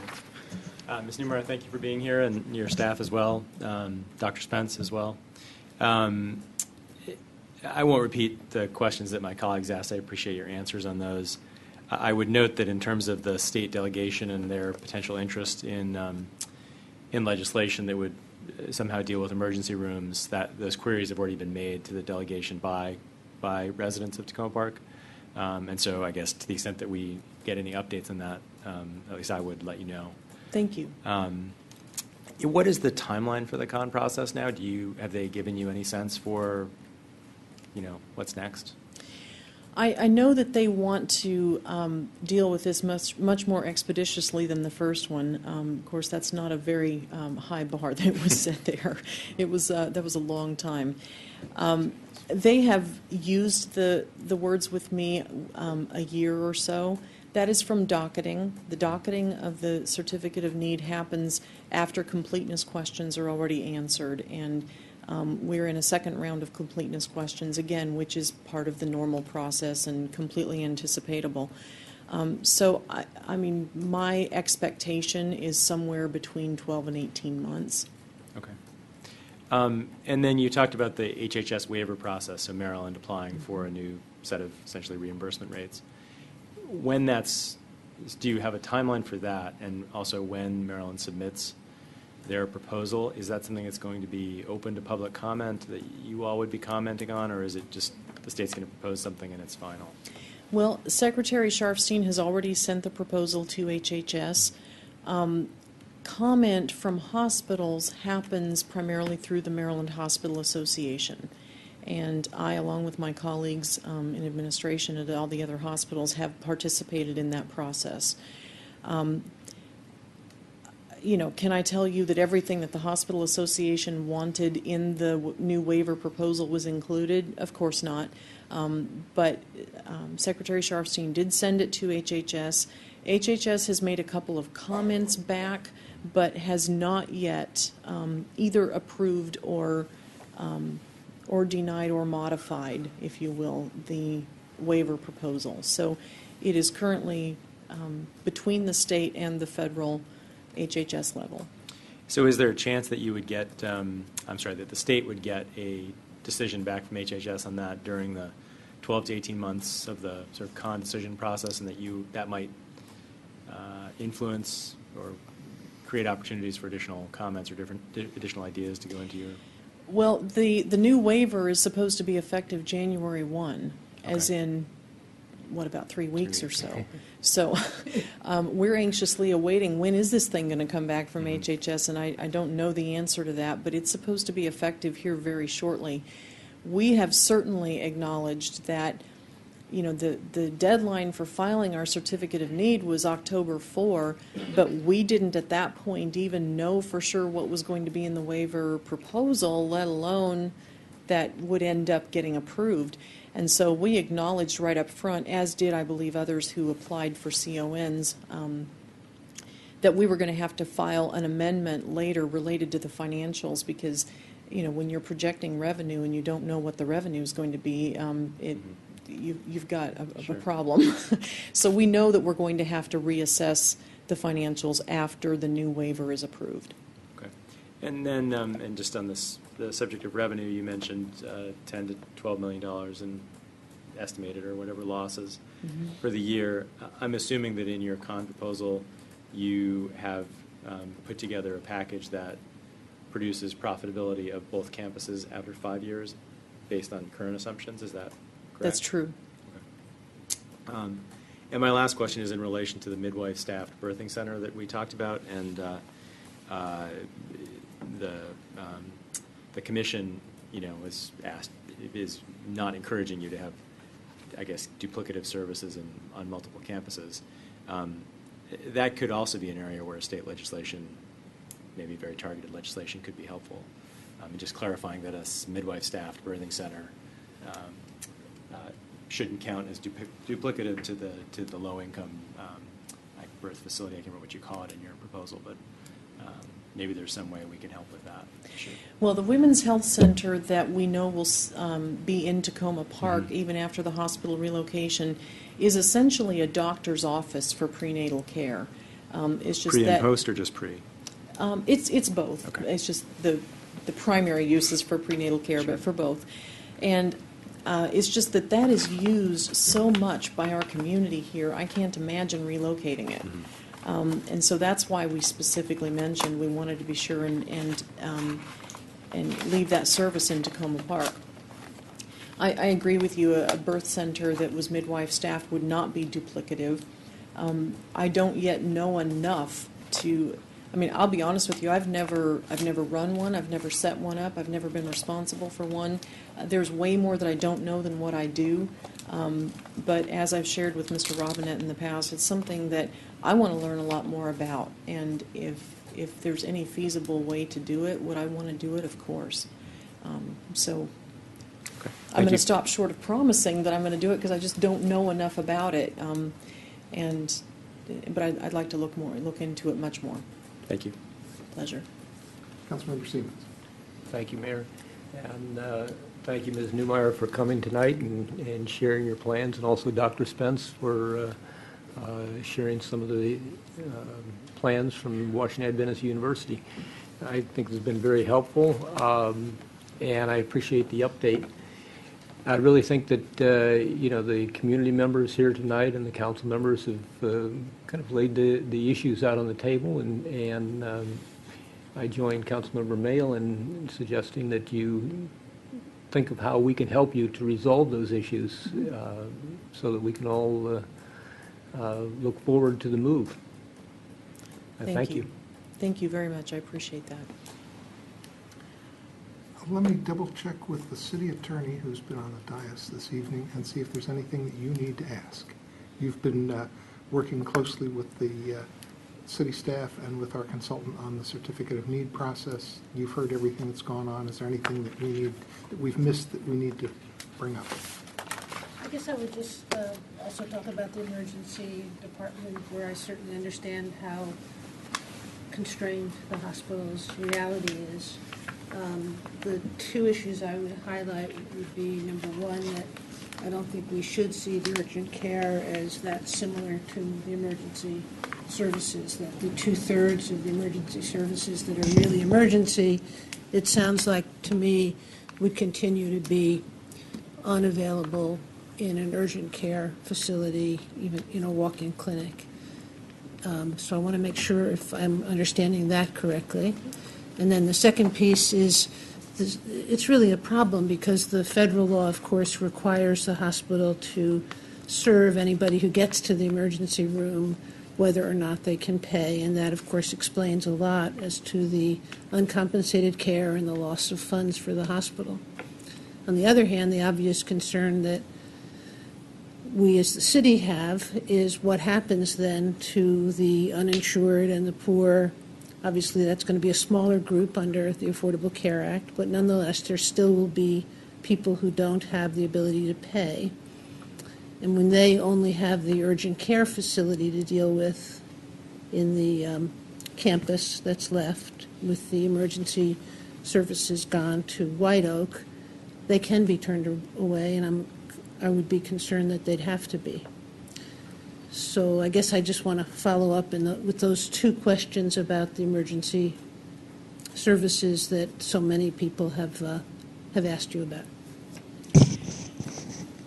Mayor. Ms. Newmar, thank you for being here, and your staff as well, Dr. Spence as well. I won't repeat the questions that my colleagues asked. I appreciate your answers on those. I would note that in terms of the state delegation and their potential interest in legislation that would somehow deal with emergency rooms, that those queries have already been made to the delegation by residents of Tacoma Park. And so I guess to the extent that we get any updates on that, at least I would let you know. Thank you. What is the timeline for the con process now? Have they given you any sense for, what's next? I know that they want to deal with this much more expeditiously than the first one. Of course, that's not a very high bar that was set there. That was a long time. They have used the words with me a year or so. That is from docketing. The docketing of the certificate of need happens after completeness questions are already answered, and we're in a second round of completeness questions again, which is part of the normal process and completely anticipatable. So, I mean, my expectation is somewhere between 12 and 18 months. Okay. And then you talked about the HHS waiver process, so Maryland applying for a new set of essentially reimbursement rates. Do you have a timeline for that? And also when Maryland submits their proposal, is that something that's going to be open to public comment that you all would be commenting on, or is it just the state's going to propose something and it's final? Well, Secretary Sharfstein has already sent the proposal to HHS. Comment from hospitals happens primarily through the Maryland Hospital Association. And I, along with my colleagues in administration at all the other hospitals, have participated in that process. Can I tell you that everything that the Hospital Association wanted in the new waiver proposal was included? Of course not. But Secretary Sharfstein did send it to HHS. HHS has made a couple of comments back, but has not yet either approved or denied or modified, if you will, the waiver proposal. So it is currently between the state and the federal HHS level. So is there a chance that you would get, that the state would get a decision back from HHS on that during the 12 to 18 months of the sort of con decision process, and that might influence or create opportunities for additional comments or additional ideas to go into your... Well, the new waiver is supposed to be effective January 1, as in, what, about 3 weeks or so. So we're anxiously awaiting, when is this thing going to come back from HHS? And I don't know the answer to that, but it's supposed to be effective here very shortly. We have certainly acknowledged that, the deadline for filing our certificate of need was October 4, but we didn't at that point even know for sure what was going to be in the waiver proposal, let alone that would end up getting approved. And so we acknowledged right up front, as did, I believe, others who applied for CONs, that we were going to have to file an amendment later related to the financials because, when you're projecting revenue and you don't know what the revenue is going to be, you've got a problem. So we know that we're going to have to reassess the financials after the new waiver is approved. Okay. And then, and just on the subject of revenue, you mentioned $10 to $12 million in estimated or whatever losses for the year. I'm assuming that in your con proposal, you have put together a package that produces profitability of both campuses after 5 years based on current assumptions. Is that correct? That's true. And my last question is in relation to the midwife staffed birthing center that we talked about, and the commission, is not encouraging you to have, I guess, duplicative services on multiple campuses. That could also be an area where state legislation, maybe very targeted legislation, could be helpful. And just clarifying that a midwife staffed birthing center shouldn't count as duplicative to the low income birth facility. I can't remember what you call it in your proposal, but maybe there's some way we can help with that. Sure. Well, the Women's Health Center that we know will be in Tacoma Park, Mm-hmm. even after the hospital relocation, is essentially a doctor's office for prenatal care. It's just Pre that, and post, or just pre? It's both. Okay. It's just the primary use is for prenatal care, Sure. but for both. And it's just that is used so much by our community here, I can't imagine relocating it. Mm-hmm. And so that's why we specifically mentioned we wanted to be sure and leave that service in Tacoma Park. I agree with you, a birth center that was midwife staffed would not be duplicative. I don't yet know enough to, I'll be honest with you, I've never run one, I've never set one up, I've never been responsible for one. There's way more that I don't know than what I do. But as I've shared with Mr. Robinette in the past, it's something that I want to learn a lot more about. And if there's any feasible way to do it, would I want to do it? Of course. So I'm going to stop short of promising that I'm going to do it because I just don't know enough about it. But I'd like to look into it much more. Thank you. Pleasure. Councilmember Stevens. Thank you, Mayor. And thank you, Ms. Newmeyer, for coming tonight and sharing your plans, and also Dr. Spence for sharing some of the plans from Washington Adventist University. I think it's been very helpful, and I appreciate the update. I really think that, the community members here tonight and the council members have kind of laid the issues out on the table, and I join Councilmember Mayle in suggesting that you think of how we can help you to resolve those issues so that we can all look forward to the move. Thank you. Thank you very much. I appreciate that. Let me double check with the city attorney who's been on the dais this evening and see if there's anything that you need to ask. You've been working closely with the city staff and with our consultant on the certificate of need process. You've heard everything that's gone on. Is there anything that we've missed that we need to bring up? I guess I would just also talk about the emergency department, where I certainly understand how constrained the hospital's reality is. The two issues I would highlight would be, number one, that I don't think we should see the urgent care as that similar to the emergency services, that the 2/3 of the emergency services that are really emergency, it sounds like to me, would continue to be unavailable in an urgent care facility, even in a walk-in clinic. So I want to make sure if I'm understanding that correctly. And then the second piece is, it's really a problem because the federal law, of course, requires the hospital to serve anybody who gets to the emergency room, whether or not they can pay. And that, of course, explains a lot as to the uncompensated care and the loss of funds for the hospital. On the other hand, the obvious concern that we as the city have is what happens then to the uninsured and the poor. Obviously, that's going to be a smaller group under the Affordable Care Act, but nonetheless, there still will be people who don't have the ability to pay. And when they only have the urgent care facility to deal with in the campus that's left, with the emergency services gone to White Oak, they can be turned away, and I would be concerned that they'd have to be. So I guess I just want to follow up with those two questions about the emergency services that so many people have asked you about.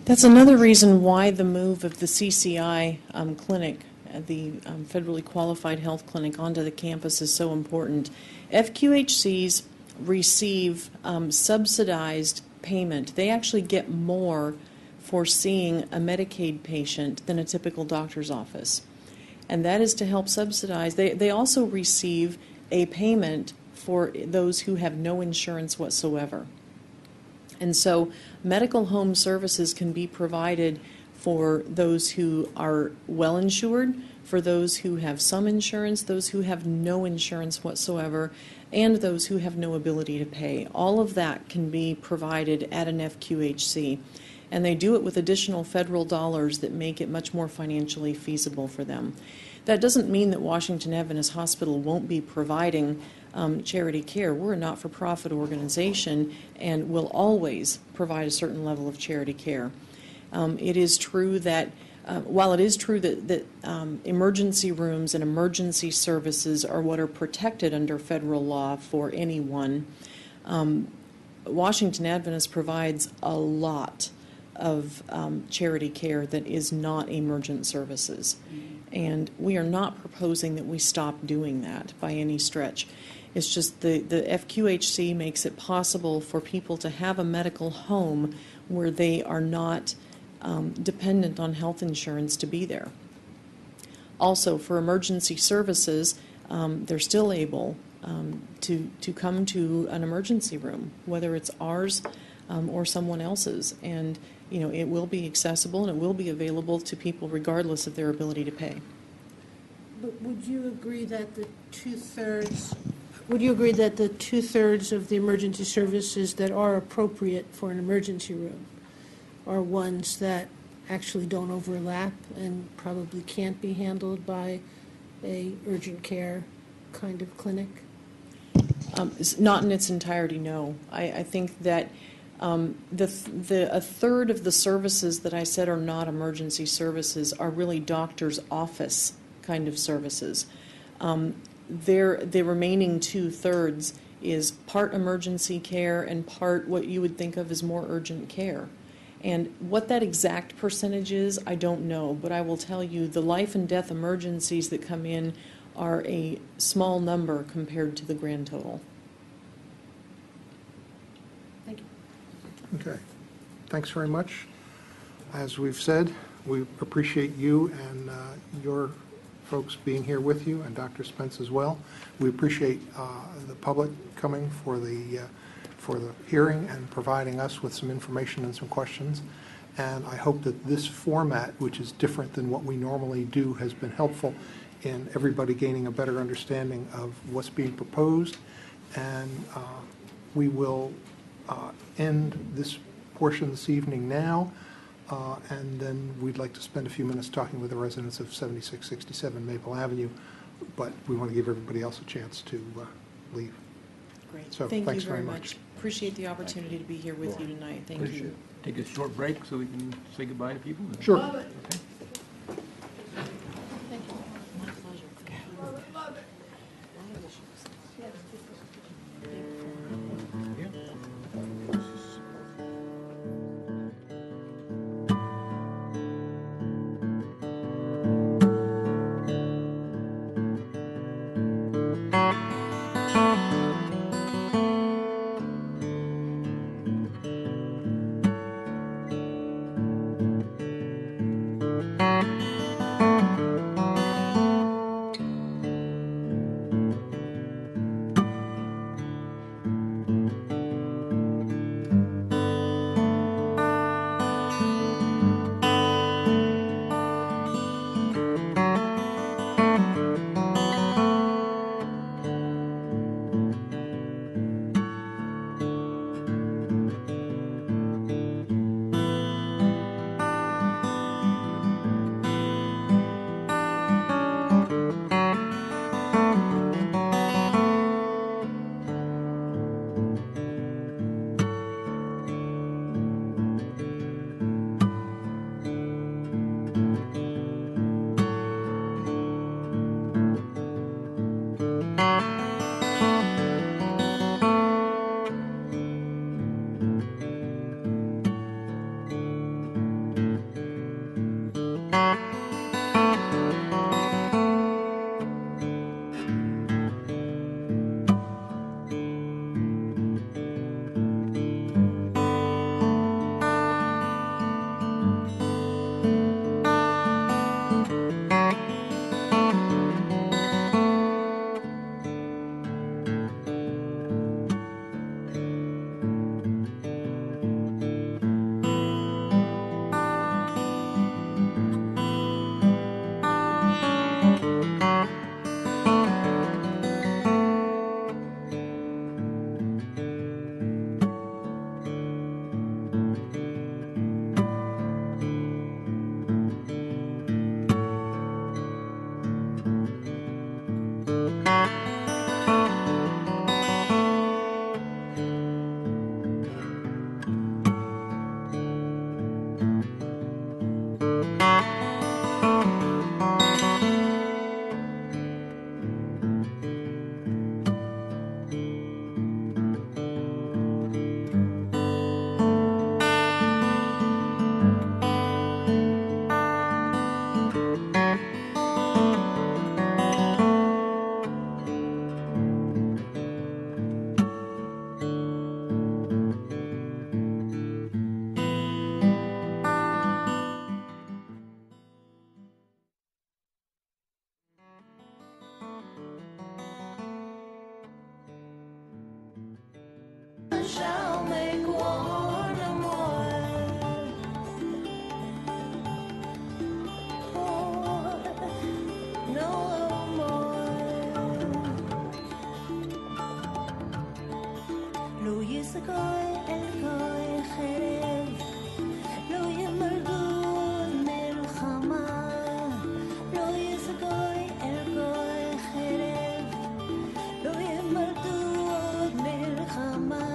That's another reason why the move of the CCI clinic, the federally qualified health clinic, onto the campus is so important. FQHCs receive subsidized payment. They actually get more for seeing a Medicaid patient than a typical doctor's office. And that is to help subsidize. They also receive a payment for those who have no insurance whatsoever. And so medical home services can be provided for those who are well insured, for those who have some insurance, those who have no insurance whatsoever, and those who have no ability to pay. All of that can be provided at an FQHC. And they do it with additional federal dollars that make it much more financially feasible for them. That doesn't mean that Washington Adventist Hospital won't be providing charity care. We're a not-for-profit organization and will always provide a certain level of charity care. It is true that while it is true that emergency rooms and emergency services are what are protected under federal law for anyone, Washington Adventist provides a lot of charity care that is not emergent services. And we are not proposing that we stop doing that by any stretch. It's just the FQHC makes it possible for people to have a medical home where they are not dependent on health insurance to be there. Also, for emergency services, they're still able to come to an emergency room, whether it's ours or someone else's. And it will be accessible and it will be available to people regardless of their ability to pay. But would you agree that the two-thirds of the emergency services that are appropriate for an emergency room are ones that actually don't overlap and probably can't be handled by a urgent care kind of clinic? Not in its entirety, no. I think that a third of the services that I said are not emergency services are really doctor's office kind of services. The remaining two-thirds is part emergency care and part what you would think of as more urgent care. And what that exact percentage is, I don't know, but I will tell you the life and death emergencies that come in are a small number compared to the grand total. Thank you. Okay. Thanks very much. As we've said, we appreciate you and your folks being here with you, and Dr. Spence as well. We appreciate the public coming for the hearing and providing us with some information and some questions. And I hope that this format, which is different than what we normally do, has been helpful in everybody gaining a better understanding of what's being proposed. And we will end this portion this evening now. And then we'd like to spend a few minutes talking with the residents of 7667 Maple Avenue, but we want to give everybody else a chance to leave. Great. So Thank thanks you very very much. Appreciate the opportunity to be here with you tonight. Thank Appreciate you. it. Take a short break so we can say goodbye to people? Sure. Okay. shall make war no more. No more. Lo يسقي القاي خرب لو يمرقوا الملخمة لو يسقي القاي خرب لو يمرقوا الملخمة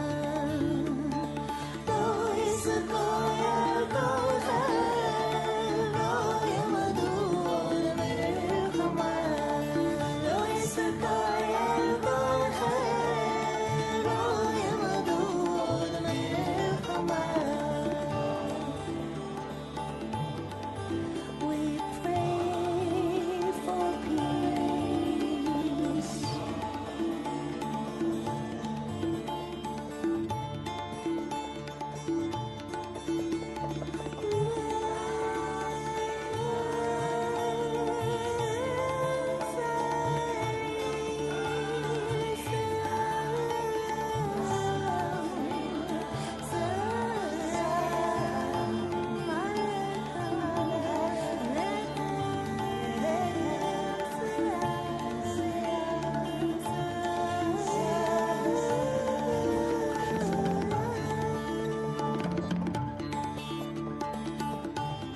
لو يسقي القاي خرب لو يمرقوا الملخمة لو يسقي القاي خرب لو يمرقوا الملخمة. We pray for peace.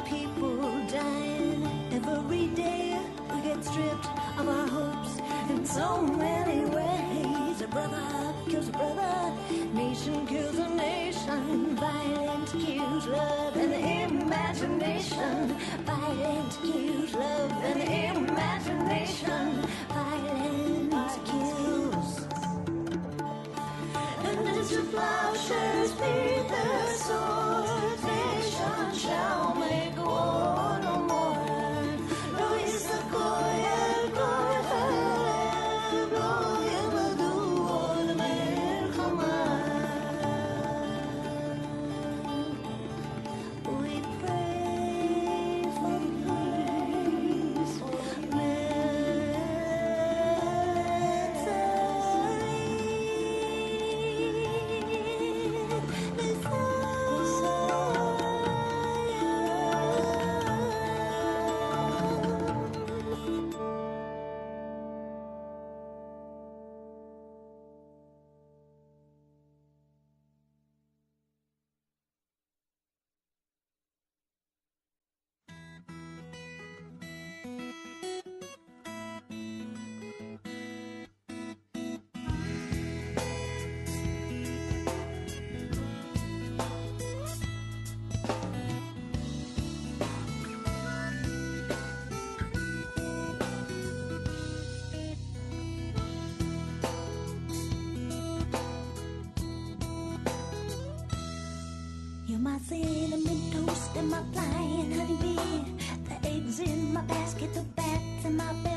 People dying every day. We get stripped of our hopes in so many ways. A brother kills a brother, nation kills a nation. Violence kills love and imagination. Violence kills love and imagination. Violence kills. And as the plowshares beat their swords, nation shall make war no more. Lo يسقي القلب لو يمدوا الملخمة. We pray for peace. You're my cinnamon toast and my flying honeybee, the eggs in my basket, the bats in my bed.